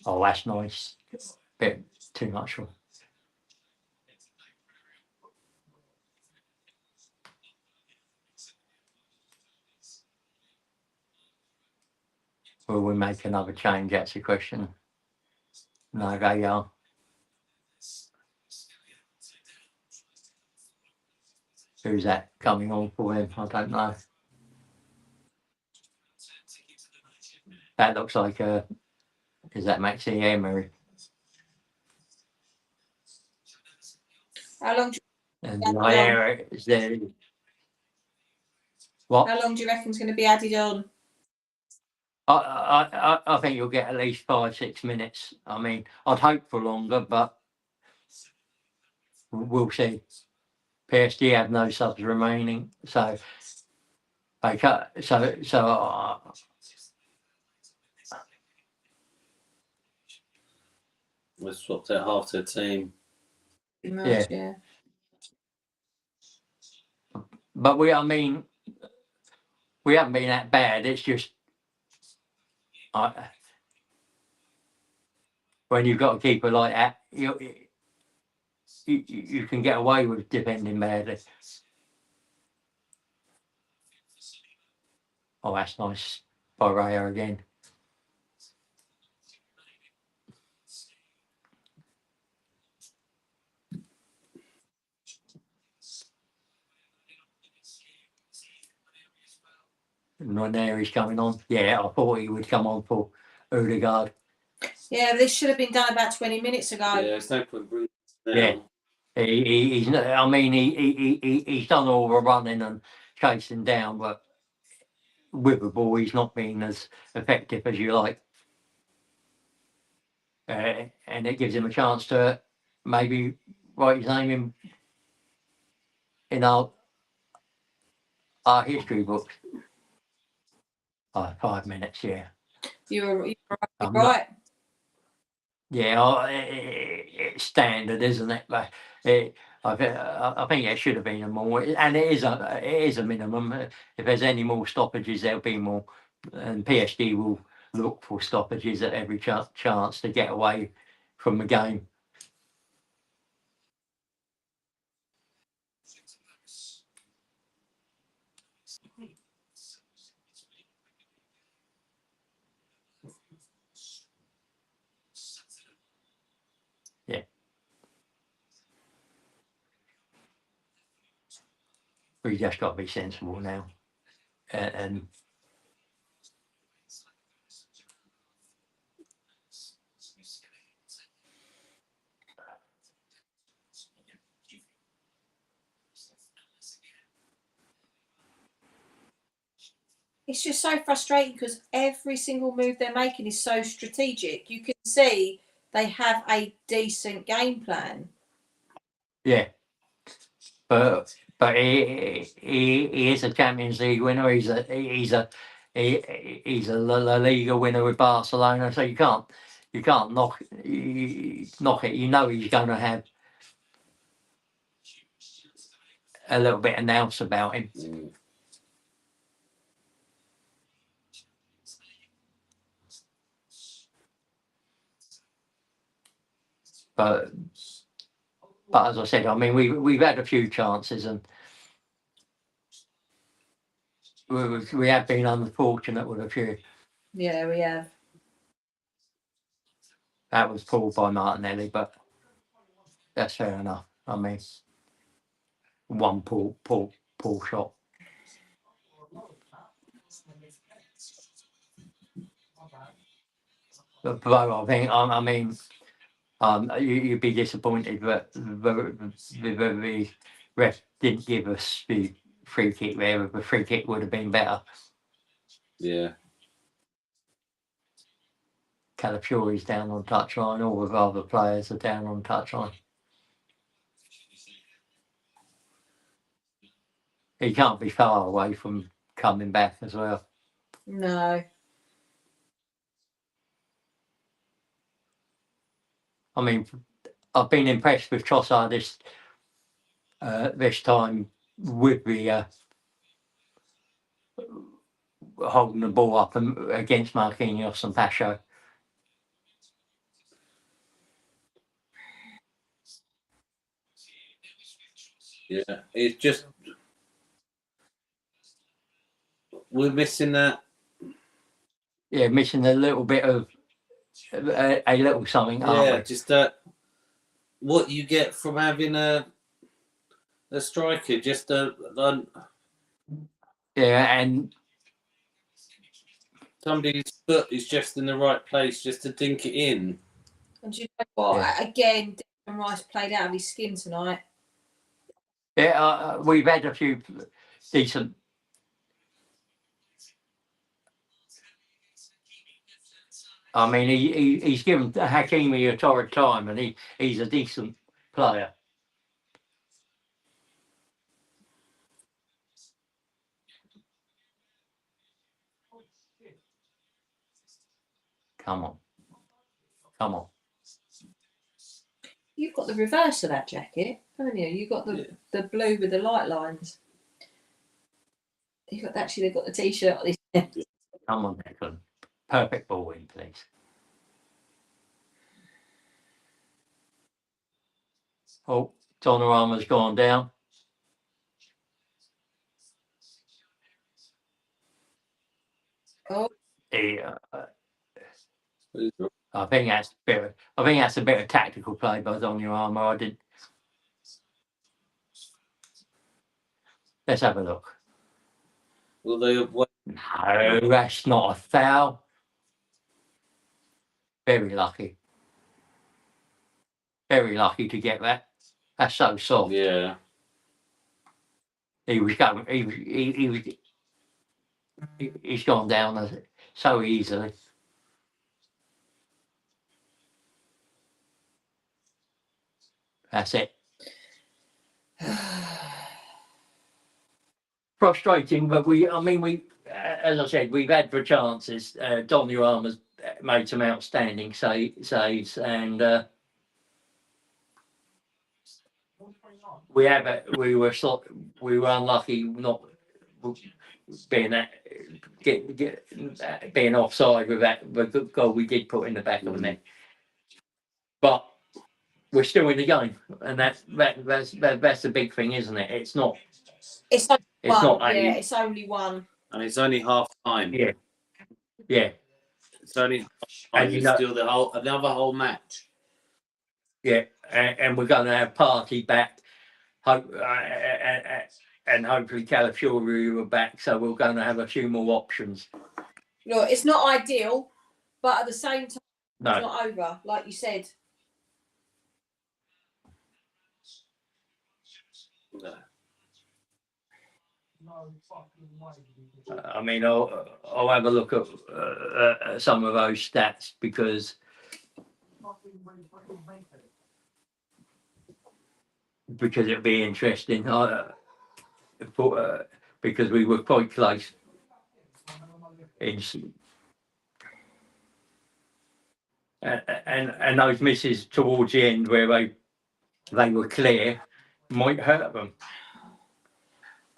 oh, that's nice. Bit too much. Will we make another change? That's the question. No, they are. Who's that coming on for him? I don't know. That looks like is that Maxi Emery? How long? And Lyra is there. What? How long do you reckon is going to be added on? I think you'll get at least 5-6 minutes. I mean, I'd hope for longer, but we'll see. PSG have no subs remaining, so they cut. So They swapped out half their team. Yeah. But we haven't been that bad. It's just when you've got a keeper like that, you can get away with defending badly. Oh, that's nice by Raya again. Ranieri's coming on. Yeah, I thought he would come on for Odegaard. Yeah, this should have been done about 20 minutes ago. Yeah, it's no point bringing it down. Yeah, he's. I mean, he's done all the running and chasing down, but with the ball, he's not been as effective as you like. And it gives him a chance to maybe write his name in our history books. 5 minutes, yeah. You're right. Yeah, it's standard, isn't it? But I think it should have been a more, and it is a minimum. If there's any more stoppages, there'll be more, and PSG will look for stoppages at every chance to get away from the game. We just got to be sensible now, and It's just so frustrating because every single move they're making is so strategic. You can see they have a decent game plan. yeah. But he is a Champions League winner. He's a La Liga winner with Barcelona. So you can't knock it. You know he's going to have a little bit of nous about him. But as I said, I mean we've had a few chances and we have been unfortunate with a few. Yeah, we have. That was pulled by Martinelli, but that's fair enough. I mean, one pull shot. But I think I mean you'd be disappointed that the ref didn't give us the free kick there. The free kick would have been better. Yeah. Calafiori's down on touchline. All the other players are down on touchline. He can't be far away from coming back as well. No. I mean, I've been impressed with Trossard this time with the holding the ball up against Marquinhos and Pacho. Yeah, it's just we're missing that. Yeah, missing a little bit of a little something, aren't Yeah, we? just that. What you get from having a striker, just Yeah, and somebody's foot is just in the right place, just to dink it in. And you know what? Yeah. Again, Declan Rice played out of his skin tonight. yeah, we've had a few decent. I mean, he's given Hakimi a torrid time, and he's a decent player. Come on. You've got the reverse of that jacket, haven't you? You've got the blue with the light lines. They've got the t-shirt on his. Come on, Declan. Perfect ball in, please. Oh, Donnarumma's gone down. Oh. Yeah. I think that's a bit of tactical play by Donnarumma. I did. Let's have a look. Well, they No, that's not a foul. Very lucky. Very lucky to get that. That's so soft. yeah. He was going. He's gone down so easily. That's it. Frustrating, but as I said, we've had the chances. Donnarumma's made some outstanding saves, and we were unlucky not being offside with the goal we did put in the back of the net. But we're still in the game, and that's the big thing, isn't it? It's not. It's only It's one. not. Yeah, it's only one. And it's only half time. Yeah. Yeah. It's only half time. And It's still another whole match. Yeah, and we're going to have Party back, and hopefully Calafiori are back, so we're going to have a few more options. Look, it's not ideal, but at the same time, No. it's not over, like you said. No. I mean, I'll have a look at some of those stats because it'd be interesting. Because we were quite close and those misses towards the end where they were clear might hurt them.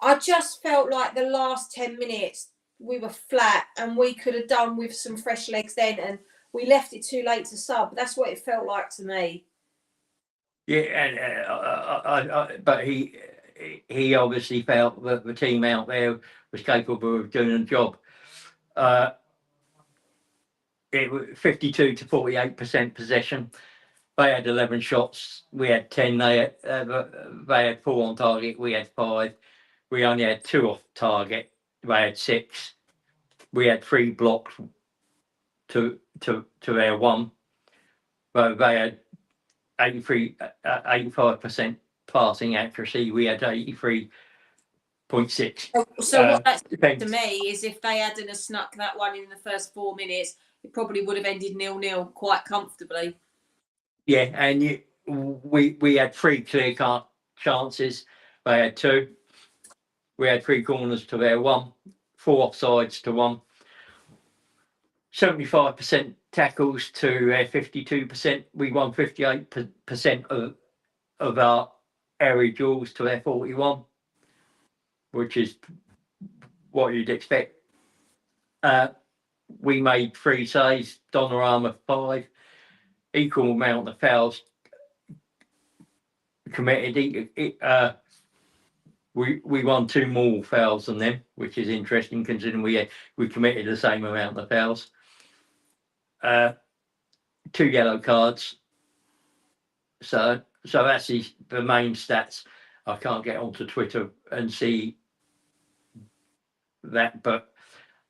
I just felt like the last 10 minutes we were flat and we could have done with some fresh legs then, and we left it too late to sub. That's what it felt like to me. Yeah, and but he obviously felt that the team out there was capable of doing a job. It was 52 to 48% possession. They had 11 shots. We had 10. They had 4 on target. We had 5. We only had 2 off target. They had 6. We had 3 blocks to their 1. But they had 85% passing accuracy. We had 83.6. So what that said to me is if they hadn't have snuck that one in the first 4 minutes, it probably would have ended 0-0 quite comfortably. Yeah, and we had 3 clear-cut chances. They had 2. We had 3 corners to their 1, 4 offsides to 1. 75% tackles to 52%. We won 58% of our area duels to their 41, which is what you'd expect. We made 3 saves, Donnarumma 5, equal amount of fouls committed. We won 2 more fouls than them, which is interesting considering we committed the same amount of fouls. 2 yellow cards. So that's the main stats. I can't get onto Twitter and see that, but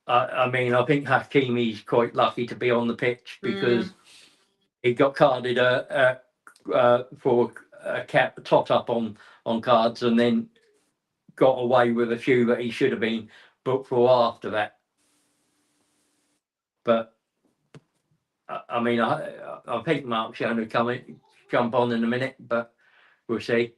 I mean, I think Hakimi's quite lucky to be on the pitch because he got carded for a cap tot up on cards and then got away with a few that he should have been booked for after that. But I mean, I think Mark's going to jump on in a minute, but we'll see.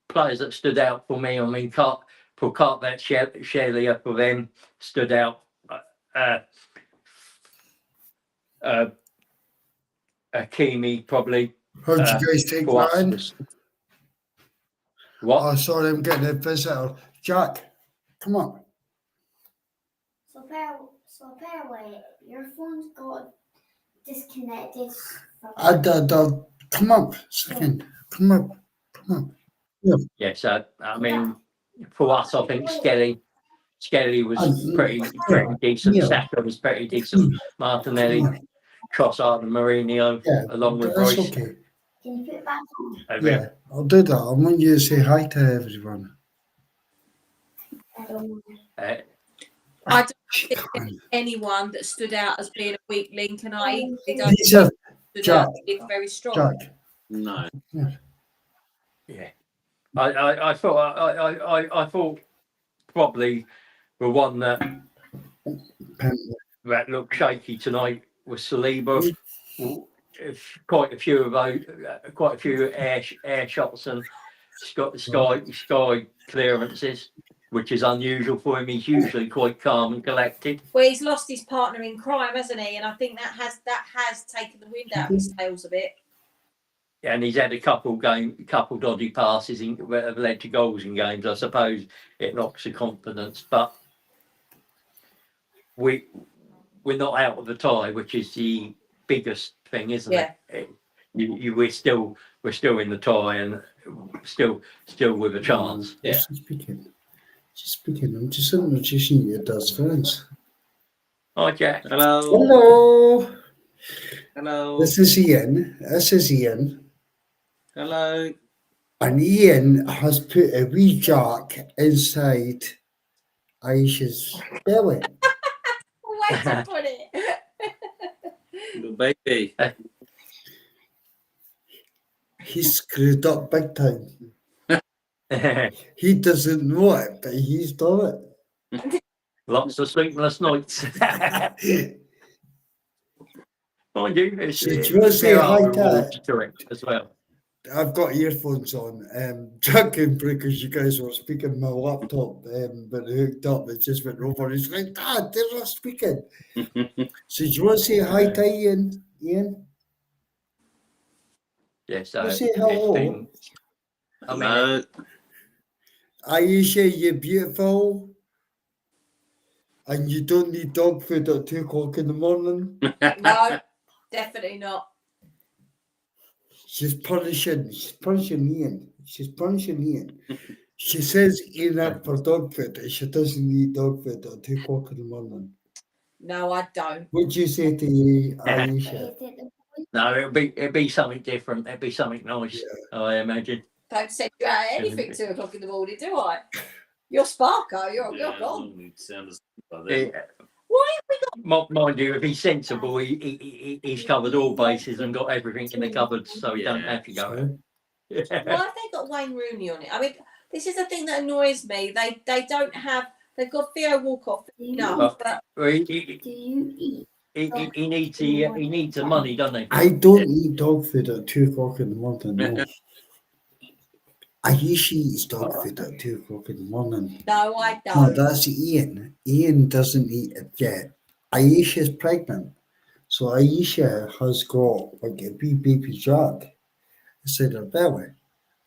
Players that stood out for me, I mean, Carpet Shelia for them stood out. Hakimi probably. How did you guys take that in? What? Oh, sorry, I'm getting a visitor. Jack, come on. So apparently, your phone's got disconnected. Come up, second. Come up. Yeah, so I mean, for us, I think Skelly was pretty decent. Yeah. Saka was pretty decent. Martinelli, Trossard, and Mourinho, along with That's Royce. okay. Can you put it back on? Yeah, I'll do that. I want you to say hi to everyone. I don't know. I don't think there's anyone that stood out as being a weak link, and I equally don't These are think Jack. as being very strong. Jack. No. Yeah, I thought probably the one that looked shaky tonight was Saliba. Quite a few air shots and sky clearances, which is unusual for him. He's usually quite calm and collected. Well, he's lost his partner in crime, hasn't he? And I think that has taken the wind out of his sails a bit. and he's had a couple dodgy passes that have led to goals in games. I suppose it knocks the confidence, but we're not out of the tie, which is the biggest thing, isn't it? We're still in the tie and still with a chance. Yeah. Just speaking. I'm just introducing you to his friends. Hi, Jack. Hello. Hello. This is Ian. Hello. And Ian has put a wee Jack inside Aisha's belly. Way to put it. Little baby. He's screwed up big time. He doesn't know it, but he's done it. Lots of sleepless nights. Mind you, it's So do you want to say hi, Dad? Correct as well. I've got earphones on. Drunken because you guys were speaking my laptop, but it hooked up. It just went over. He's like, Dad, they're not speaking. So do you want to say hi to Ian? Yes, Say hello. Hello. Aisha, you're beautiful. And you don't need dog food at 2 o'clock in the morning. No, definitely not. She's punishing Ian. She says Ian up for dog food and she doesn't need dog food at 2 o'clock in the morning. No, I don't. What'd you say to Aisha? Is it the boy? No, it'll be something different. It'll be something nice, I imagine. Don't send you out anything 2 o'clock in the morning, do I? You're Sparko, you're gone. Why have we got? Mind you, if he's sensible, he's covered all bases and got everything in the cupboards, so he don't have to go. Why have they got Wayne Rooney on it? I mean, this is the thing that annoys me. They don't have. They've got Theo Walcott. No, but Do you eat? he needs the money, doesn't he? I don't eat dog food at 2 o'clock in the morning. No. Aisha eats dog food at 2 o'clock in the morning. no, I No, don't. that's Ian. Ian doesn't eat it yet. Aisha's pregnant. So Aisha has got like a wee baby Jack inside her belly.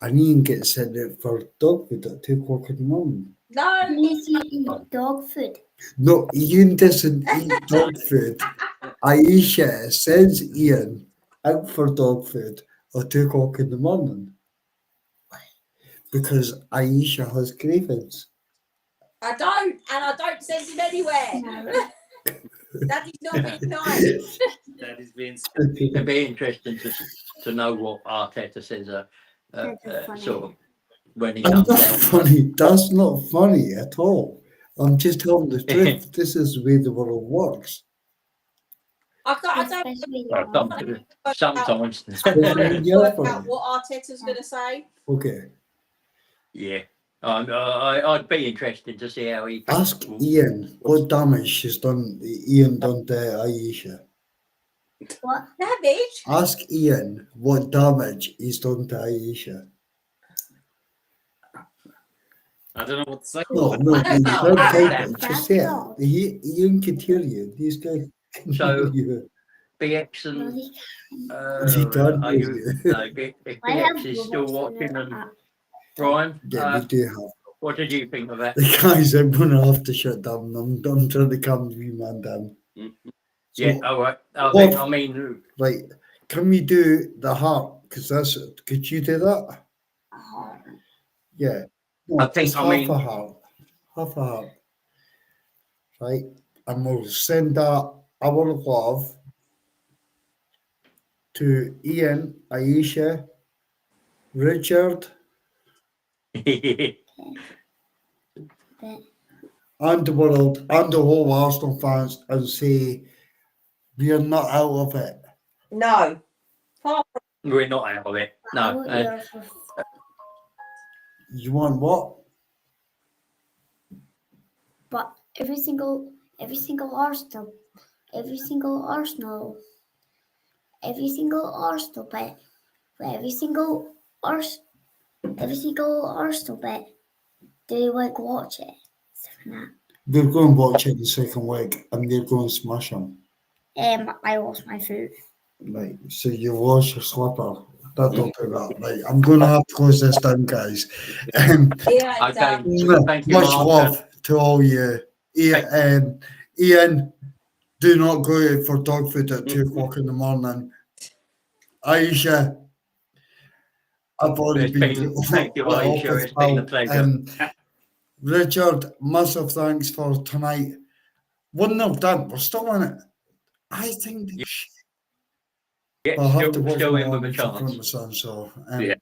And Ian gets sent out for dog food at 2 o'clock in the morning. No, Does he eat dog food? No, Ian doesn't eat dog food. Aisha sends Ian out for dog food at 2 o'clock in the morning. Because Aisha has cravings. I don't, and I don't send him anywhere. No. That is not being nice. That is being. It'd be interesting to know what Arteta says. That's funny. Sort of when he That's comes not down. funny. That's not funny at all. I'm just telling the truth. This is the way the world works. I don't Especially Sometimes. work out what Arteta's going to say. Okay. Yeah. I'd be interested to see how he Ask Ian what damage Ian done to Aisha. what? Savage. Ask Ian what damage he's done to Aisha. I don't know what to say. No, I don't you know. don't I take don't it. Just say it. Ian can hear you. These guys can So- hear you. BX No, and he He can't are hear you? you. No, if I have BX is still Roblox watching, in and it. Brian, Yeah, we do have. what did you think of that? The guys, I'm going to have to shut down. I'm trying to calm the wee man down. So, Yeah, all right. Well- I mean, right, can we do the heart? Because that's, could you do that? Yeah. No, I think- just I half mean- a heart. Half a heart. Right? And we'll send that our love to Ian, Aisha, Richard, and the world, and the whole Arsenal fans, and say, we are not out of it. No. we're not out of it. No. You want what? But every single Arsenal bet, every single Arsenal bet, they like watch it. So nah. They're going to watch it the second leg, and they're going to smash them. I lost my foot. Right, so you wash your slipper. That'll do that. Right, I'm going to have to close this down, guys. Yeah, Okay, done. thank you, Much Mark. love to all you. Ian, do not go out for dog food at 2 o'clock in the morning. Aisha, I've already Thank you, Aisha. It's been a pleasure. Richard, massive thanks for tonight. 1-0 down. We're still in it. I think they should. Yeah, I'll have to watch still my in with a arm for chance. my son, so Yeah.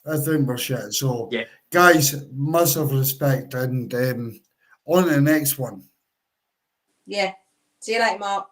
I think we're shit. So, Yeah. guys, massive respect, and on to the next one. Yeah. See you later, Mark.